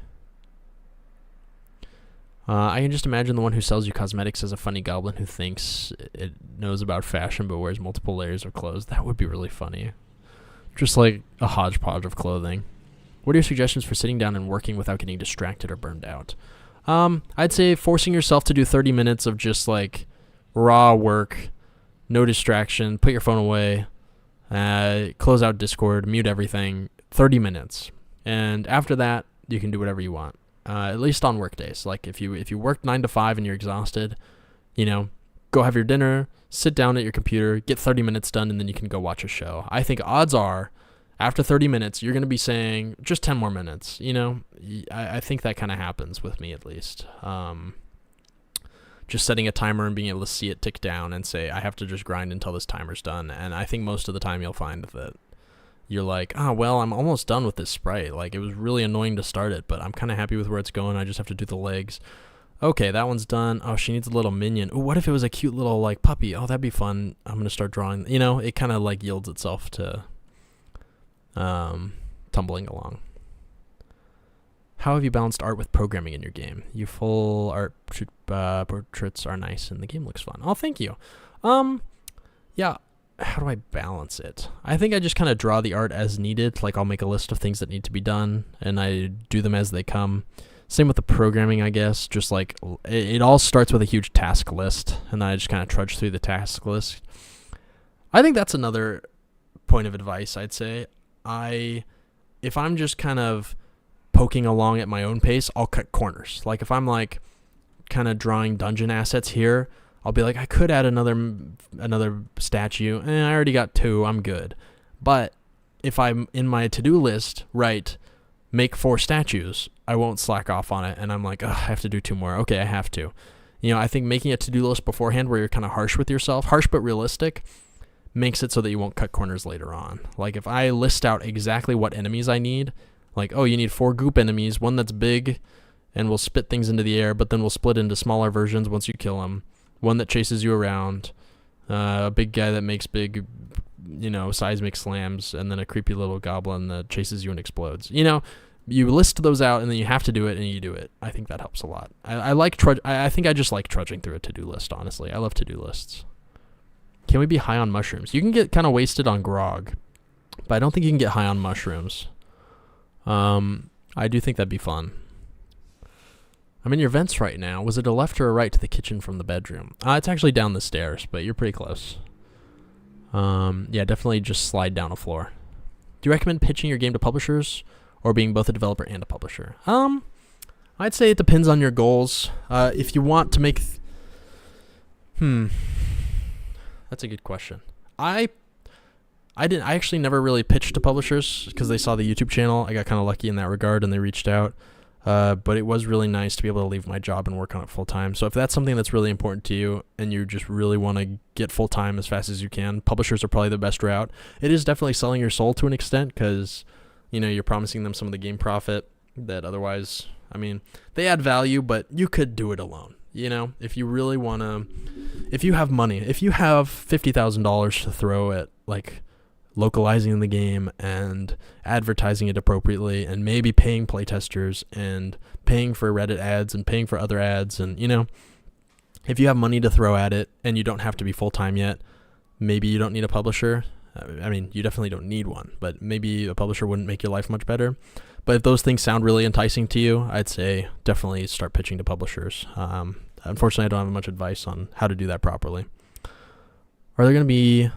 I can just imagine the one who sells you cosmetics as a funny goblin who thinks it knows about fashion but wears multiple layers of clothes. That would be really funny. Just like a hodgepodge of clothing. What are your suggestions for sitting down and working without getting distracted or burned out? I'd say forcing yourself to do 30 minutes of just like raw work, no distraction, put your phone away, close out Discord, mute everything, 30 minutes. And after that, you can do whatever you want. At least on work days. Like if you work 9 to 5 and you're exhausted, go have your dinner, sit down at your computer, get 30 minutes done, and then you can go watch a show. I think odds are after 30 minutes, you're going to be saying just 10 more minutes. I think that kind of happens with me at least. Just setting a timer and being able to see it tick down and say, I have to just grind until this timer's done. And I think most of the time you'll find that you're like, well, I'm almost done with this sprite. Like, it was really annoying to start it, but I'm kind of happy with where it's going. I just have to do the legs. Okay, that one's done. Oh, she needs a little minion. Ooh, what if it was a cute little, like, puppy? Oh, that'd be fun. I'm going to start drawing. It kind of, like, yields itself to tumbling along. How have you balanced art with programming in your game? Your full art portraits are nice, and the game looks fun. Oh, thank you. Yeah. How do I balance it? I think I just kind of draw the art as needed. Like I'll make a list of things that need to be done and I do them as they come. Same with the programming, I guess. Just like it all starts with a huge task list and then I just kind of trudge through the task list. I think that's another point of advice I'd say. If I'm just kind of poking along at my own pace, I'll cut corners. Like if I'm like kind of drawing dungeon assets here, I'll be like, I could add another statue. I already got 2. I'm good. But if I'm in my to-do list, make 4 statues, I won't slack off on it. And I'm like, I have to do 2 more. Okay, I have to. I think making a to-do list beforehand where you're kind of harsh with yourself, harsh but realistic, makes it so that you won't cut corners later on. Like if I list out exactly what enemies I need, like, you need 4 goop enemies, one that's big and will spit things into the air, but then we'll split into smaller versions once you kill them. One that chases you around, a big guy that makes big, seismic slams, and then a creepy little goblin that chases you and explodes. You list those out, and then you have to do it, and you do it. I think that helps a lot. I think I just like trudging through a to-do list, honestly. I love to-do lists. Can we be high on mushrooms? You can get kind of wasted on grog, but I don't think you can get high on mushrooms. I do think that'd be fun. I'm in your vents right now. Was it a left or a right to the kitchen from the bedroom? It's actually down the stairs, but you're pretty close. Yeah, definitely just slide down a floor. Do you recommend pitching your game to publishers or being both a developer and a publisher? I'd say it depends on your goals. If you want to make That's a good question. I actually never really pitched to publishers because they saw the YouTube channel. I got kind of lucky in that regard, and they reached out. But it was really nice to be able to leave my job and work on it full time. So if that's something that's really important to you and you just really want to get full time as fast as you can, publishers are probably the best route. It is definitely selling your soul to an extent because, you're promising them some of the game profit that otherwise, they add value, but you could do it alone. If you really want to, if you have money, if you have $50,000 to throw at like localizing the game and advertising it appropriately and maybe paying playtesters and paying for Reddit ads and paying for other ads, and if you have money to throw at it and you don't have to be full-time yet, maybe you don't need a publisher. You definitely don't need one, but maybe a publisher wouldn't make your life much better. But if those things sound really enticing to you, I'd say definitely start pitching to publishers. Unfortunately, I don't have much advice on how to do that properly. Are there going to be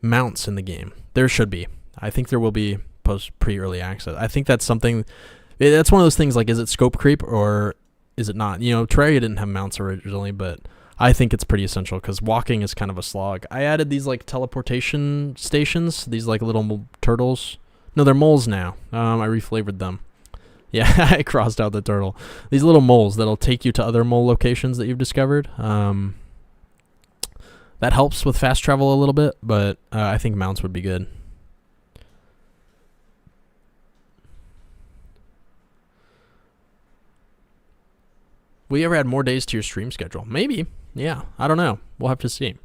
mounts in the game? There should be. I think there will be pre-early access. I think that's something. That's one of those things. Like, is it scope creep or is it not? Terraria didn't have mounts originally, but I think it's pretty essential because walking is kind of a slog. I added these like teleportation stations. These like little turtles. No, they're moles now. I reflavored them. Yeah, I crossed out the turtle. These little moles that'll take you to other mole locations that you've discovered. That helps with fast travel a little bit, but I think mounts would be good. Will you ever add more days to your stream schedule? Maybe. Yeah, I don't know. We'll have to see.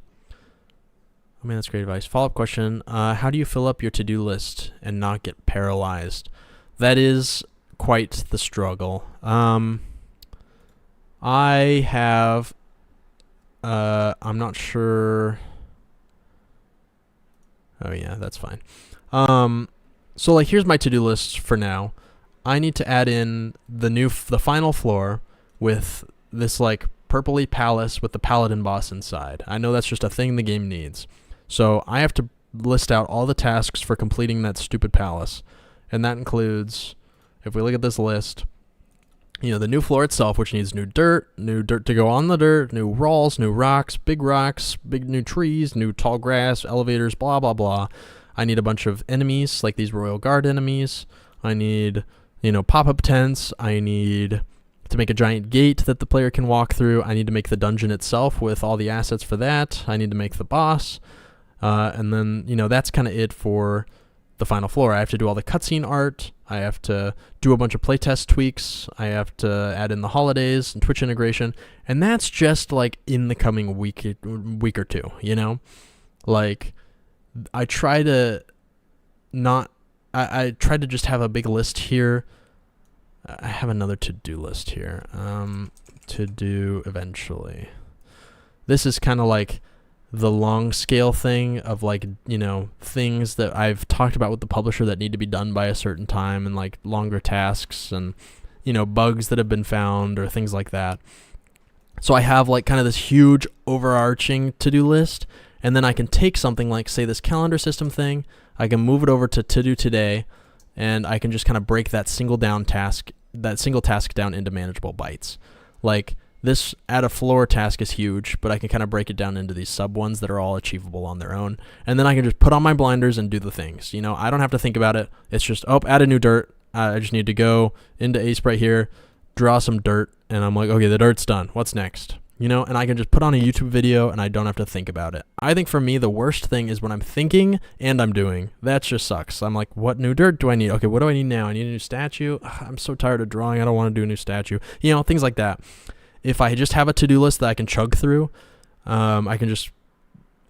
That's great advice. Follow-up question. How do you fill up your to-do list and not get paralyzed? That is quite the struggle. I have... I'm not sure... Oh, yeah, that's fine. So, here's my to-do list for now. I need to add in the final floor with this, purpley palace with the paladin boss inside. I know that's just a thing the game needs. So I have to list out all the tasks for completing that stupid palace. And that includes, if we look at this list, the new floor itself, which needs new dirt to go on the dirt, new walls, new rocks, big new trees, new tall grass, elevators, blah, blah, blah. I need a bunch of enemies, like these Royal Guard enemies. I need, pop-up tents. I need to make a giant gate that the player can walk through. I need to make the dungeon itself with all the assets for that. I need to make the boss. And then, that's kind of it for the final floor. I have to do all the cutscene art. I have to do a bunch of playtest tweaks. I have to add in the holidays and Twitch integration. And that's just, in the coming week or two, I try to not... I try to just have a big list here. I have another to-do list here. To do eventually. This is kind of like the long scale thing of things that I've talked about with the publisher that need to be done by a certain time, and longer tasks and bugs that have been found or things like that. So I have kind of this huge overarching to-do list, and then I can take something like, say, this calendar system thing. I can move it over to do today, and I can just kind of break that single task down into manageable bites. This add a floor task is huge, but I can kind of break it down into these sub ones that are all achievable on their own. And then I can just put on my blinders and do the things. I don't have to think about it. It's just, add a new dirt. I just need to go into Ace right here, draw some dirt, and I'm like, okay, the dirt's done. What's next? And I can just put on a YouTube video and I don't have to think about it. I think for me, the worst thing is when I'm thinking and I'm doing. That just sucks. I'm like, what new dirt do I need? Okay, what do I need now? I need a new statue. Ugh, I'm so tired of drawing. I don't want to do a new statue. Things like that. If I just have a to-do list that I can chug through, I can just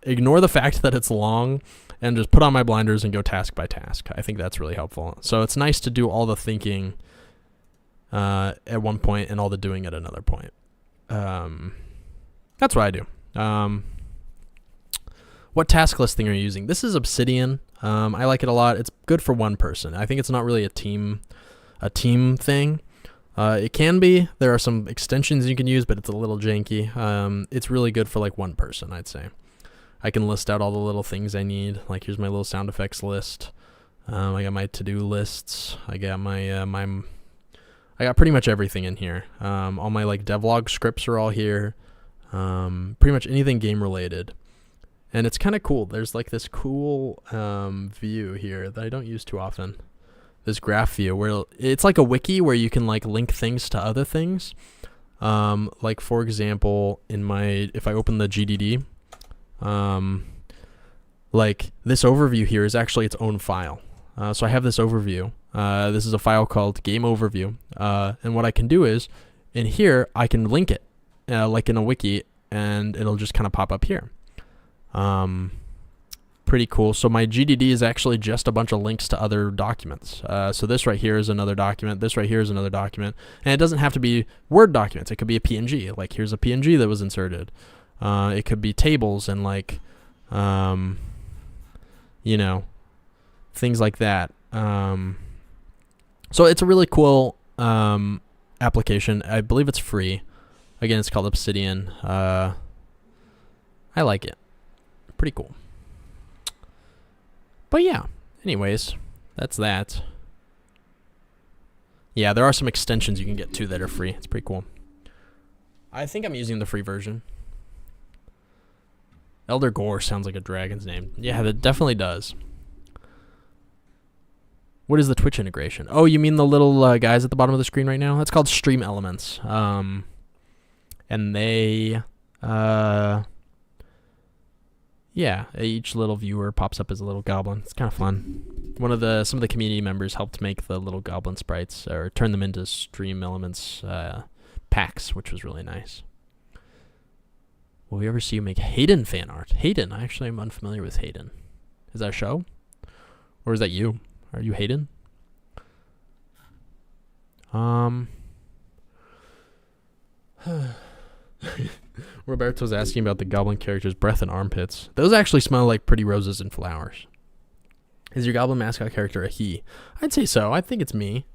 ignore the fact that it's long and just put on my blinders and go task by task. I think that's really helpful. So it's nice to do all the thinking at one point and all the doing at another point. That's what I do. What task listing are you using? This is Obsidian. I like it a lot. It's good for one person. I think it's not really a team thing. It can be. There are some extensions you can use, but it's a little janky. It's really good for one person, I'd say. I can list out all the little things I need. Here's my little sound effects list. I got my to-do lists. I got I got pretty much everything in here. All my Devlog scripts are all here. Pretty much anything game related. And it's kind of cool. There's like this cool view here that I don't use too often. This graph view where it's like a wiki where you can like link things to other things. Like for example, if I open the GDD, like this overview here is actually its own file. So I have this overview. This is a file called Game Overview. And what I can do is in here, I can link it like in a wiki, and it'll just kind of pop up here. Pretty cool. So my GDD is actually just a bunch of links to other documents. So this right here is another document. This right here is another document. And it doesn't have to be Word documents. It could be a PNG. Like here's a PNG that was inserted. It could be tables and like, things like that. So it's a really cool application. I believe it's free. Again, it's called Obsidian. I like it. Pretty cool. But yeah, anyways, that's that. Yeah, there are some extensions you can get too that are free. It's pretty cool. I think I'm using the free version. Elder Gore sounds like a dragon's name. Yeah, that definitely does. What is the Twitch integration? Oh, you mean the little guys at the bottom of the screen right now? That's called Stream Elements. And they... yeah, each little viewer pops up as a little goblin. It's kind of fun. Some of the community members helped make the little goblin sprites or turn them into Stream Elements packs, which was really nice. Will we ever see you make Hayden fan art? Hayden, I actually am unfamiliar with Hayden. Is that a show? Or is that you? Are you Hayden? Roberto's asking about the goblin character's breath and armpits. Those actually smell like pretty roses and flowers. Is your goblin mascot character a he? I'd say so. I think it's me.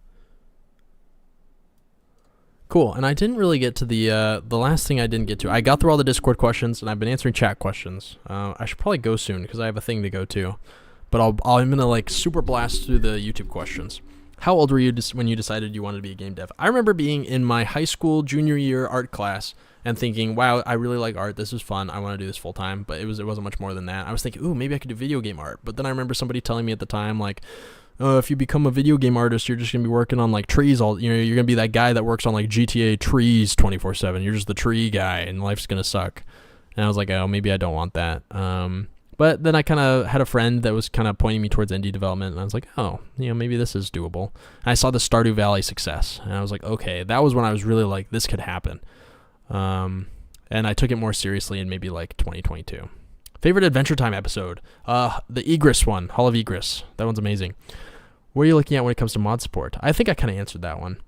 Cool. And I didn't really get to the last thing I didn't get to. I got through all the Discord questions, and I've been answering chat questions. I should probably go soon because I have a thing to go to. But I'm going to like super blast through the YouTube questions. How old were you when you decided you wanted to be a game dev? I remember being in my high school junior year art class and thinking, wow, I really like art. This is fun. I want to do this full time. But it wasn't much more than that. I was thinking, ooh, maybe I could do video game art. But then I remember somebody telling me at the time, like, if you become a video game artist, you're just going to be working on like trees you're going to be that guy that works on like GTA trees 24/7. You're just the tree guy and life's going to suck. And I was like, oh, maybe I don't want that. But then I kind of had a friend that was kind of pointing me towards indie development, and I was like, oh, maybe this is doable. And I saw the Stardew Valley success, and I was like, okay, that was when I was really like, this could happen. And I took it more seriously in maybe like 2022. Favorite Adventure Time episode? The Egress one, Hall of Egress. That one's amazing. What are you looking at when it comes to mod support? I think I kind of answered that one.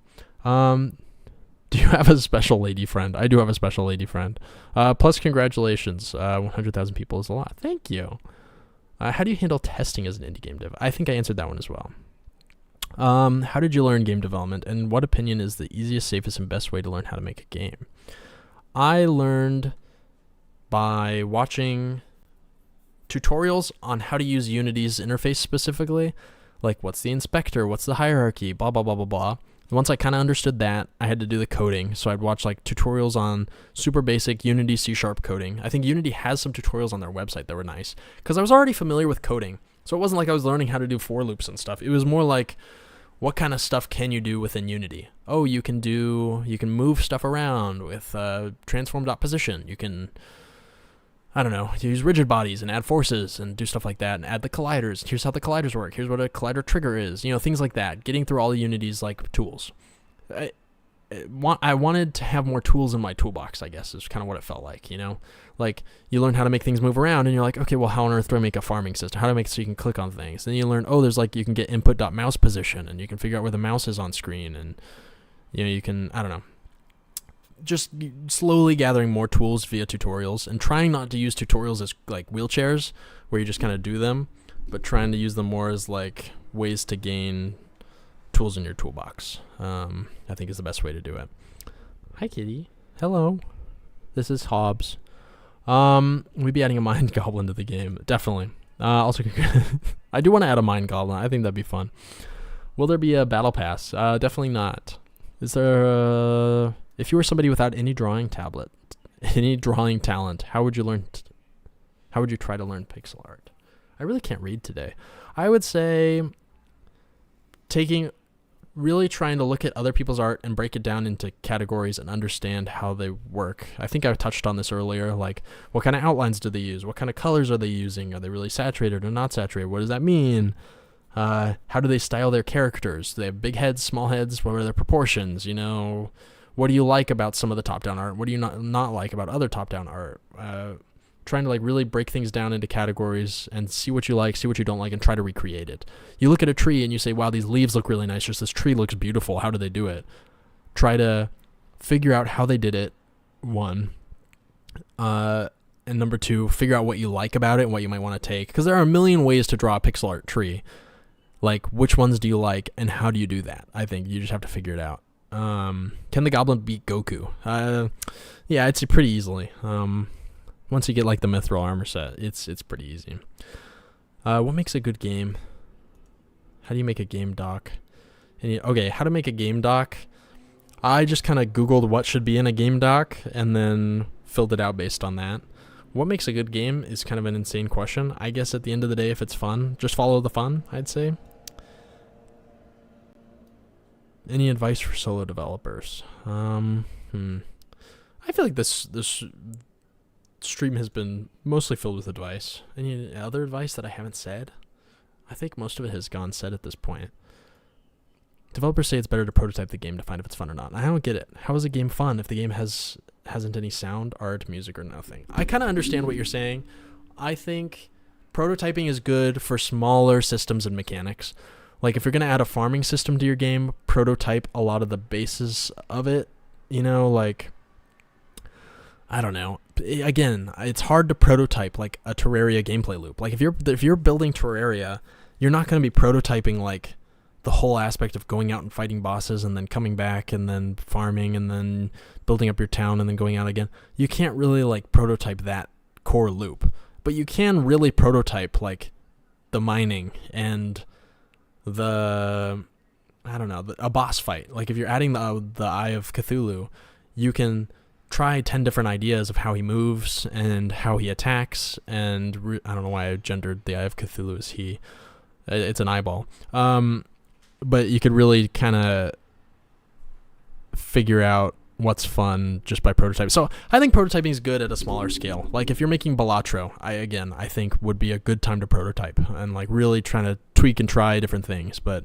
Do you have a special lady friend? I do have a special lady friend. Plus, congratulations. 100,000 people is a lot. Thank you. How do you handle testing as an indie game dev? I think I answered that one as well. How did you learn game development? And what opinion is the easiest, safest, and best way to learn how to make a game? I learned by watching tutorials on how to use Unity's interface specifically. Like, what's the inspector? What's the hierarchy? Blah, blah, blah, blah, blah. Once I kind of understood that, I had to do the coding. So I'd watch like tutorials on super basic Unity C# coding. I think Unity has some tutorials on their website that were nice because I was already familiar with coding. So it wasn't like I was learning how to do for loops and stuff. It was more like, what kind of stuff can you do within Unity? Oh, you can move stuff around with transform.position. You can, I don't know, use rigid bodies and add forces and do stuff like that and add the colliders. Here's how the colliders work. Here's what a collider trigger is. Things like that. Getting through all of Unity's like tools. I wanted to have more tools in my toolbox, I guess, is kind of what it felt like, Like, you learn how to make things move around, and you're like, okay, well, how on earth do I make a farming system? How do I make it so you can click on things? Then you learn, you can get input.mouse position, and you can figure out where the mouse is on screen, and, you can, I don't know. Just slowly gathering more tools via tutorials and trying not to use tutorials as like wheelchairs where you just kind of do them, but trying to use them more as like ways to gain tools in your toolbox. I think is the best way to do it. Hi, kitty. Hello. This is Hobbs. We'd be adding a mind goblin to the game. Definitely. Also, I do want to add a mind goblin. I think that'd be fun. Will there be a battle pass? Definitely not. Is there if you were somebody without any drawing tablet Any drawing talent. How would you try to learn pixel art? I really can't read today. I would say trying to look at other people's art and break it down into categories and understand how they work. I think I touched on this earlier, like what kind of outlines do they use? What kind of colors are they using? Are they really saturated or not saturated? What does that mean? How do they style their characters? Do they have big heads, small heads? What are their proportions? What do you like about some of the top-down art? What do you not like about other top-down art? Trying to like really break things down into categories and see what you like, see what you don't like, and try to recreate it. You look at a tree and you say, wow, these leaves look really nice. Just this tree looks beautiful. How do they do it? Try to figure out how they did it, one. And number two, figure out what you like about it and what you might want to take. Because there are a million ways to draw a pixel art tree. Like, which ones do you like and how do you do that? I think you just have to figure it out. Can the goblin beat Goku? Yeah, it's pretty easily. Once you get like the mithril armor set, it's pretty easy. What makes a good game? How do you make a game doc? How to make a game doc? I just kind of Googled what should be in a game doc and then filled it out based on that. What makes a good game is kind of an insane question. I guess at the end of the day, if it's fun, just follow the fun, I'd say. Any advice for solo developers? I feel like this stream has been mostly filled with advice. Any other advice that I haven't said? I think most of it has gone said at this point. Developers say it's better to prototype the game to find if it's fun or not. I don't get it. How is a game fun if the game hasn't any sound, art, music, or nothing? I kind of understand what you're saying. I think prototyping is good for smaller systems and mechanics. Like if you're going to add a farming system to your game, prototype a lot of the bases of it. Like, I don't know. Again, it's hard to prototype like a Terraria gameplay loop. Like if you're building Terraria, you're not going to be prototyping like the whole aspect of going out and fighting bosses and then coming back and then farming and then building up your town and then going out again. You can't really like prototype that core loop, but you can really prototype like the mining and a boss fight. Like if you're adding the Eye of Cthulhu, you can try 10 different ideas of how he moves and how he attacks, and I don't know why I gendered the Eye of Cthulhu as he. It's an eyeball. But you could really kind of figure out what's fun just by prototyping. So I think prototyping is good at a smaller scale. Like if you're making Balatro, I think would be a good time to prototype and like really trying to tweak and try different things. But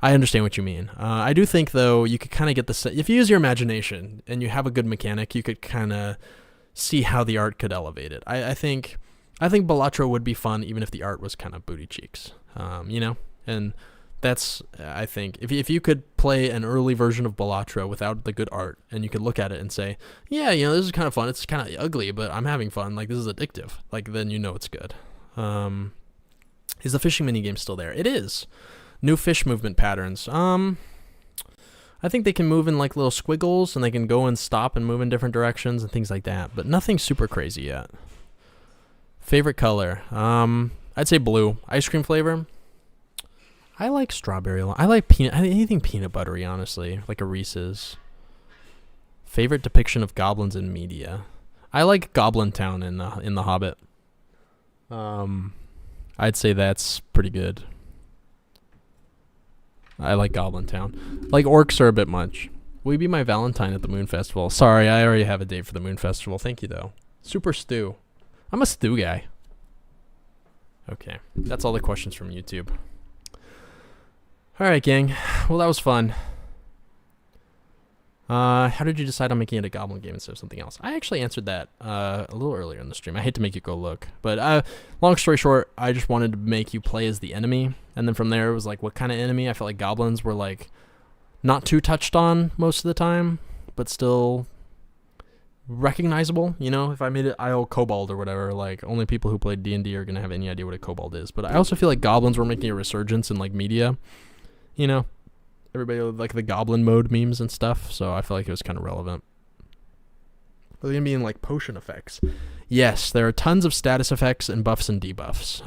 I understand what you mean. I do think though you could kind of get if you use your imagination and you have a good mechanic, you could kind of see how the art could elevate it. I think Balatro would be fun even if the art was kind of booty cheeks. And that's, I think, if you could play an early version of Balatro without the good art, and you could look at it and say, yeah, this is kind of fun. It's kind of ugly, but I'm having fun. Like, this is addictive. Like, then it's good. Is the fishing minigame still there? It is. New fish movement patterns. I think they can move in, like, little squiggles, and they can go and stop and move in different directions and things like that, but nothing super crazy yet. Favorite color? I'd say blue. Ice cream flavor? I like strawberry. I like anything peanut buttery, honestly, like a Reese's. Favorite depiction of goblins in media? I like Goblin Town in the Hobbit. I'd say that's pretty good. I like Goblin Town. Like orcs are a bit much. Will you be my Valentine at the Moon Festival? Sorry, I already have a date for the Moon Festival. Thank you though. Super stew. I'm a stew guy. Okay, that's all the questions from YouTube. Alright, gang. Well, that was fun. How did you decide on making it a goblin game instead of something else? I actually answered that a little earlier in the stream. I hate to make you go look. But long story short, I just wanted to make you play as the enemy. And then from there, it was like, what kind of enemy? I felt like goblins were like not too touched on most of the time, but still recognizable. If I made it IO Kobold or whatever, like only people who played D&D are going to have any idea what a kobold is. But I also feel like goblins were making a resurgence in like media. Everybody would like the goblin mode memes and stuff, so I feel like it was kind of relevant. Are they going to be in like potion effects? Yes, there are tons of status effects and buffs and debuffs.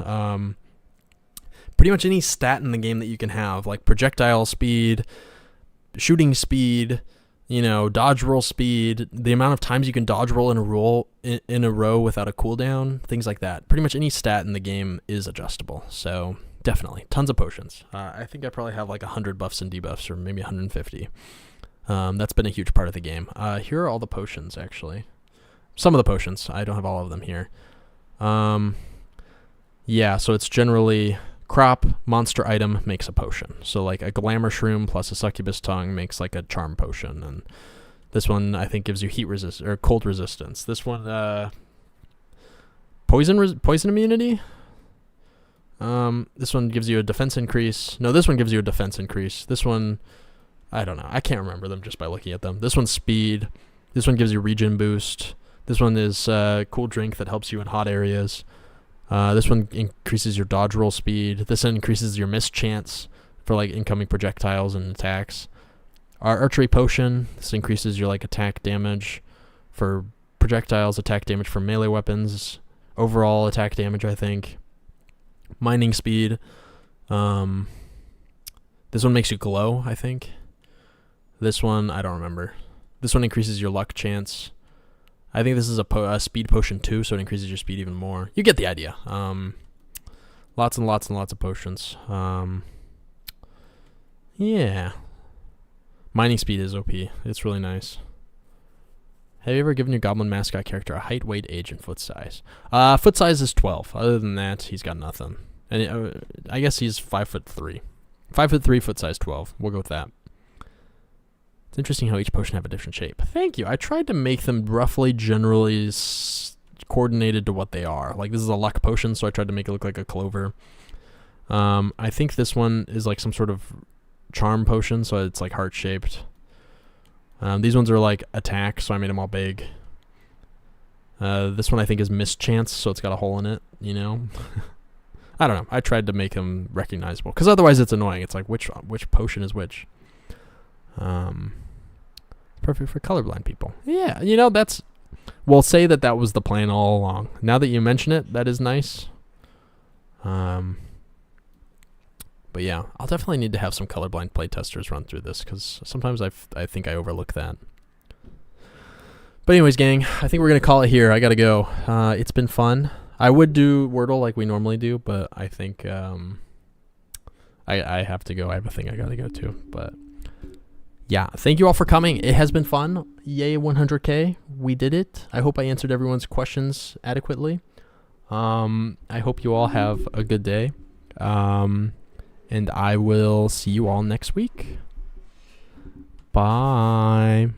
Pretty much any stat in the game that you can have, like projectile speed, shooting speed, dodge roll speed, the amount of times you can dodge roll in a row without a cooldown, things like that. Pretty much any stat in the game is adjustable. So definitely tons of potions. I think I probably have like 100 buffs and debuffs, or maybe 150. That's been a huge part of the game. Here are all the potions, actually. Some of the potions. I don't have all of them here. Yeah, so it's generally crop, monster item makes a potion. So like a glamour shroom plus a succubus tongue makes like a charm potion. And this one I think gives you heat resist or cold resistance. This one poison immunity. This one gives you a defense increase. No, this one gives you a defense increase. This one, I don't know. I can't remember them just by looking at them. This one's speed. This one gives you regen boost. This one is cool drink that helps you in hot areas. This one increases your dodge roll speed. This one increases your miss chance for like incoming projectiles and attacks. Our archery potion. This increases your like attack damage for projectiles, attack damage for melee weapons, overall attack damage, I think. Mining speed. This one makes you glow, I think. This one, I don't remember. This one increases your luck chance. I think this is a speed potion too, so it increases your speed even more. You get the idea. Lots and lots and lots of potions. Yeah. Mining speed is OP. It's really nice. Have you ever given your goblin mascot character a height, weight, age, and foot size? Foot size is 12. Other than that, he's got nothing. And I guess he's 5'3". 5'3", foot size 12. We'll go with that. It's interesting how each potion have a different shape. Thank you. I tried to make them roughly generally coordinated to what they are. Like this is a luck potion, so I tried to make it look like a clover. I think this one is like some sort of charm potion, so it's like heart shaped. These ones are like attack, so I made them all big. This one I think is mischance, so it's got a hole in it, I don't know. I tried to make them recognizable, because otherwise it's annoying. It's like which potion is which. Perfect for colorblind people. Yeah, we'll say that was the plan all along. Now that you mention it, that is nice. But yeah, I'll definitely need to have some colorblind playtesters run through this, because sometimes I think I overlook that. But anyways, gang, I think we're going to call it here. I got to go. It's been fun. I would do Wordle like we normally do, but I think I have to go. I have a thing I got to go to. But yeah, thank you all for coming. It has been fun. Yay, 100K. We did it. I hope I answered everyone's questions adequately. I hope you all have a good day. And I will see you all next week. Bye.